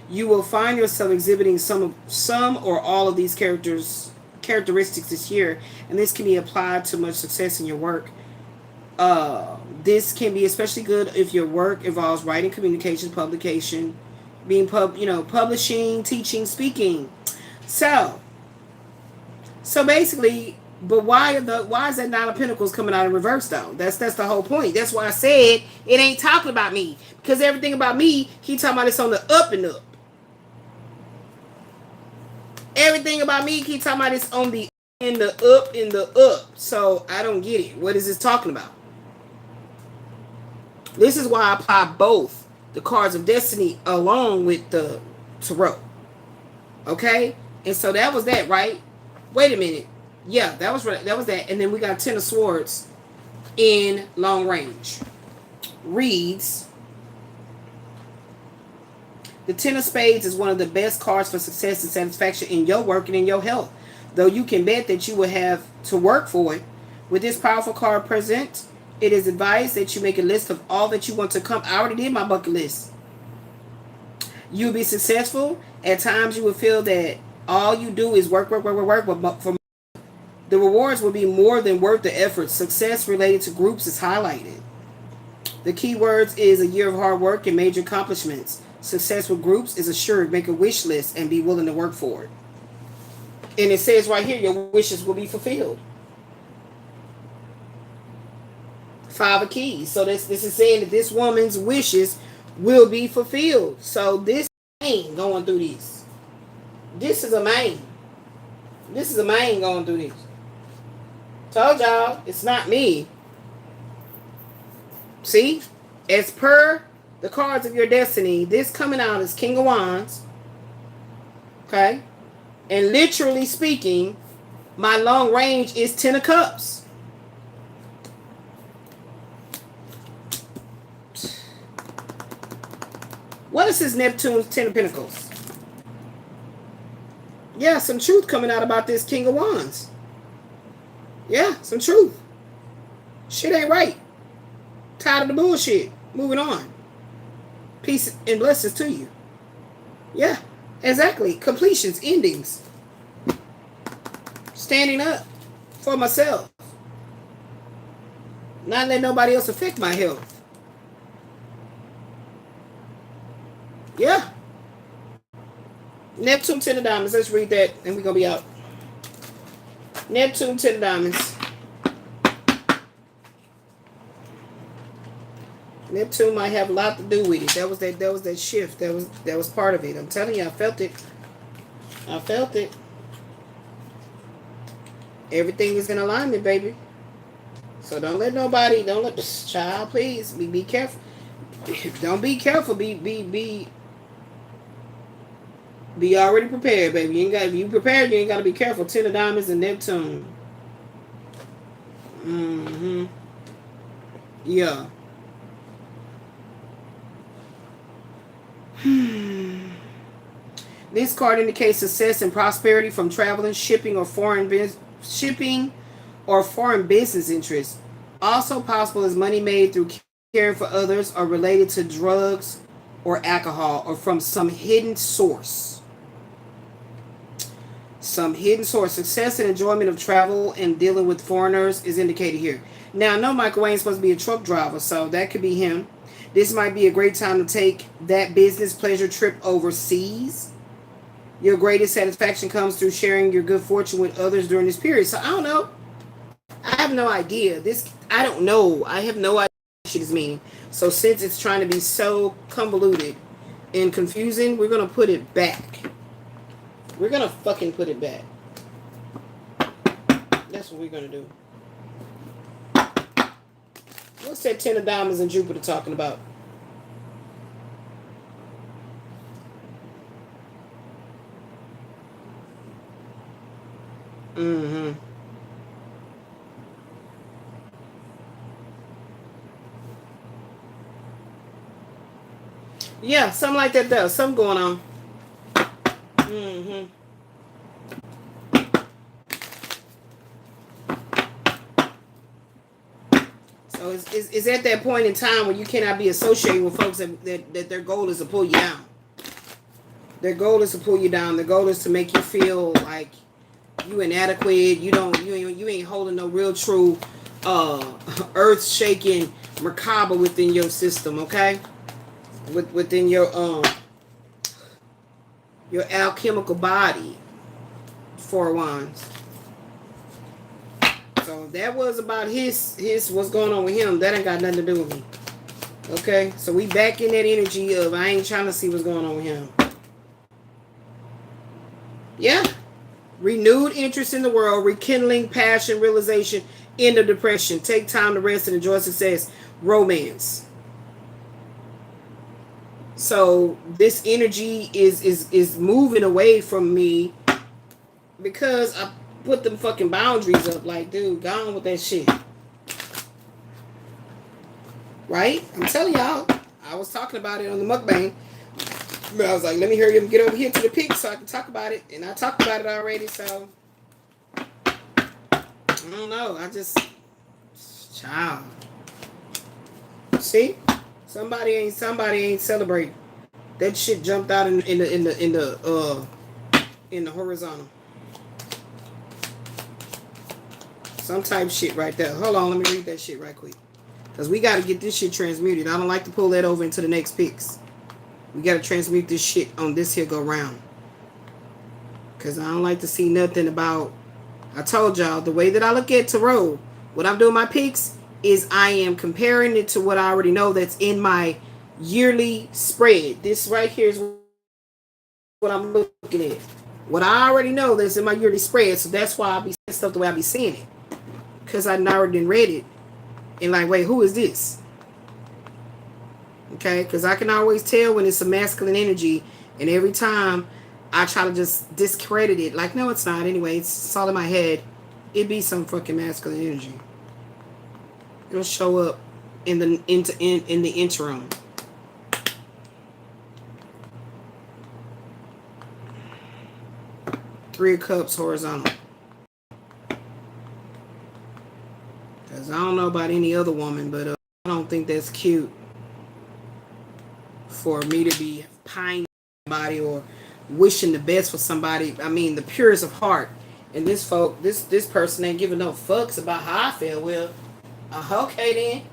You will find yourself exhibiting some or all of these characteristics this year, and this can be applied to much success in your work. This can be especially good if your work involves writing, communication, publication, publishing, teaching, speaking. So basically, But why is that Nine of Pentacles coming out in reverse though? That's the whole point. That's why I said it ain't talking about me. Because everything about me, he talking about it's on the up and up. Everything about me, he talking about it's on the in the up. So I don't get it. What is this talking about? This is why I apply both the cards of destiny along with the tarot. Okay? And so that was that, right? Wait a minute. Yeah, that was right. That was that. And then we got Ten of Swords in long range. Reads, the Ten of Spades is one of the best cards for success and satisfaction in your work and in your health. Though you can bet that you will have to work for it. With this powerful card present, it is advised that you make a list of all that you want to come. I already did my bucket list. You'll be successful. At times you will feel that all you do is work. But for the rewards will be more than worth the effort. Success related to groups is highlighted. The key words is a year of hard work and major accomplishments. Success with groups is assured. Make a wish list and be willing to work for it. And it says right here, your wishes will be fulfilled. Five of Keys. So this is saying that this woman's wishes will be fulfilled. So this man going through this. This is a man. This is a man going through this. Told y'all, it's not me. See? As per the cards of your destiny, this coming out is King of Wands. Okay? And literally speaking, my long range is Ten of Cups. What is this Neptune's Ten of Pentacles? Yeah, some truth coming out about this King of Wands. Yeah, some truth. Shit ain't right. Tired of the bullshit. Moving on. Peace and blessings to you. Yeah, exactly. Completions, endings. Standing up for myself. Not letting nobody else affect my health. Yeah. Neptune, Ten of Diamonds. Let's read that and we're going to be out. Neptune, Ten of Diamonds. Neptune might have a lot to do with it. That was that shift. That was part of it. I'm telling you, I felt it. I felt it. Everything is in alignment, baby. So don't let nobody, child, please be careful. Don't be careful. Be already prepared, baby. If you prepared, you ain't got to be careful. Ten of Diamonds and Neptune. Yeah. This card indicates success and prosperity from traveling, shipping, or foreign business interests. Also possible is money made through caring for others or related to drugs or alcohol or from some hidden source. Some hidden source. Success and enjoyment of travel and dealing with foreigners is indicated here. Now, I know Michael Wayne's supposed to be a truck driver, so that could be him. This might be a great time to take that business pleasure trip overseas. Your greatest satisfaction comes through sharing your good fortune with others during this period. So, I don't know. I have no idea. I don't know. I have no idea what shit is meaning. So, since it's trying to be so convoluted and confusing, we're going to put it back. We're going to fucking put it back. That's what we're going to do. What's that Ten of Diamonds and Jupiter talking about? Yeah, something like that does. Something going on. So it's at that point in time where you cannot be associated with folks that their goal is to pull you down. Their goal is to pull you down. Their goal is to make you feel like you inadequate. You ain't holding no real true earth-shaking macabre within your system, okay? Within your alchemical body. Four of Wands. So that was about his what's going on with him. That ain't got nothing to do with me. Okay, so we back in that energy of I ain't trying to see what's going on with him. Yeah. Renewed interest in the world, rekindling passion, realization, end of depression. Take time to rest and enjoy success. Romance. So this energy is moving away from me because I put them fucking boundaries up. Like, dude, go on with that shit. Right? I'm telling y'all. I was talking about it on the mukbang. I was like, let me hurry up and get over here to the pic so I can talk about it. And I talked about it already, so I don't know. I just child. See? Somebody ain't celebrating. That shit jumped out in the horizontal. Some type shit right there. Hold on, let me read that shit right quick. Because we got to get this shit transmuted. I don't like to pull that over into the next pics. We got to transmute this shit on this here go round. Because I don't like to see nothing about... I told y'all, the way that I look at tarot, what I'm doing my picks is I am comparing it to what I already know that's in my yearly spread. This right here is what I'm looking at. What I already know that's in my yearly spread. So that's why I be saying stuff the way I be seeing it. Because I already read it. And like, wait, who is this? Okay, because I can always tell when it's a masculine energy, and every time I try to just discredit it, like, no, it's not. Anyway, it's all in my head. It'd be some fucking masculine energy. It'll show up in the interim. Three of Cups horizontal. Because I don't know about any other woman, but I don't think that's cute. For me to be pining somebody or wishing the best for somebody. I mean, the purest of heart. And this person ain't giving no fucks about how I feel. Well, okay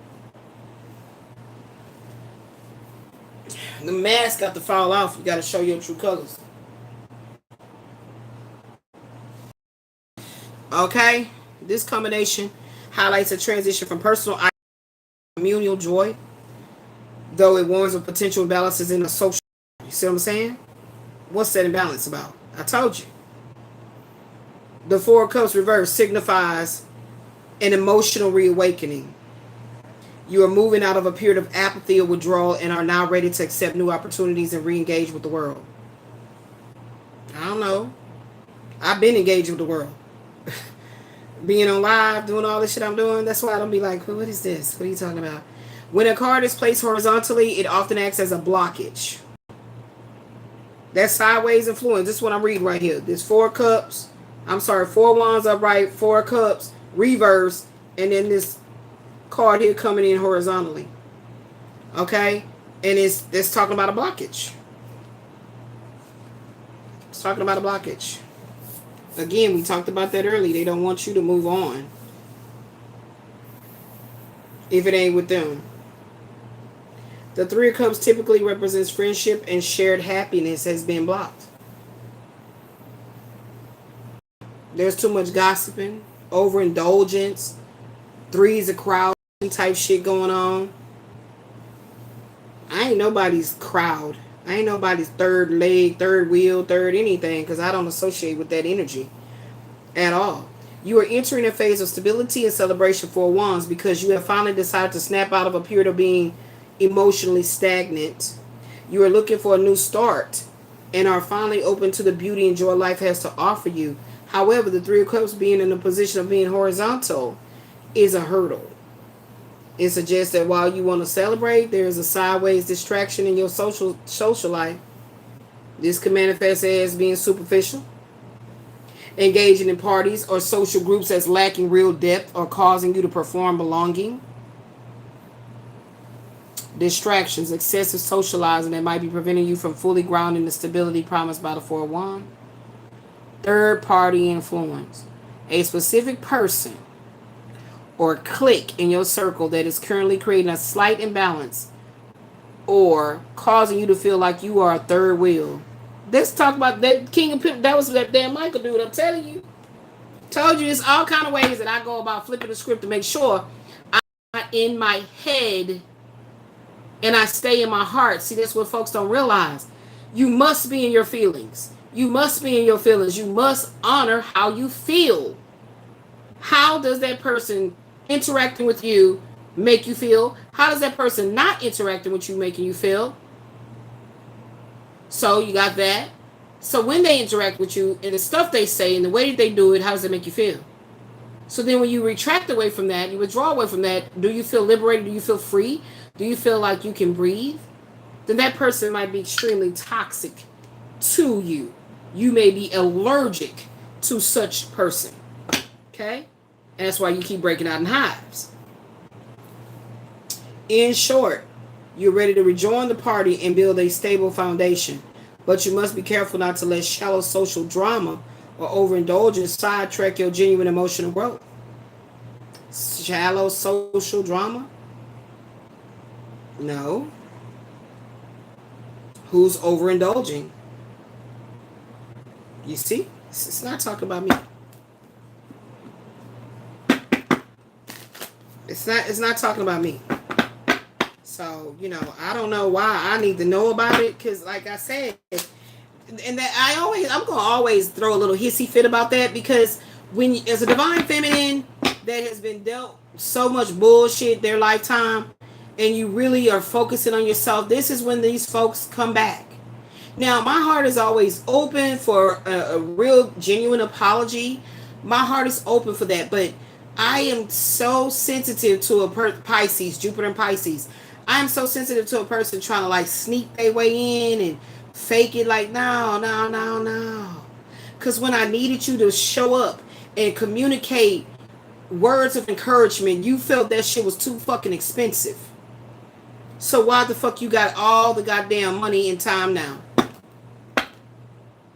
then. The mask got to fall off. You got to show your true colors. Okay. This combination highlights a transition from personal communal joy, though it warns of potential imbalances in a social. You see what I'm saying? What's that imbalance about? I told you. The Four of Cups reverse signifies an emotional reawakening. You are moving out of a period of apathy or withdrawal and are now ready to accept new opportunities and re-engage with the world. I don't know. I've been engaged with the world. Being on live, doing all this shit I'm doing. That's why I don't be like, what is this? What are you talking about? When a card is placed horizontally, it often acts as a blockage. That's sideways influence. This is what I'm reading right here. There's Four Cups. I'm sorry, Four Wands upright, Four Cups, reverse, and then this card here coming in horizontally. Okay? And it's talking about a blockage. It's talking about a blockage. Again, we talked about that earlier. They don't want you to move on if it ain't with them. The Three of Cups typically represents friendship and shared happiness has been blocked. There's too much gossiping, overindulgence, threes of crowd type shit going on. I ain't nobody's crowd. I ain't nobody's third leg, third wheel, third anything, because I don't associate with that energy at all. You are entering a phase of stability and celebration for Wands because you have finally decided to snap out of a period of being emotionally stagnant. You are looking for a new start and are finally open to the beauty and joy life has to offer you. However, the Three of Cups being in a position of being horizontal is a hurdle. It suggests that while you want to celebrate, there is a sideways distraction in your social life. This can manifest as being superficial, engaging in parties or social groups as lacking real depth or causing you to perform belonging. Distractions, excessive socializing that might be preventing you from fully grounding the stability promised by the Four of Wands. Third party influence. A specific person or clique in your circle that is currently creating a slight imbalance or causing you to feel like you are a third wheel. Let's talk about that King of Pimp. That was that damn Michael dude, I'm telling you. Told you, it's all kind of ways that I go about flipping the script to make sure I'm not in my head and I stay in my heart. See, that's what folks don't realize. You must be in your feelings. You must be in your feelings. You must honor how you feel. How does that person interacting with you make you feel? How does that person not interacting with you making you feel? So you got that. So when they interact with you and the stuff they say and the way that they do it, how does it make you feel? So then when you retract away from that, you withdraw away from that, do you feel liberated? Do you feel free? Do you feel like you can breathe? Then that person might be extremely toxic to you. You may be allergic to such person. Okay? And that's why you keep breaking out in hives. In short, you're ready to rejoin the party and build a stable foundation. But you must be careful not to let shallow social drama or overindulgence sidetrack your genuine emotional growth. Shallow social drama? No. Who's overindulging? You see? It's not talking about me. It's not talking about me. So, I don't know why I need to know about it, because like I said, and that I'm gonna always throw a little hissy fit about that, because when as a divine feminine that has been dealt so much bullshit their lifetime, and you really are focusing on yourself, this is when these folks come back. Now, my heart is always open for a real genuine apology. My heart is open for that, but I am so sensitive to a Pisces, Jupiter and Pisces. I am so sensitive to a person trying to like sneak their way in and fake it like, no. Because when I needed you to show up and communicate words of encouragement, you felt that shit was too fucking expensive. So why the fuck you got all the goddamn money and time now?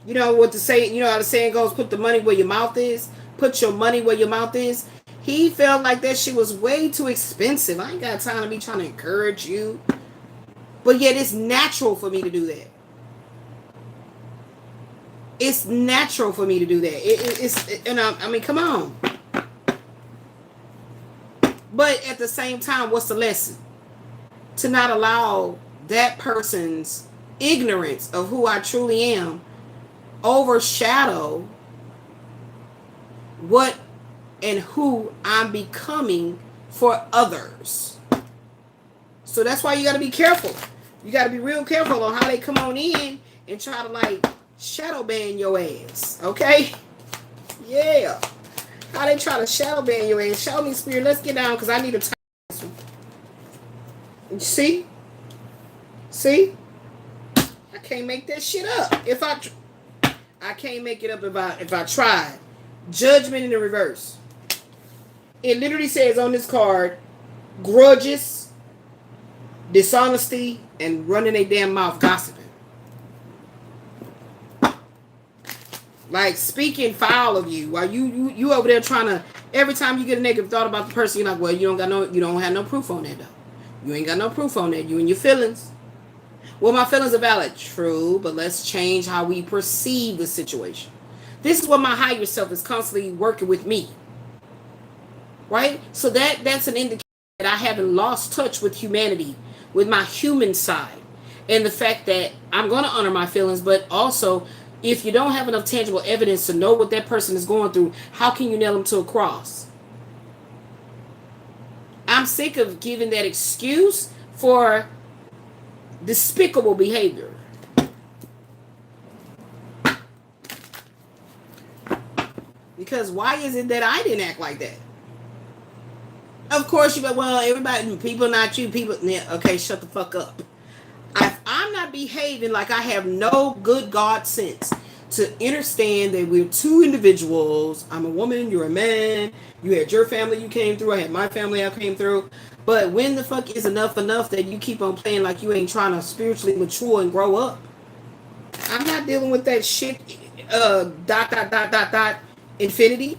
You know what the saying, how the saying goes, put the money where your mouth is. Put your money where your mouth is. He felt like that shit was way too expensive. I ain't got time to be trying to encourage you. But yet it's natural for me to do that. It's natural for me to do that. I mean, come on. But at the same time, what's the lesson? To not allow that person's ignorance of who I truly am overshadow what and who I'm becoming for others. So that's why you got to be careful. You got to be real careful on how they come on in and try to like shadow ban your ass. Okay? Yeah. How they try to shadow ban your ass. Show me, spirit. Let's get down, because I need to tie this one. See? See? I can't make that shit up. I can't make it up if I tried. Judgment in the reverse. It literally says on this card, grudges, dishonesty, and running a damn mouth gossiping. Like speaking foul of you while you over there trying to, every time you get a negative thought about the person, you're like, well, you don't have no proof on that though. You ain't got no proof on that. You and your feelings. Well, my feelings are valid. True, but let's change how we perceive the situation. This is what my higher self is constantly working with me. Right? So that's an indication that I haven't lost touch with humanity, with my human side. And the fact that I'm going to honor my feelings, but also, if you don't have enough tangible evidence to know what that person is going through, how can you nail them to a cross? I'm sick of giving that excuse for despicable behavior. Because why is it that I didn't act like that? Of course you go, well, everybody, people not you, people, yeah, okay, shut the fuck up. If I'm not behaving like I have no good God sense to understand that we're two individuals, I'm a woman, you're a man, you had your family you came through, I had my family I came through, but when the fuck is enough that you keep on playing like you ain't trying to spiritually mature and grow up? I'm not dealing with that shit, infinity.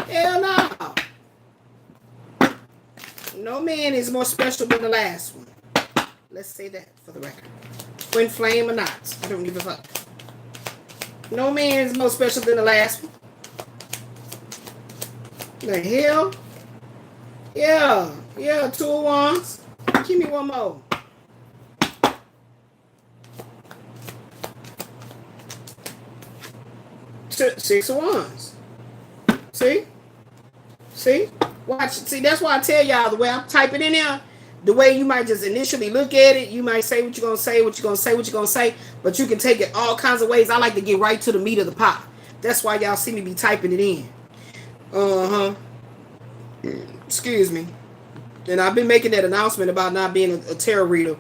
Hell no. No man is more special than the last one. Let's say that for the record. Twin flame or not, I don't give a fuck. No man is more special than the last one. The hell? Yeah. Yeah, 2 of Wands. Give me one more. Six of Wands. See? See? Watch. See, that's why I tell y'all the way I'm typing in there, the way you might just initially look at it, you might say what you're going to say, what you're going to say, what you're going to say, but you can take it all kinds of ways. I like to get right to the meat of the pie. That's why y'all see me be typing it in. Uh-huh. Excuse me. And I've been making that announcement about not being a tarot reader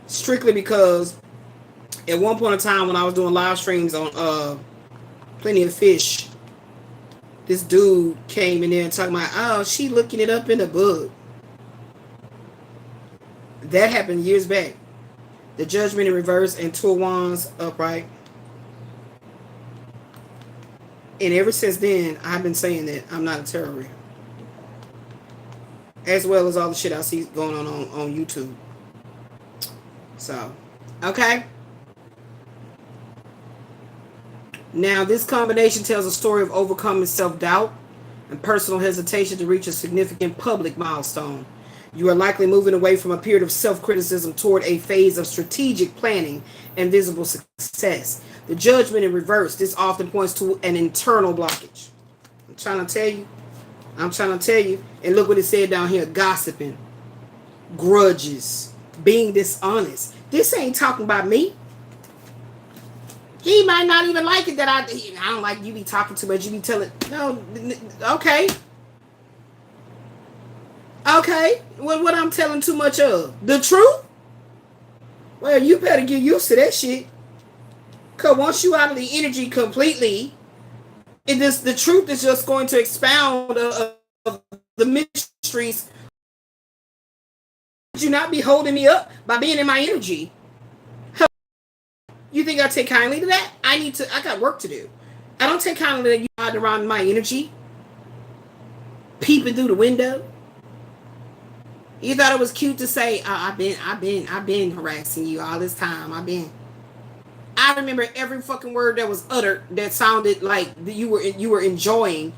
strictly because at one point in time when I was doing live streams on Plenty of Fish, this dude came in there and talking about, oh, she looking it up in the book. That happened years back. The Judgment in reverse and 2 of Wands upright. And ever since then, I've been saying that I'm not a tarot reader. As well as all the shit I see going on YouTube. So, okay. Now, this combination tells a story of overcoming self-doubt and personal hesitation to reach a significant public milestone. You are likely moving away from a period of self-criticism toward a phase of strategic planning and visible success. The Judgment in reverse, this often points to an internal blockage. I'm trying to tell you. And look what it said down here. Gossiping. Grudges. Being dishonest. This ain't talking about me. He might not even like it that I don't like you be talking too much. You be telling. No. Okay. Okay. What I'm telling too much of? The truth? Well, you better get used to that shit. Because once you out of the energy completely, the truth is just going to expound of the mysteries. Would you not be holding me up by being in my energy? You think I take kindly to that? I got work to do. I don't take kindly to you hiding around my energy. Peeping through the window. You thought it was cute to say, I've been harassing you all this time. I remember every fucking word that was uttered that sounded like you were enjoying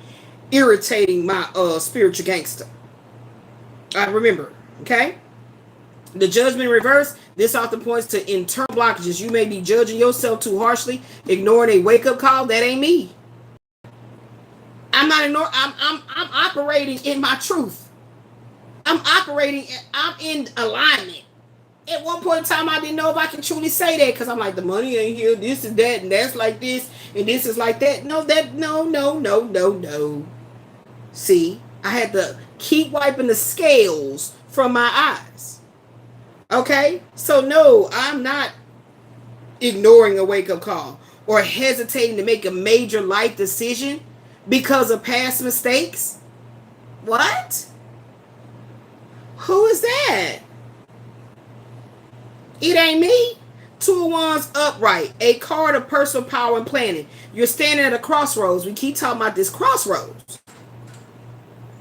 irritating my spiritual gangster. I remember, okay? The Judgment in reverse, this often points to internal blockages. You may be judging yourself too harshly, ignoring a wake-up call. That ain't me. I'm not ignoring. I'm operating in my truth. I'm in alignment. At one point in time, I didn't know if I can truly say that because I'm like, the money ain't here, this is that, and that's like this, and this is like that. No. See, I had to keep wiping the scales from my eyes. Okay? So, no, I'm not ignoring a wake-up call or hesitating to make a major life decision because of past mistakes. What? Who is that? It ain't me. 2 of Wands upright. A card of personal power and planning. You're standing at a crossroads. We keep talking about this crossroads.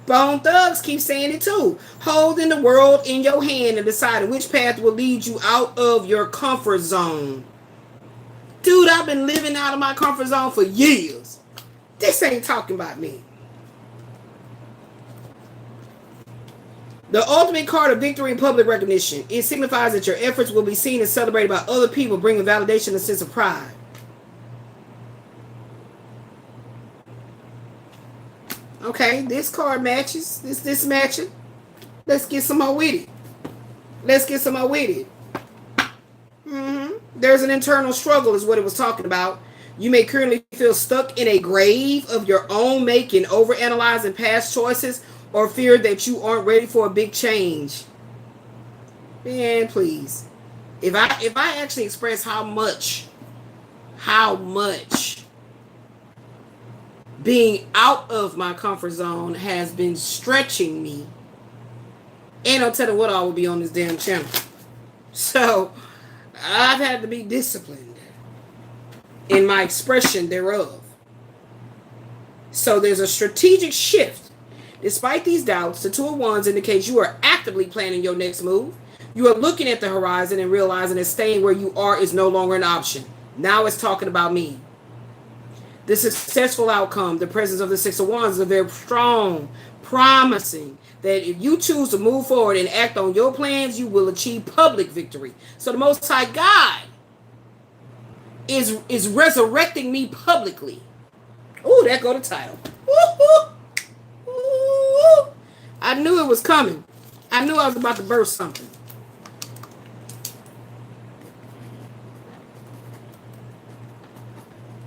Bone Thugs keep saying it too. Holding the world in your hand and deciding which path will lead you out of your comfort zone. Dude, I've been living out of my comfort zone for years. This ain't talking about me. The ultimate card of victory and public recognition. It signifies that your efforts will be seen and celebrated by other people, bringing validation and a sense of pride. Okay, this card matches. This matching. Let's get some more with it. There's an internal struggle is what it was talking about. You may currently feel stuck in a grave of your own making, overanalyzing past choices, or fear that you aren't ready for a big change. Man, please. If I actually express how much being out of my comfort zone has been stretching me, ain't no telling what all will be on this damn channel. So I've had to be disciplined in my expression thereof. So there's a strategic shift. Despite these doubts, the 2 of Wands indicates you are actively planning your next move. You are looking at the horizon and realizing that staying where you are is no longer an option. Now it's talking about me. The successful outcome, the presence of the Six of Wands, is a very strong, promising that if you choose to move forward and act on your plans, you will achieve public victory. So the Most High God is resurrecting me publicly. Ooh, that go the title. Ooh, ooh. I knew it was coming. I knew I was about to burst something.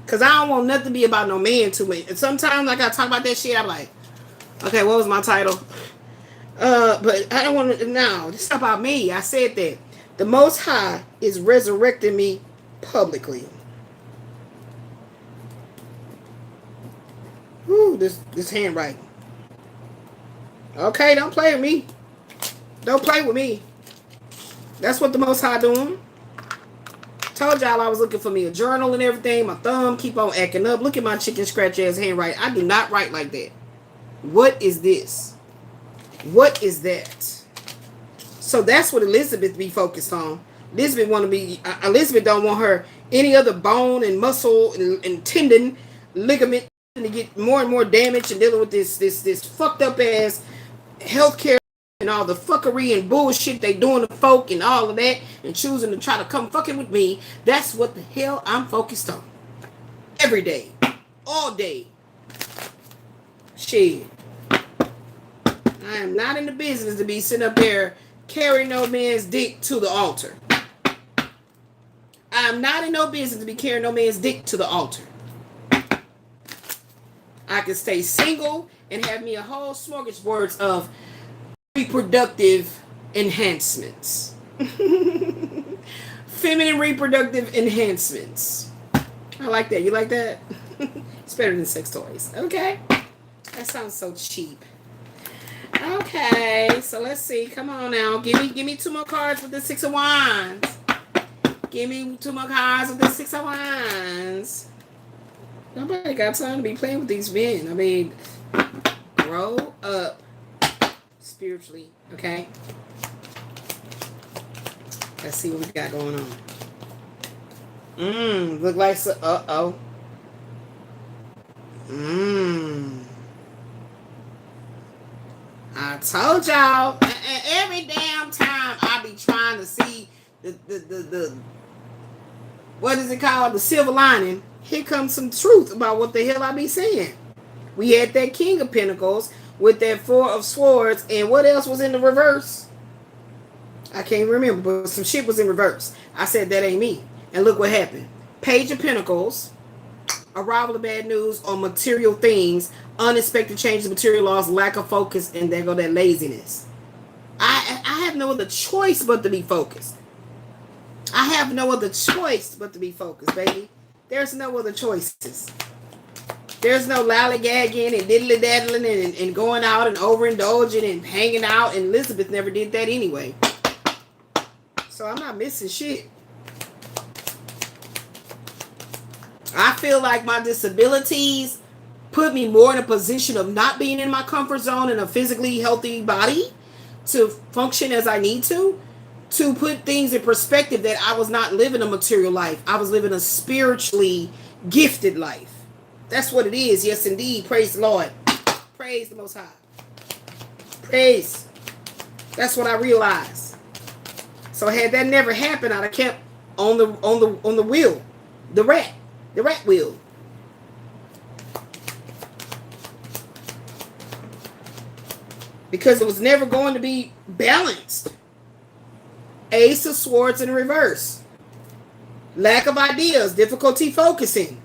Because I don't want nothing to be about no man too much. And sometimes I got to talk about that shit. I'm like, okay, what was my title? But I don't want to, no, this is about me. I said that. The Most High is resurrecting me publicly. Ooh, this handwriting. Okay, don't play with me. Don't play with me. That's what the Most High doing. Told y'all I was looking for me a journal and everything. My thumb keep on acting up. Look at my chicken scratch ass handwriting. I do not write like that. What is this? What is that? So that's what Elizabeth be focused on. Elizabeth don't want her any other bone and muscle and tendon, ligament to get more and more damage and dealing with this fucked up ass healthcare and all the fuckery and bullshit they doing to folk and all of that and choosing to try to come fucking with me. That's what the hell I'm focused on. Every day. All day. Shit. I am not in the business to be sitting up there carrying no man's dick to the altar. I'm not in no business to be carrying no man's dick to the altar. I can stay single and have me a whole smorgasbord of reproductive enhancements. Feminine reproductive enhancements. I like that. You like that? It's better than sex toys. Okay. That sounds so cheap. Okay, so let's see. Come on now. Give me 2 more cards with the Six of Wands. Give me 2 more cards with the Six of Wands. Nobody got time to be playing with these men. I mean, grow up spiritually, okay? Let's see what we got going on. Look like so. Uh-oh. I told y'all, every damn time I be trying to see the what is it called? The silver lining. Here comes some truth about what the hell I be saying. We had that King of Pentacles with that Four of Swords, and what else was in the reverse? I can't remember, but some shit was in reverse. I said that ain't me. And look what happened. Page of Pentacles, arrival of bad news on material things, unexpected changes, material loss, lack of focus, and there go that laziness. I have no other choice but to be focused. I have no other choice but to be focused, baby. There's no other choices. There's no lollygagging and diddly-daddling and going out and overindulging and hanging out. And Elizabeth never did that anyway. So I'm not missing shit. I feel like my disabilities put me more in a position of not being in my comfort zone in a physically healthy body to function as I need to put things in perspective that I was not living a material life. I was living a spiritually gifted life. That's what it is. Yes, indeed. Praise the Lord. Praise the Most High. Praise. That's what I realized. So had that never happened, I'd have kept on the wheel, the rat wheel. Because it was never going to be balanced. Ace of Swords in reverse. Lack of ideas, difficulty focusing.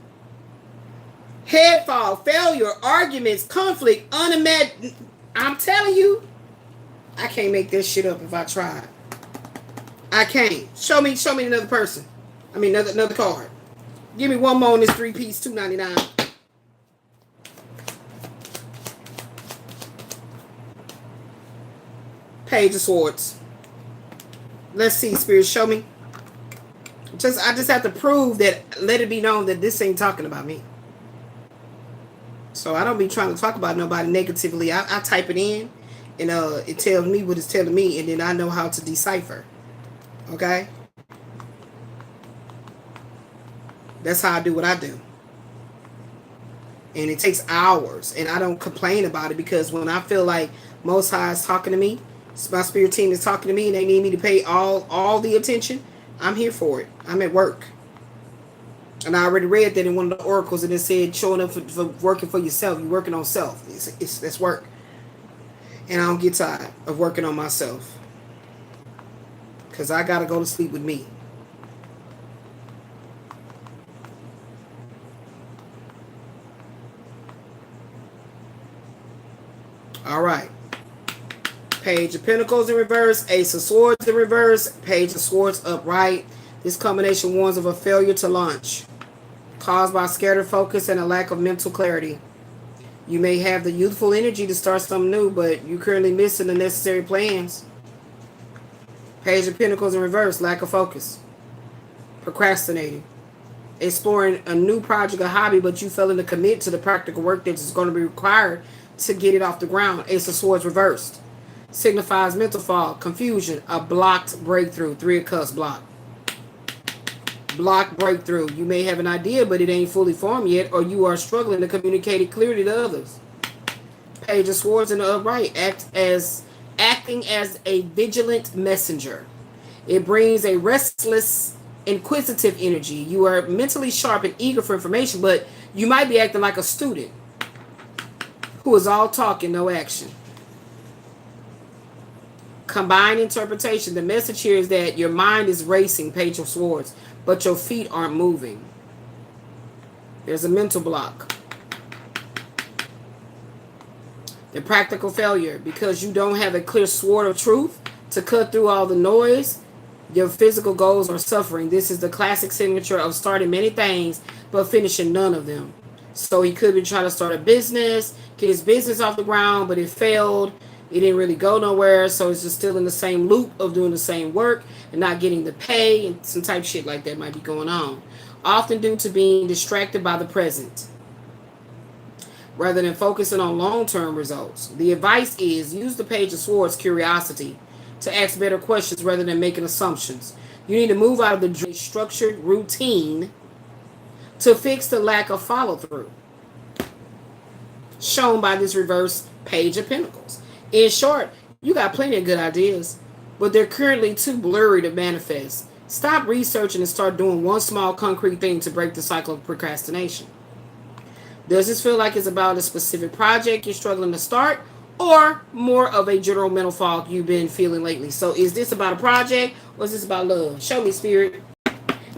Headfall, failure, arguments, conflict, unimagined. I'm telling you, I can't make this shit up if I tried. I can't. Show me another person. I mean, another card. Give me one more on this 3-piece, $2.99. Page of Swords. Let's see, Spirit, show me. I just have to prove that, let it be known that this ain't talking about me. So I don't be trying to talk about nobody negatively. I type it in, and it tells me what it's telling me, and then I know how to decipher. Okay? That's how I do what I do. And it takes hours. And I don't complain about it, because when I feel like Most High is talking to me, my spirit team is talking to me, and they need me to pay all the attention, I'm here for it. I'm at work. And I already read that in one of the oracles, and it said showing up for working for yourself. You're working on self. That's work. And I don't get tired of working on myself, because I got to go to sleep with me. All right. Page of Pentacles in reverse. Ace of Swords in reverse. Page of Swords upright. This combination warns of a failure to launch, caused by scattered focus and a lack of mental clarity. You may have the youthful energy to start something new, but you're currently missing the necessary plans. Page of Pentacles in reverse. Lack of focus. Procrastinating. Exploring a new project or hobby, but you failing to commit to the practical work that is going to be required to get it off the ground. Ace of Swords reversed. Signifies mental fog, confusion, a blocked breakthrough. Three of Cups blocked. Blocked breakthrough. You may have an idea, but it ain't fully formed yet, or you are struggling to communicate it clearly to others. Page of Swords in the upright. Acting as a vigilant messenger. It brings a restless, inquisitive energy. You are mentally sharp and eager for information, but you might be acting like a student who is all talking, no action. Combined interpretation. The message here is that your mind is racing, Page of Swords, but your feet aren't moving. There's a mental block. The practical failure, because you don't have a clear sword of truth to cut through all the noise, your physical goals are suffering. This is the classic signature of starting many things, but finishing none of them. So he could be trying to start a business, get his business off the ground, but it failed. It didn't really go nowhere, so it's just still in the same loop of doing the same work and not getting the pay, and some type of shit like that might be going on. Often due to being distracted by the present, rather than focusing on long-term results. The advice is use the Page of Swords curiosity to ask better questions rather than making assumptions. You need to move out of the structured routine to fix the lack of follow-through, shown by this reverse Page of Pentacles. In short, you got plenty of good ideas, but they're currently too blurry to manifest. Stop researching and start doing one small concrete thing to break the cycle of procrastination. Does this feel like it's about a specific project you're struggling to start, or more of a general mental fog you've been feeling lately? So is this about a project, or is this about love? Show me, Spirit.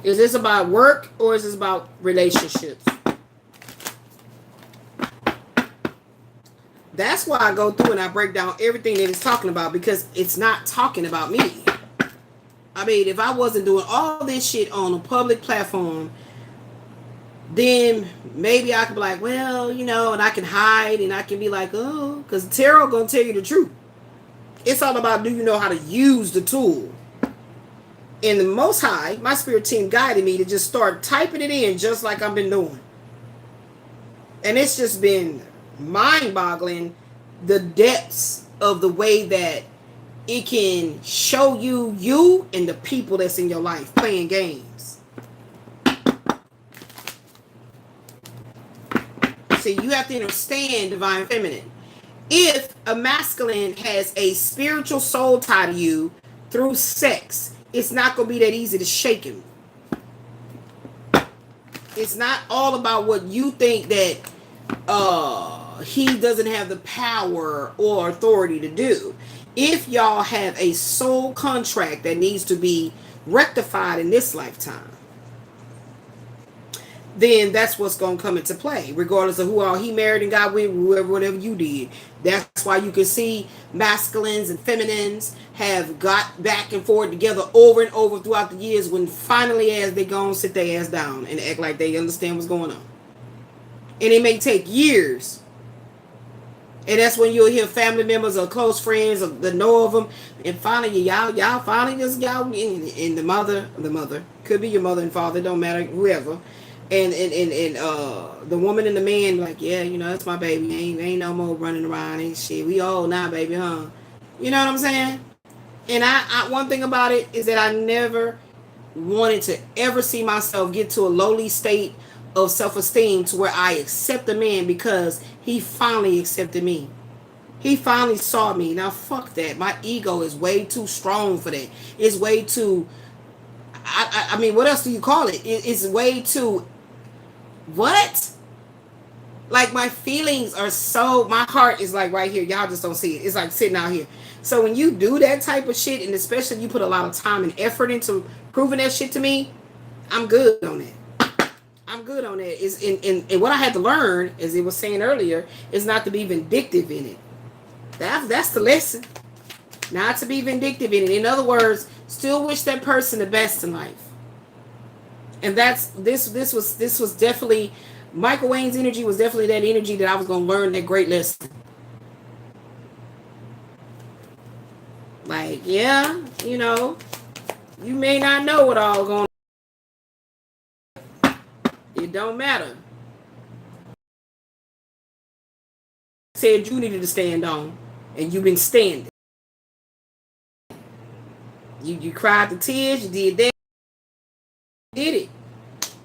Is this about work, or is this about relationships? That's why I go through and I break down everything that it's talking about, because it's not talking about me. I mean, if I wasn't doing all this shit on a public platform, then maybe I could be like, well, you know, and I can hide and I can be like, oh, because tarot gonna tell you the truth. It's all about, do you know how to use the tool? And the Most High, my spirit team guided me to just start typing it in just like I've been doing. And it's just been mind-boggling, the depths of the way that it can show you and the people that's in your life playing games. See, you have to understand Divine Feminine. If a masculine has a spiritual soul tie to you through sex, it's not going to be that easy to shake him. It's not all about what you think that he doesn't have the power or authority to do. If y'all have a soul contract that needs to be rectified in this lifetime, then that's what's going to come into play, regardless of who all he married and got with, whatever you did. That's why you can see masculines and feminines have got back and forth together over and over throughout the years, when finally as they go and sit their ass down and act like they understand what's going on. And it may take years. And that's when you'll hear family members or close friends or the know of them, and finally y'all finally just y'all and the mother could be your mother and father, don't matter, whoever, and the woman and the man like, yeah, you know, that's my baby, ain't no more running around and shit, we old now, baby, huh? You know what I'm saying? And I one thing about it is that I never wanted to ever see myself get to a lowly state of self-esteem to where I accept a man because he finally accepted me. He finally saw me. Now, fuck that. My ego is way too strong for that. It's way too... I mean, what else do you call it? It's way too... What? Like, my feelings are so... My heart is like right here. Y'all just don't see it. It's like sitting out here. So when you do that type of shit, and especially you put a lot of time and effort into proving that shit to me, I'm good on that. I'm good on that. And what I had to learn, as it was saying earlier, is not to be vindictive in it. That's the lesson. Not to be vindictive in it. In other words, still wish that person the best in life. And that's this was definitely Michael Wayne's energy was definitely that energy that I was gonna learn that great lesson. Like, yeah, you know, you may not know what all going on. It don't matter. Said you needed to stand on, and you've been standing. You cried the tears, you did that, did it.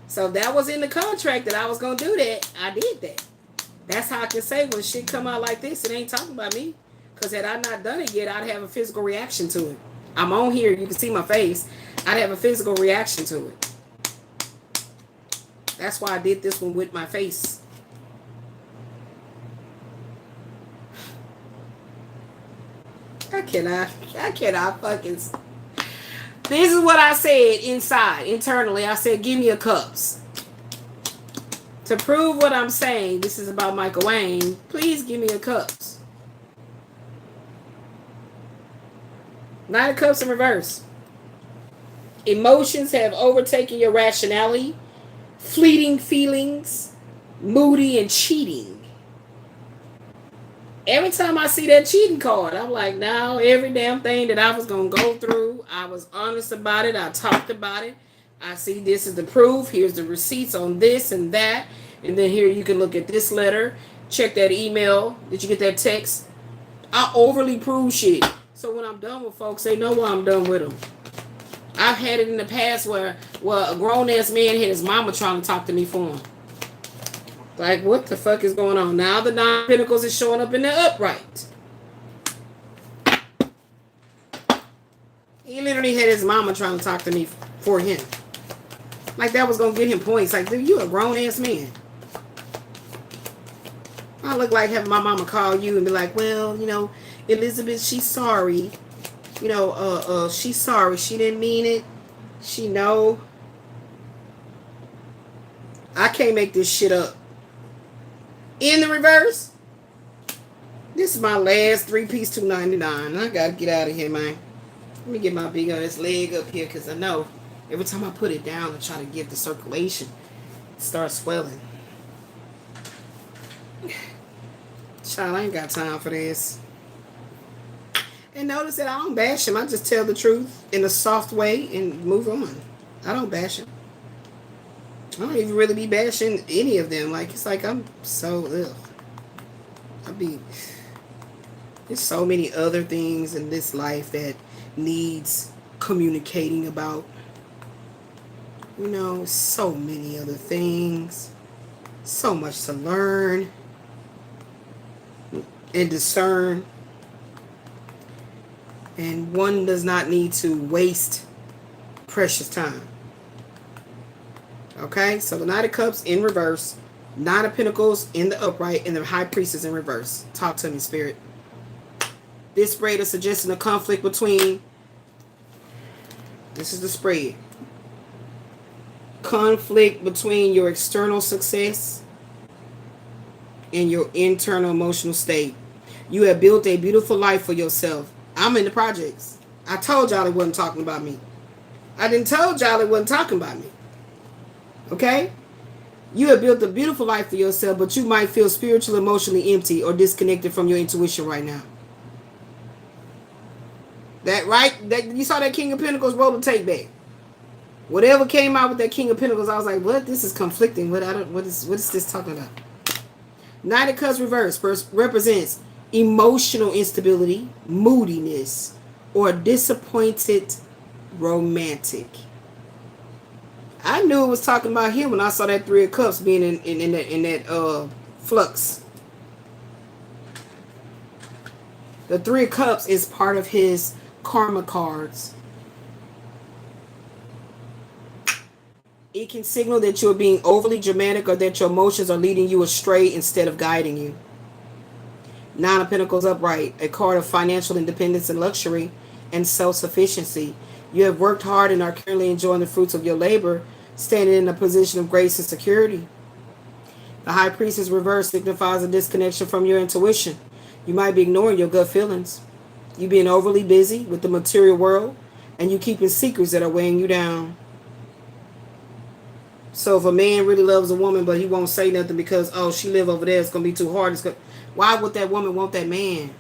So that was in the contract that I was gonna do that. I did that. That's how I can say when shit come out like this, it ain't talking about me. Because had I not done it yet, I'd have a physical reaction to it. I'm on here, you can see my face. I'd have a physical reaction to it. That's why I did this one with my face. I cannot fucking... This is what I said inside, internally. I said, give me a cups. To prove what I'm saying, this is about Michael Wayne, please give me a cups. Nine of Cups in reverse. Emotions have overtaken your rationality. Fleeting feelings, moody and cheating. Every time I see that cheating card, I'm like, now every damn thing that I was going to go through, I was honest about it. I talked about it. I see this is the proof. Here's the receipts on this and that. And then here you can look at this letter. Check that email. Did you get that text? I overly prove shit. So when I'm done with folks, they know why I'm done with them. I've had it in the past where a grown-ass man had his mama trying to talk to me for him. Like, what the fuck is going on? Now the Nine of Pentacles is showing up in the upright. He literally had his mama trying to talk to me for him. Like that was going to get him points. Like, dude, you a grown-ass man. I look like having my mama call you and be like, well, you know, Elizabeth, she's sorry. You know, she's sorry. She didn't mean it. She know. I can't make this shit up. In the reverse, this is my last 3-piece $2.99. I gotta get out of here, man. Let me get my big ass leg up here because I know every time I put it down and try to get the circulation, it starts swelling. Child, I ain't got time for this. And notice that I don't bash him. I just tell the truth in a soft way and move on. I don't bash him. I don't even really be bashing any of them. Like, it's like I'm so, there's so many other things in this life that needs communicating about. You know, so many other things. So much to learn and discern. And one does not need to waste precious time. Okay, so the Knight of Cups in reverse, Nine of Pentacles in the upright, and the High Priestess in reverse. Talk to me, Spirit. This spread is suggesting a conflict between, this is the spread, conflict between your external success and your internal emotional state. You have built a beautiful life for yourself. I'm in the projects. I told y'all it wasn't talking about me. I didn't tell y'all it wasn't talking about me. Okay? You have built a beautiful life for yourself, but you might feel spiritually, emotionally empty or disconnected from your intuition right now. That right? That you saw that King of Pentacles roll the tape back. Whatever came out with that King of Pentacles, I was like, what? This is conflicting. What is this talking about? Knight of Cups reverse represents emotional instability, moodiness, or disappointed romantic. I knew it was talking about him when I saw that Three of Cups being in that flux. The Three of Cups is part of his karma cards. It can signal that you're being overly dramatic or that your emotions are leading you astray instead of guiding you. Nine of Pentacles upright, a card of financial independence and luxury and self-sufficiency. You have worked hard and are currently enjoying the fruits of your labor, standing in a position of grace and security. The High Priestess reverse signifies a disconnection from your intuition. You might be ignoring your gut feelings. You being overly busy with the material world, and you keeping secrets that are weighing you down. So if a man really loves a woman, but he won't say nothing because, oh, she live over there, it's going to be too hard. Why would that woman want that man?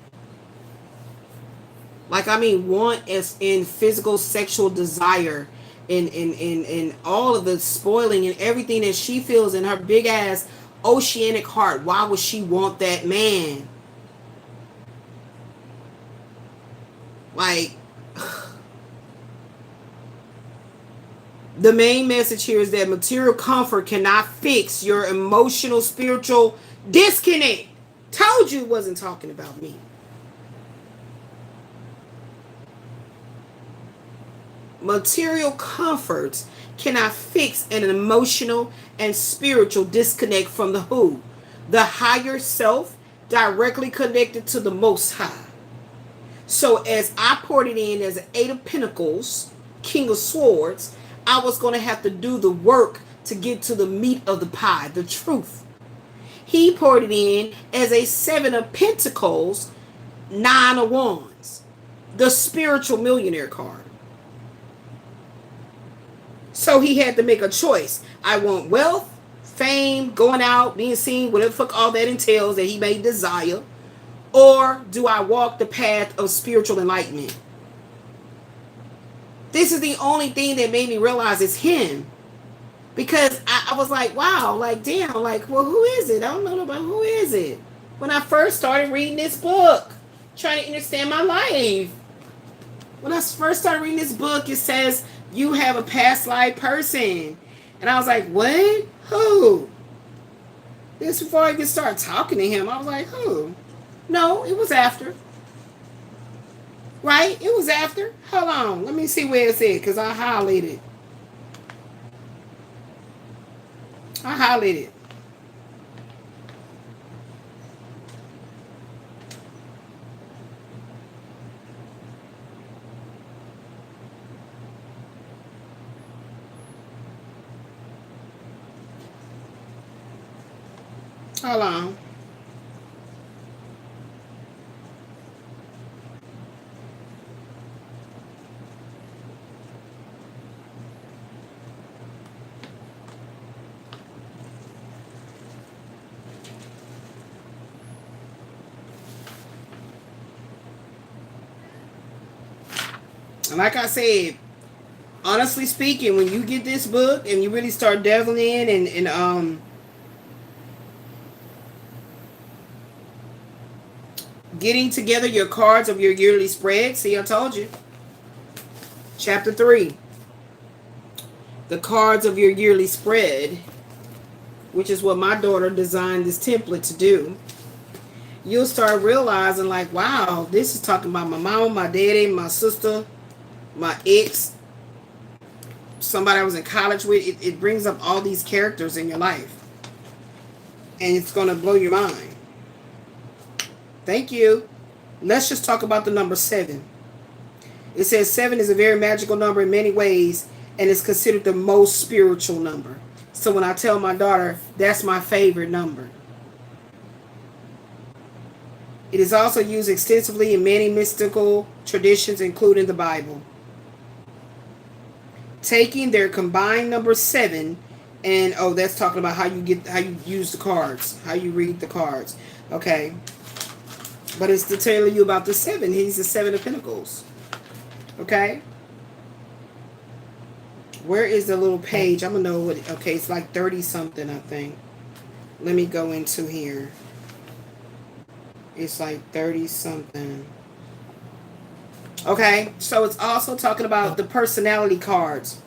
Like, I mean, want as in physical, sexual desire, in all of the spoiling and everything that she feels in her big ass oceanic heart. Why would she want that man? Like, the main message here is that material comfort cannot fix your emotional, spiritual disconnect. Told you it wasn't talking about me. Material comforts cannot fix an emotional and spiritual disconnect from the who? The higher self, directly connected to the Most High. So as I poured it in as an Eight of Pentacles, King of Swords, I was going to have to do the work to get to the meat of the pie, the truth. He poured it in as a Seven of Pentacles, Nine of Wands, the spiritual millionaire card. So he had to make a choice. I want wealth, fame, going out, being seen, whatever fuck all that entails that he may desire. Or do I walk the path of spiritual enlightenment? This is the only thing that made me realize it's him. Because I was like, wow, like, damn, like, well, who is it? I don't know about who is it. When I first started reading this book, trying to understand my life. When I first started reading this book, it says, you have a past life person. And I was like, what? Who? This before I even started talking to him. I was like, who? No, it was after. Right? It was after. Hold on. Let me see where it's at, because I highlighted. I highlighted. Hold on. And like I said, honestly speaking, when you get this book and you really start delving in and getting together your cards of your yearly spread. See, I told you. Chapter 3. The cards of your yearly spread, which is what my daughter designed this template to do. You'll start realizing like, wow, this is talking about my mama, my daddy, my sister, my ex, somebody I was in college with. It brings up all these characters in your life. And it's going to blow your mind. Thank you. Let's just talk about the number 7. It says 7 is a very magical number in many ways and is considered the most spiritual number. So when I tell my daughter, that's my favorite number. It is also used extensively in many mystical traditions, including the Bible. Taking their combined number 7 and, oh, that's talking about how you use the cards, how you read the cards. Okay. But it's to tell you about the 7. He's the 7 of Pentacles. Okay. Where is the little page? I'm going to know what. Okay, it's like 30 something, I think. Let me go into here. It's like 30 something. Okay, so it's also talking about the personality cards.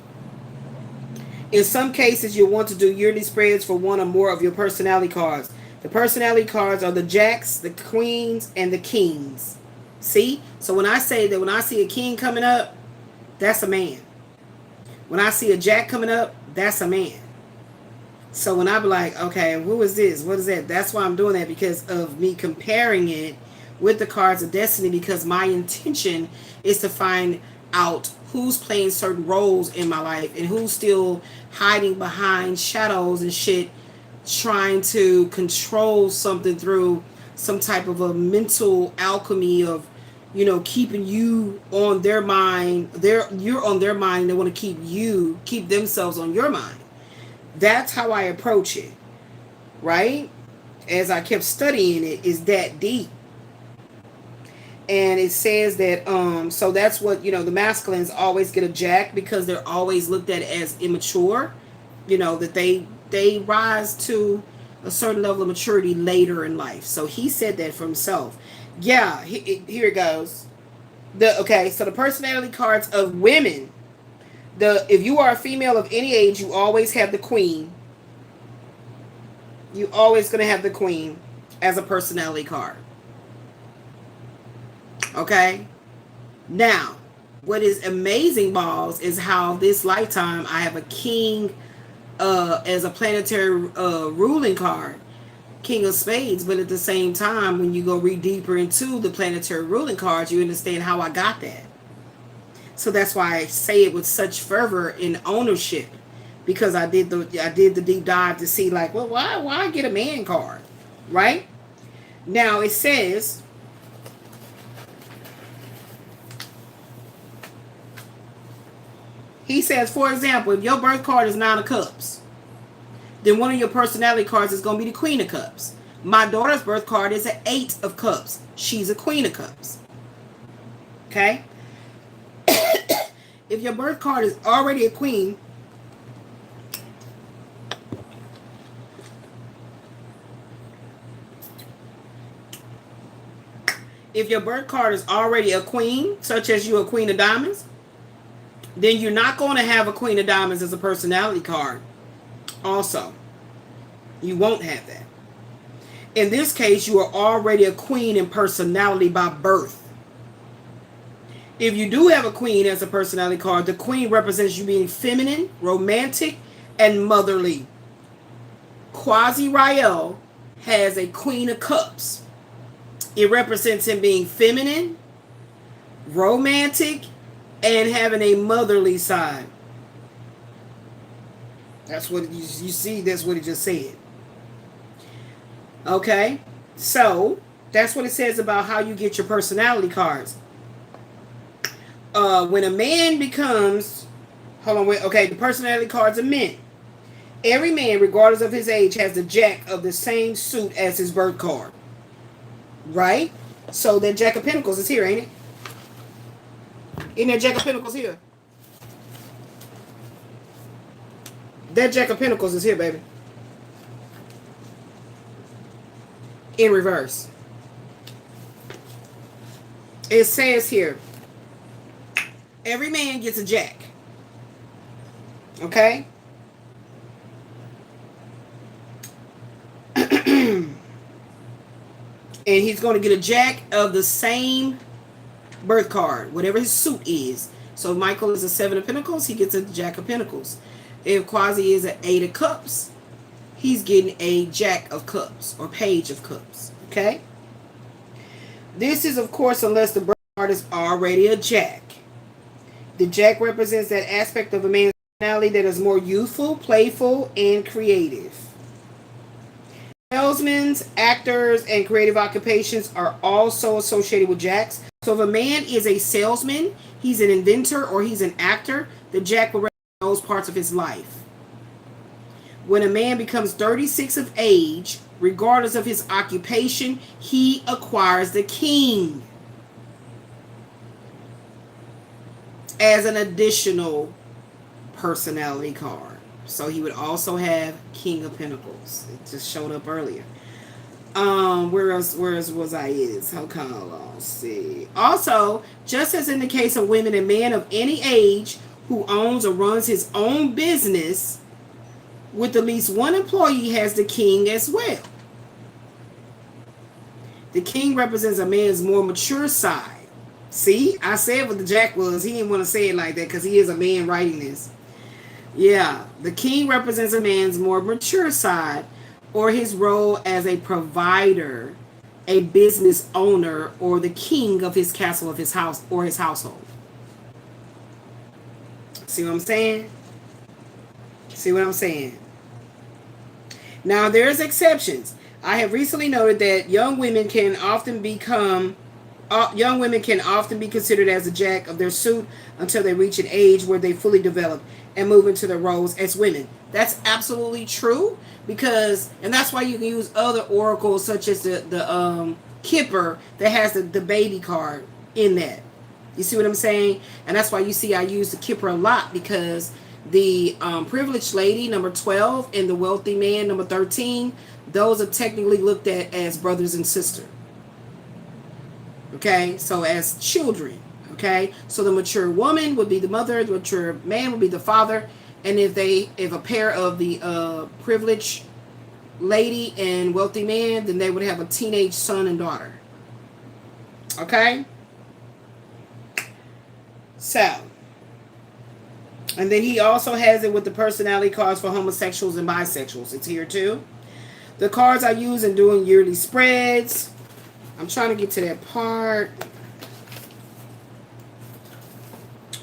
In some cases, you'll want to do yearly spreads for one or more of your personality cards. The personality cards are the jacks, the queens, and the kings. See? So when I say that when I see a king coming up, that's a man. When I see a jack coming up, that's a man. So when I be like, okay, who is this? What is that? That's why I'm doing that, because of me comparing it with the cards of destiny, because my intention is to find out who's playing certain roles in my life and who's still hiding behind shadows and shit, trying to control something through some type of a mental alchemy of, you know, keeping you on their mind. You're on their mind, and they want to keep themselves on your mind. That's how I approach it, right? As I kept studying it, is that deep. And it says that, so that's what, you know, the masculines always get a jack, because they're always looked at as immature, you know, that they rise to a certain level of maturity later in life. So he said that for himself. Yeah, here it goes. Okay, so the personality cards of women. If you are a female of any age, you always have the queen. You always going to have the queen as a personality card. Okay? Now, what is amazing, balls, is how this lifetime I have a king as a planetary ruling card. King of Spades, but at the same time, when you go read deeper into the planetary ruling cards, you understand how I got that. So that's why I say it with such fervor in ownership, because I did the deep dive to see, like, well, why get a man card, right? Now it says, he says, for example, if your birth card is 9 of Cups, then one of your personality cards is going to be the Queen of Cups. My daughter's birth card is an 8 of Cups. She's a Queen of Cups. Okay? If your birth card is already a queen, if your birth card is already a queen, such as you're a Queen of Diamonds, then you're not going to have a Queen of Diamonds as a personality card. Also, you won't have that. In this case, you are already a queen in personality by birth. If you do have a queen as a personality card, the queen represents you being feminine, romantic, and motherly. Quasi-Rael has a Queen of Cups. It represents him being feminine, romantic, and having a motherly side. That's what you see. That's what he just said. Okay, so that's what it says about how you get your personality cards. When a man becomes, the personality cards of men. Every man, regardless of his age, has the jack of the same suit as his birth card. Right? So that Jack of Pentacles is here, ain't it? Isn't that Jack of Pentacles here? That Jack of Pentacles is here, baby. In reverse. It says here, every man gets a jack. Okay? And he's going to get a jack of the same birth card, whatever his suit is. So if Michael is a 7 of Pentacles, he gets a Jack of Pentacles. If Quasi is an 8 of Cups, he's getting a Jack of Cups or Page of Cups. Okay? This is, of course, unless the birth card is already a Jack. The Jack represents that aspect of a man's personality that is more youthful, playful, and creative. Salesmen, actors, and creative occupations are also associated with Jacks. So if a man is a salesman, he's an inventor, or he's an actor, the Jack will represent those parts of his life. When a man becomes 36 of age, regardless of his occupation, he acquires the King as an additional personality card. So he would also have King of Pentacles. It just showed up earlier. Where else was I? Okay, let's see. Also, just as in the case of women and men of any age who owns or runs his own business, with at least one employee has the king as well. The king represents a man's more mature side. See, I said what the jack was. He didn't want to say it like that because he is a man writing this. Yeah, the king represents a man's more mature side or his role as a provider, a business owner, or the king of his castle, of his house, or his household. See what I'm saying? See what I'm saying? Now, there's exceptions. I have recently noted that young women can often be considered as the jack of their suit until they reach an age where they fully develop and move into their roles as women. That's absolutely true, because, and that's why you can use other oracles such as the Kipper that has the baby card in that. You see what I'm saying? And that's why you see I use the Kipper a lot, because the privileged lady, number 12, and the wealthy man, number 13, those are technically looked at as brothers and sisters. Okay, so as children. Okay, so the mature woman would be the mother, the mature man would be the father, and if a pair of the privileged lady and wealthy man, then they would have a teenage son and daughter. Okay, so, and then he also has it with the personality cards for homosexuals and bisexuals. It's here too. The cards I use in doing yearly spreads. I'm trying to get to that part.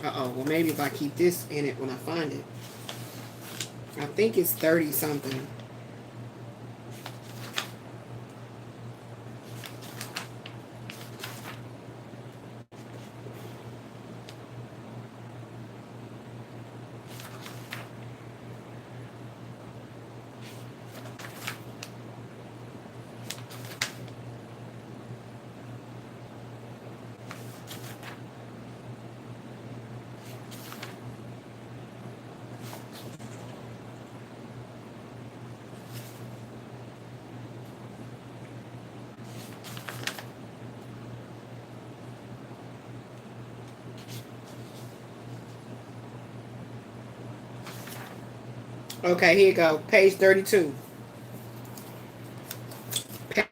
Well, maybe if I keep this in it when I find it. I think it's 30 something. Okay, here you go. Page 32.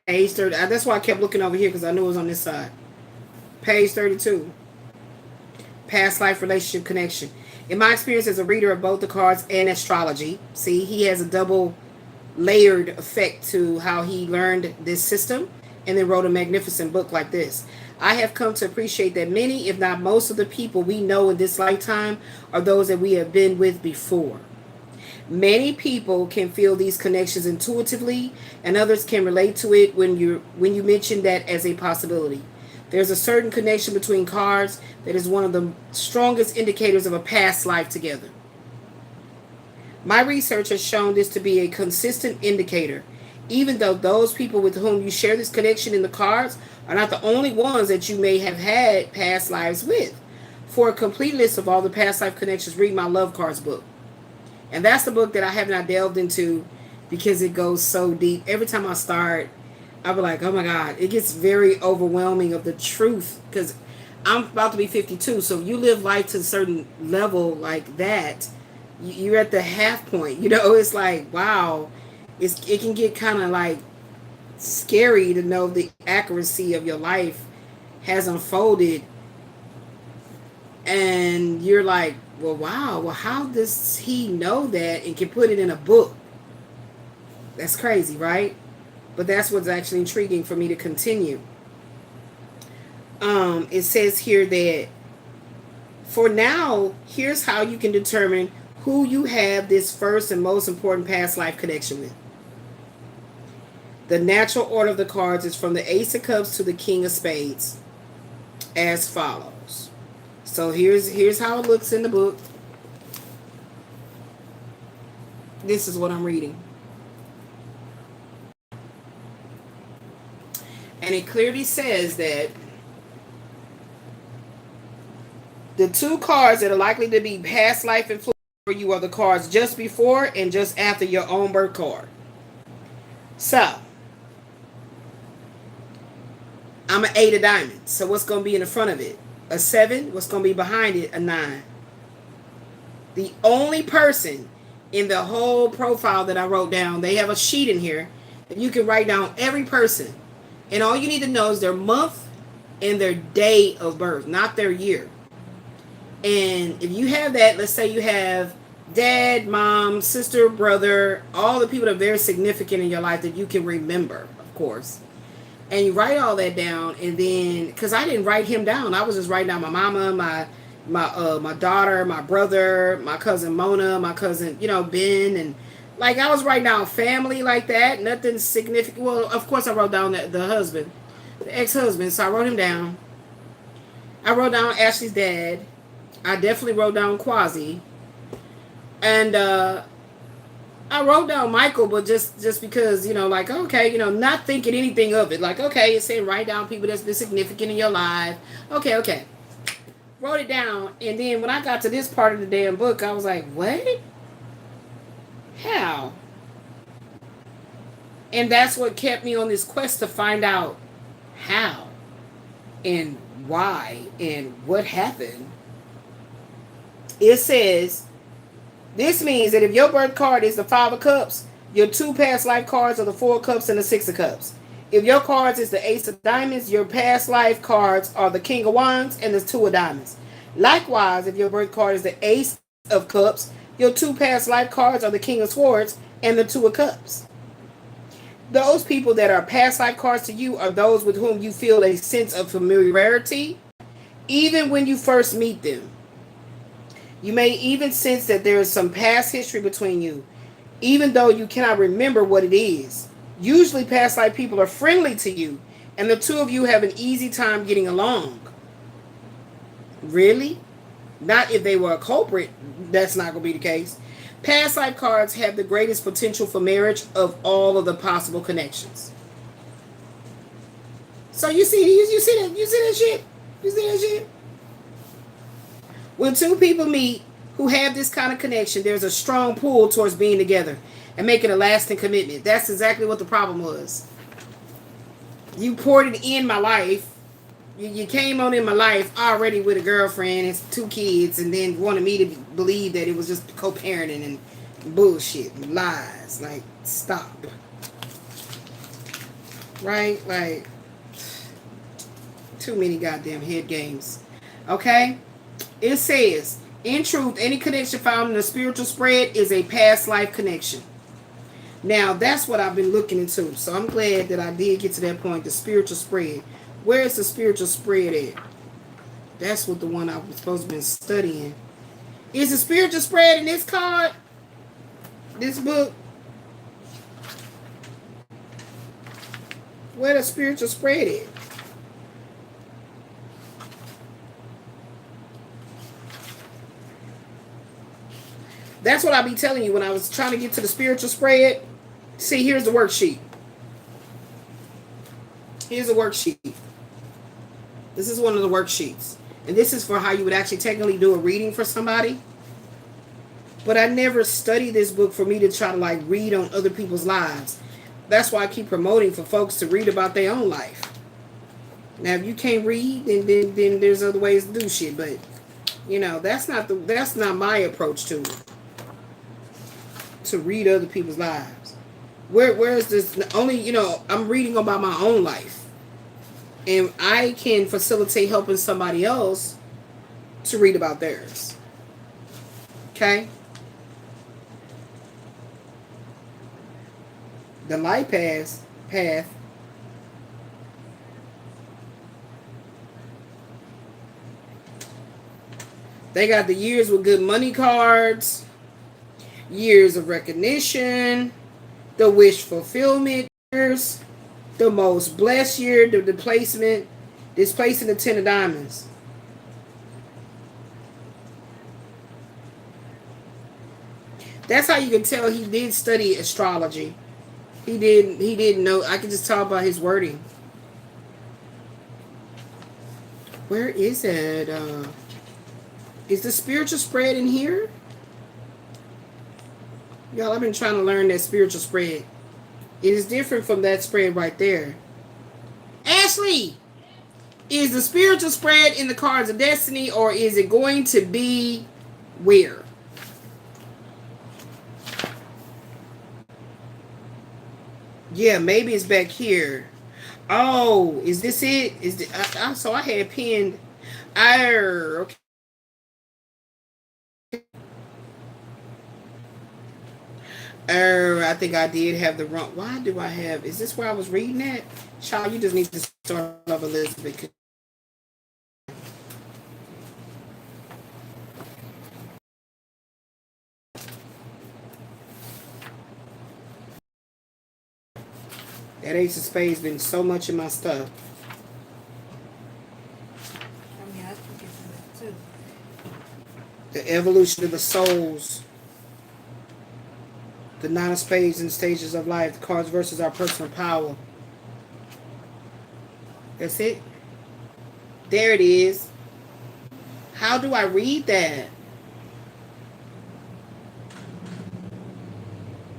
Page 30. That's why I kept looking over here, because I knew it was on this side. Page 32. Past life relationship connection. In my experience as a reader of both the cards and astrology, see, he has a double layered effect to how he learned this system and then wrote a magnificent book like this. I have come to appreciate that many, if not most of the people we know in this lifetime are those that we have been with before. Many people can feel these connections intuitively, and others can relate to it when you mention that as a possibility. There's a certain connection between cards that is one of the strongest indicators of a past life together. My research has shown this to be a consistent indicator, even though those people with whom you share this connection in the cards are not the only ones that you may have had past lives with. For a complete list of all the past life connections, read my Love Cards book. And that's the book that I have not delved into because it goes so deep. Every time I start, I'll be like, oh my God, it gets very overwhelming of the truth, because I'm about to be 52. So if you live life to a certain level like that, you're at the half point. You know, it's like, wow, it can get kind of like scary to know the accuracy of your life has unfolded. And you're like, well, wow, well, how does he know that and can put it in a book? That's crazy, right? But that's what's actually intriguing for me to continue. It says here that for now, here's how you can determine who you have this first and most important past life connection with. The natural order of the cards is from the Ace of Cups to the King of Spades, as follows. So here's how it looks in the book. This is what I'm reading. And it clearly says that the two cards that are likely to be past life influence for you are the cards just before and just after your own birth card. So, I'm an 8 of diamonds. So what's going to be in the front of it? A 7. What's going to be behind it? A 9. The only person in the whole profile that I wrote down, they have a sheet in here that you can write down every person. And all you need to know is their month and their day of birth, not their year. And if you have that, let's say you have dad, mom, sister, brother, all the people that are very significant in your life that you can remember, of course. And you write all that down, and then, because I didn't write him down, I was just writing down my mama, my daughter, my brother, my cousin Mona, my cousin, Ben, and like I was writing down family like that, nothing significant. Well, of course I wrote down the husband, the ex-husband, so I wrote him down. I wrote down Ashley's dad. I definitely wrote down Quasi. And I wrote down Michael, but just because, like, okay, not thinking anything of it. Like, okay, it's saying write down people that's been significant in your life. Okay. Wrote it down. And then when I got to this part of the damn book, I was like, what? How? And that's what kept me on this quest to find out how and why and what happened. It says, this means that if your birth card is the 5 of Cups, your 2 past life cards are the 4 of Cups and the 6 of Cups. If your cards is the Ace of Diamonds, your past life cards are the King of Wands and the 2 of Diamonds. Likewise, if your birth card is the Ace of Cups, your 2 past life cards are the King of Swords and the 2 of Cups. Those people that are past life cards to you are those with whom you feel a sense of familiarity, even when you first meet them. You may even sense that there is some past history between you, even though you cannot remember what it is. Usually past life people are friendly to you, and the two of you have an easy time getting along. Really? Not if they were a culprit, that's not going to be the case. Past life cards have the greatest potential for marriage of all of the possible connections. So you see that shit? When two people meet who have this kind of connection, there's a strong pull towards being together and making a lasting commitment. That's exactly what the problem was. You poured it in my life. You came on in my life already with a girlfriend and 2 kids, and then wanted me to believe that it was just co-parenting and bullshit and lies. Like, stop. Right? Like, too many goddamn head games. Okay? It says, in truth, any connection found in the spiritual spread is a past life connection. Now, that's what I've been looking into. So I'm glad that I did get to that point, the spiritual spread. Where is the spiritual spread at? That's what the one I was supposed to be studying. Is the spiritual spread in this card? This book? Where the spiritual spread at? That's what I be telling you when I was trying to get to the spiritual spread. See, here's the worksheet. Here's a worksheet. This is one of the worksheets. And this is for how you would actually technically do a reading for somebody. But I never studied this book for me to try to like read on other people's lives. That's why I keep promoting for folks to read about their own life. Now, if you can't read, then there's other ways to do shit. But, that's not my approach to it. To read other people's lives. Where is this? Only, I'm reading about my own life. And I can facilitate helping somebody else to read about theirs. Okay? The light path. They got the years with good money cards. Years of recognition, the wish fulfillment years, the most blessed year, the displacing the 10 of diamonds. That's how you can tell he did study astrology. He didn't know. I can just tell by his wording. Where is it? Is the spiritual spread in here? Y'all, I've been trying to learn that spiritual spread. It is different from that spread right there. Ashley, is the spiritual spread in the cards of destiny, or is it going to be where? Yeah, maybe it's back here. Oh, is this it? Is the, so I had pinned. Okay. I think I did have the wrong. Why do I have? Is this where I was reading at? Child, you just need to start off Elizabeth. That Ace of Spades been so much in my stuff. I mean, I think it's in that too. The evolution of the souls. The Nine of Spades and stages of life. The cards versus our personal power. That's it. There it is. How do I read that?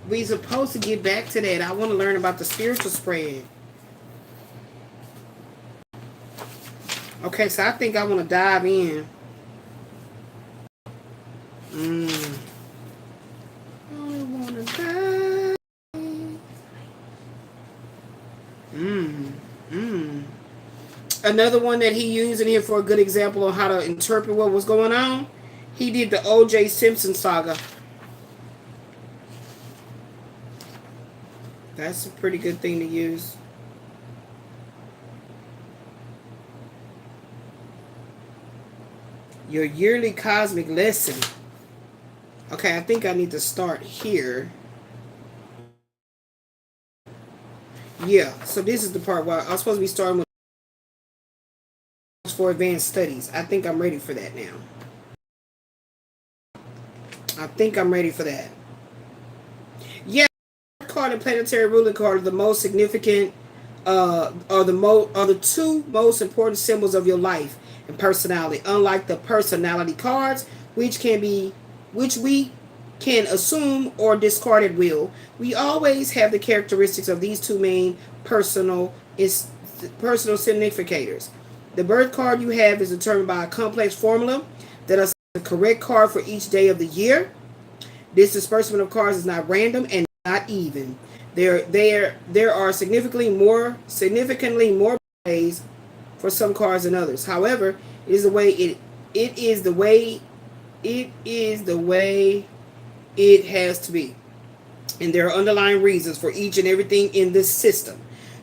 We supposed to get back to that. I want to learn about the spiritual spread. Okay, so I think I want to dive in. I want to dive. Another one that he used in here for a good example of how to interpret what was going on. He did the O.J. Simpson saga. That's a pretty good thing to use. Your yearly cosmic lesson. Okay, I think I need to start here. Yeah, so this is the part where I was supposed to be starting with for advanced studies. I think I'm ready for that now. I think I'm ready for that. Yeah, card and planetary ruling card are the most significant, are the two most important symbols of your life and personality. Unlike the personality cards, which we can assume or discard at will, we always have the characteristics of these two main personal significators. The birth card you have is determined by a complex formula that is the correct card for each day of the year. This disbursement of cards is not random and not even. There are significantly more days for some cards than others. However, it is the way it has to be. And there are underlying reasons for each and everything in this system.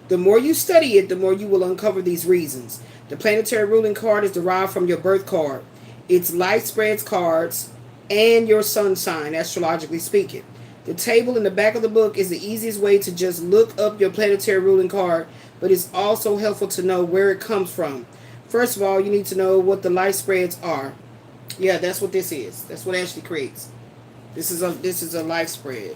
The more you study it, the more you will uncover these reasons. The planetary ruling card is derived from your birth card. It's life spreads cards and your sun sign, astrologically speaking. The table in the back of the book is the easiest way to just look up your planetary ruling card, but it's also helpful to know where it comes from. First of all, you need to know what the life spreads are. Yeah, that's what this is. That's what Ashley creates. This is a life spread.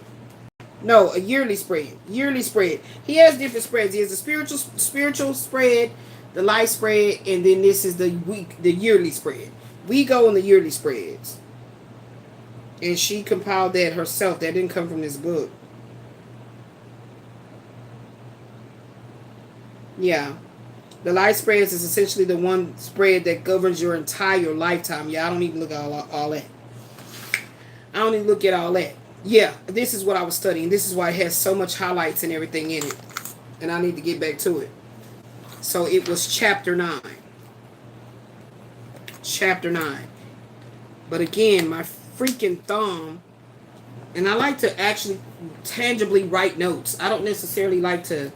No, a yearly spread. Yearly spread. He has different spreads. He has a spiritual spread, the life spread, and then this is the yearly spread. We go on the yearly spreads. And she compiled that herself. That didn't come from this book. Yeah. The life spreads is essentially the one spread that governs your entire lifetime. Yeah, I don't even look at all that. I don't even look at all that. Yeah, this is what I was studying. This is why it has so much highlights and everything in it. And I need to get back to it. So it was chapter 9. Chapter 9. But again, my freaking thumb, and I like to actually tangibly write notes. I don't necessarily like to,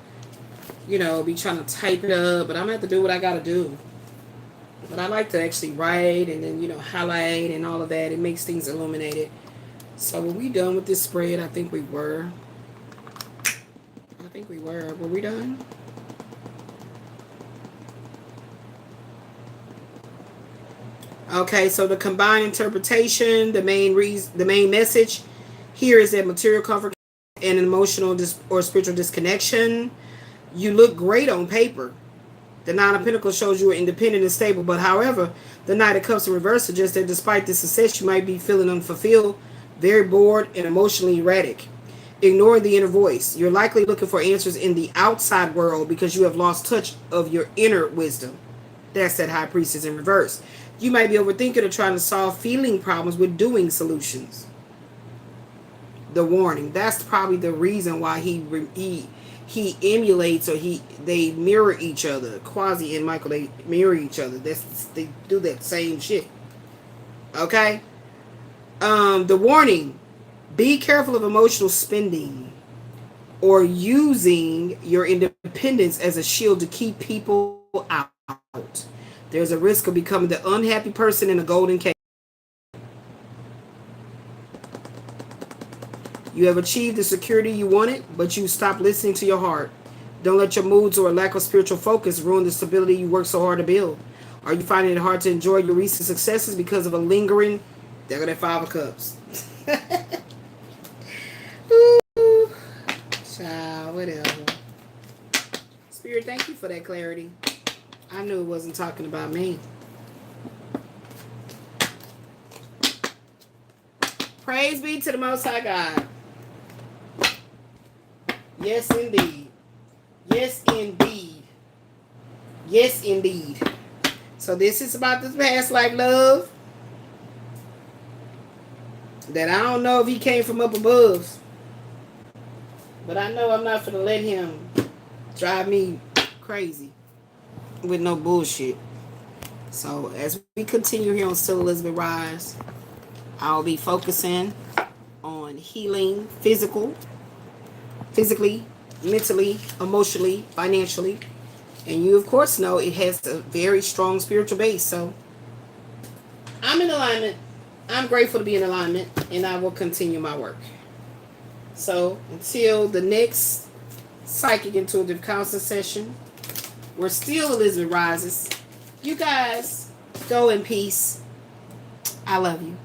be trying to type it up, but I'm going to have to do what I got to do. But I like to actually write and then, highlight and all of that. It makes things illuminated. So were we done with this spread? I think we were. Were we done? Okay, so the combined interpretation, the main message here is that material comfort and emotional or spiritual disconnection. You look great on paper. The Nine of Pentacles shows you are independent and stable, but however, the Knight of Cups in reverse suggests that despite this success, you might be feeling unfulfilled, very bored, and emotionally erratic. Ignoring the inner voice. You're likely looking for answers in the outside world because you have lost touch of your inner wisdom. That's that High Priestess in reverse. You might be overthinking or trying to solve feeling problems with doing solutions. The warning. That's probably the reason why he he emulates, or they mirror each other. Quasi and Michael, they mirror each other. They do that same shit. Okay. The warning: be careful of emotional spending or using your independence as a shield to keep people out. There's a risk of becoming the unhappy person in a golden cage. You have achieved the security you wanted, but you stopped listening to your heart. Don't let your moods or a lack of spiritual focus ruin the stability you worked so hard to build. Are you finding it hard to enjoy your recent successes because of a lingering... There go that 5 of Cups. Ooh, child, whatever. Spirit, thank you for that clarity. I knew it wasn't talking about me. Praise be to the Most High God. Yes, indeed. Yes, indeed. Yes, indeed. So this is about this past life love. That I don't know if he came from up above. But I know I'm not going to let him drive me crazy with no bullshit. So as we continue here on Still Elizabeth Rise, I'll be focusing on healing physically, mentally, emotionally, financially. And you, of course, know it has a very strong spiritual base. So I'm in alignment. I'm grateful to be in alignment, and I will continue my work. So until the next Psychic Intuitive Counseling session, we're still Elizabeth Rises. You guys go in peace. I love you.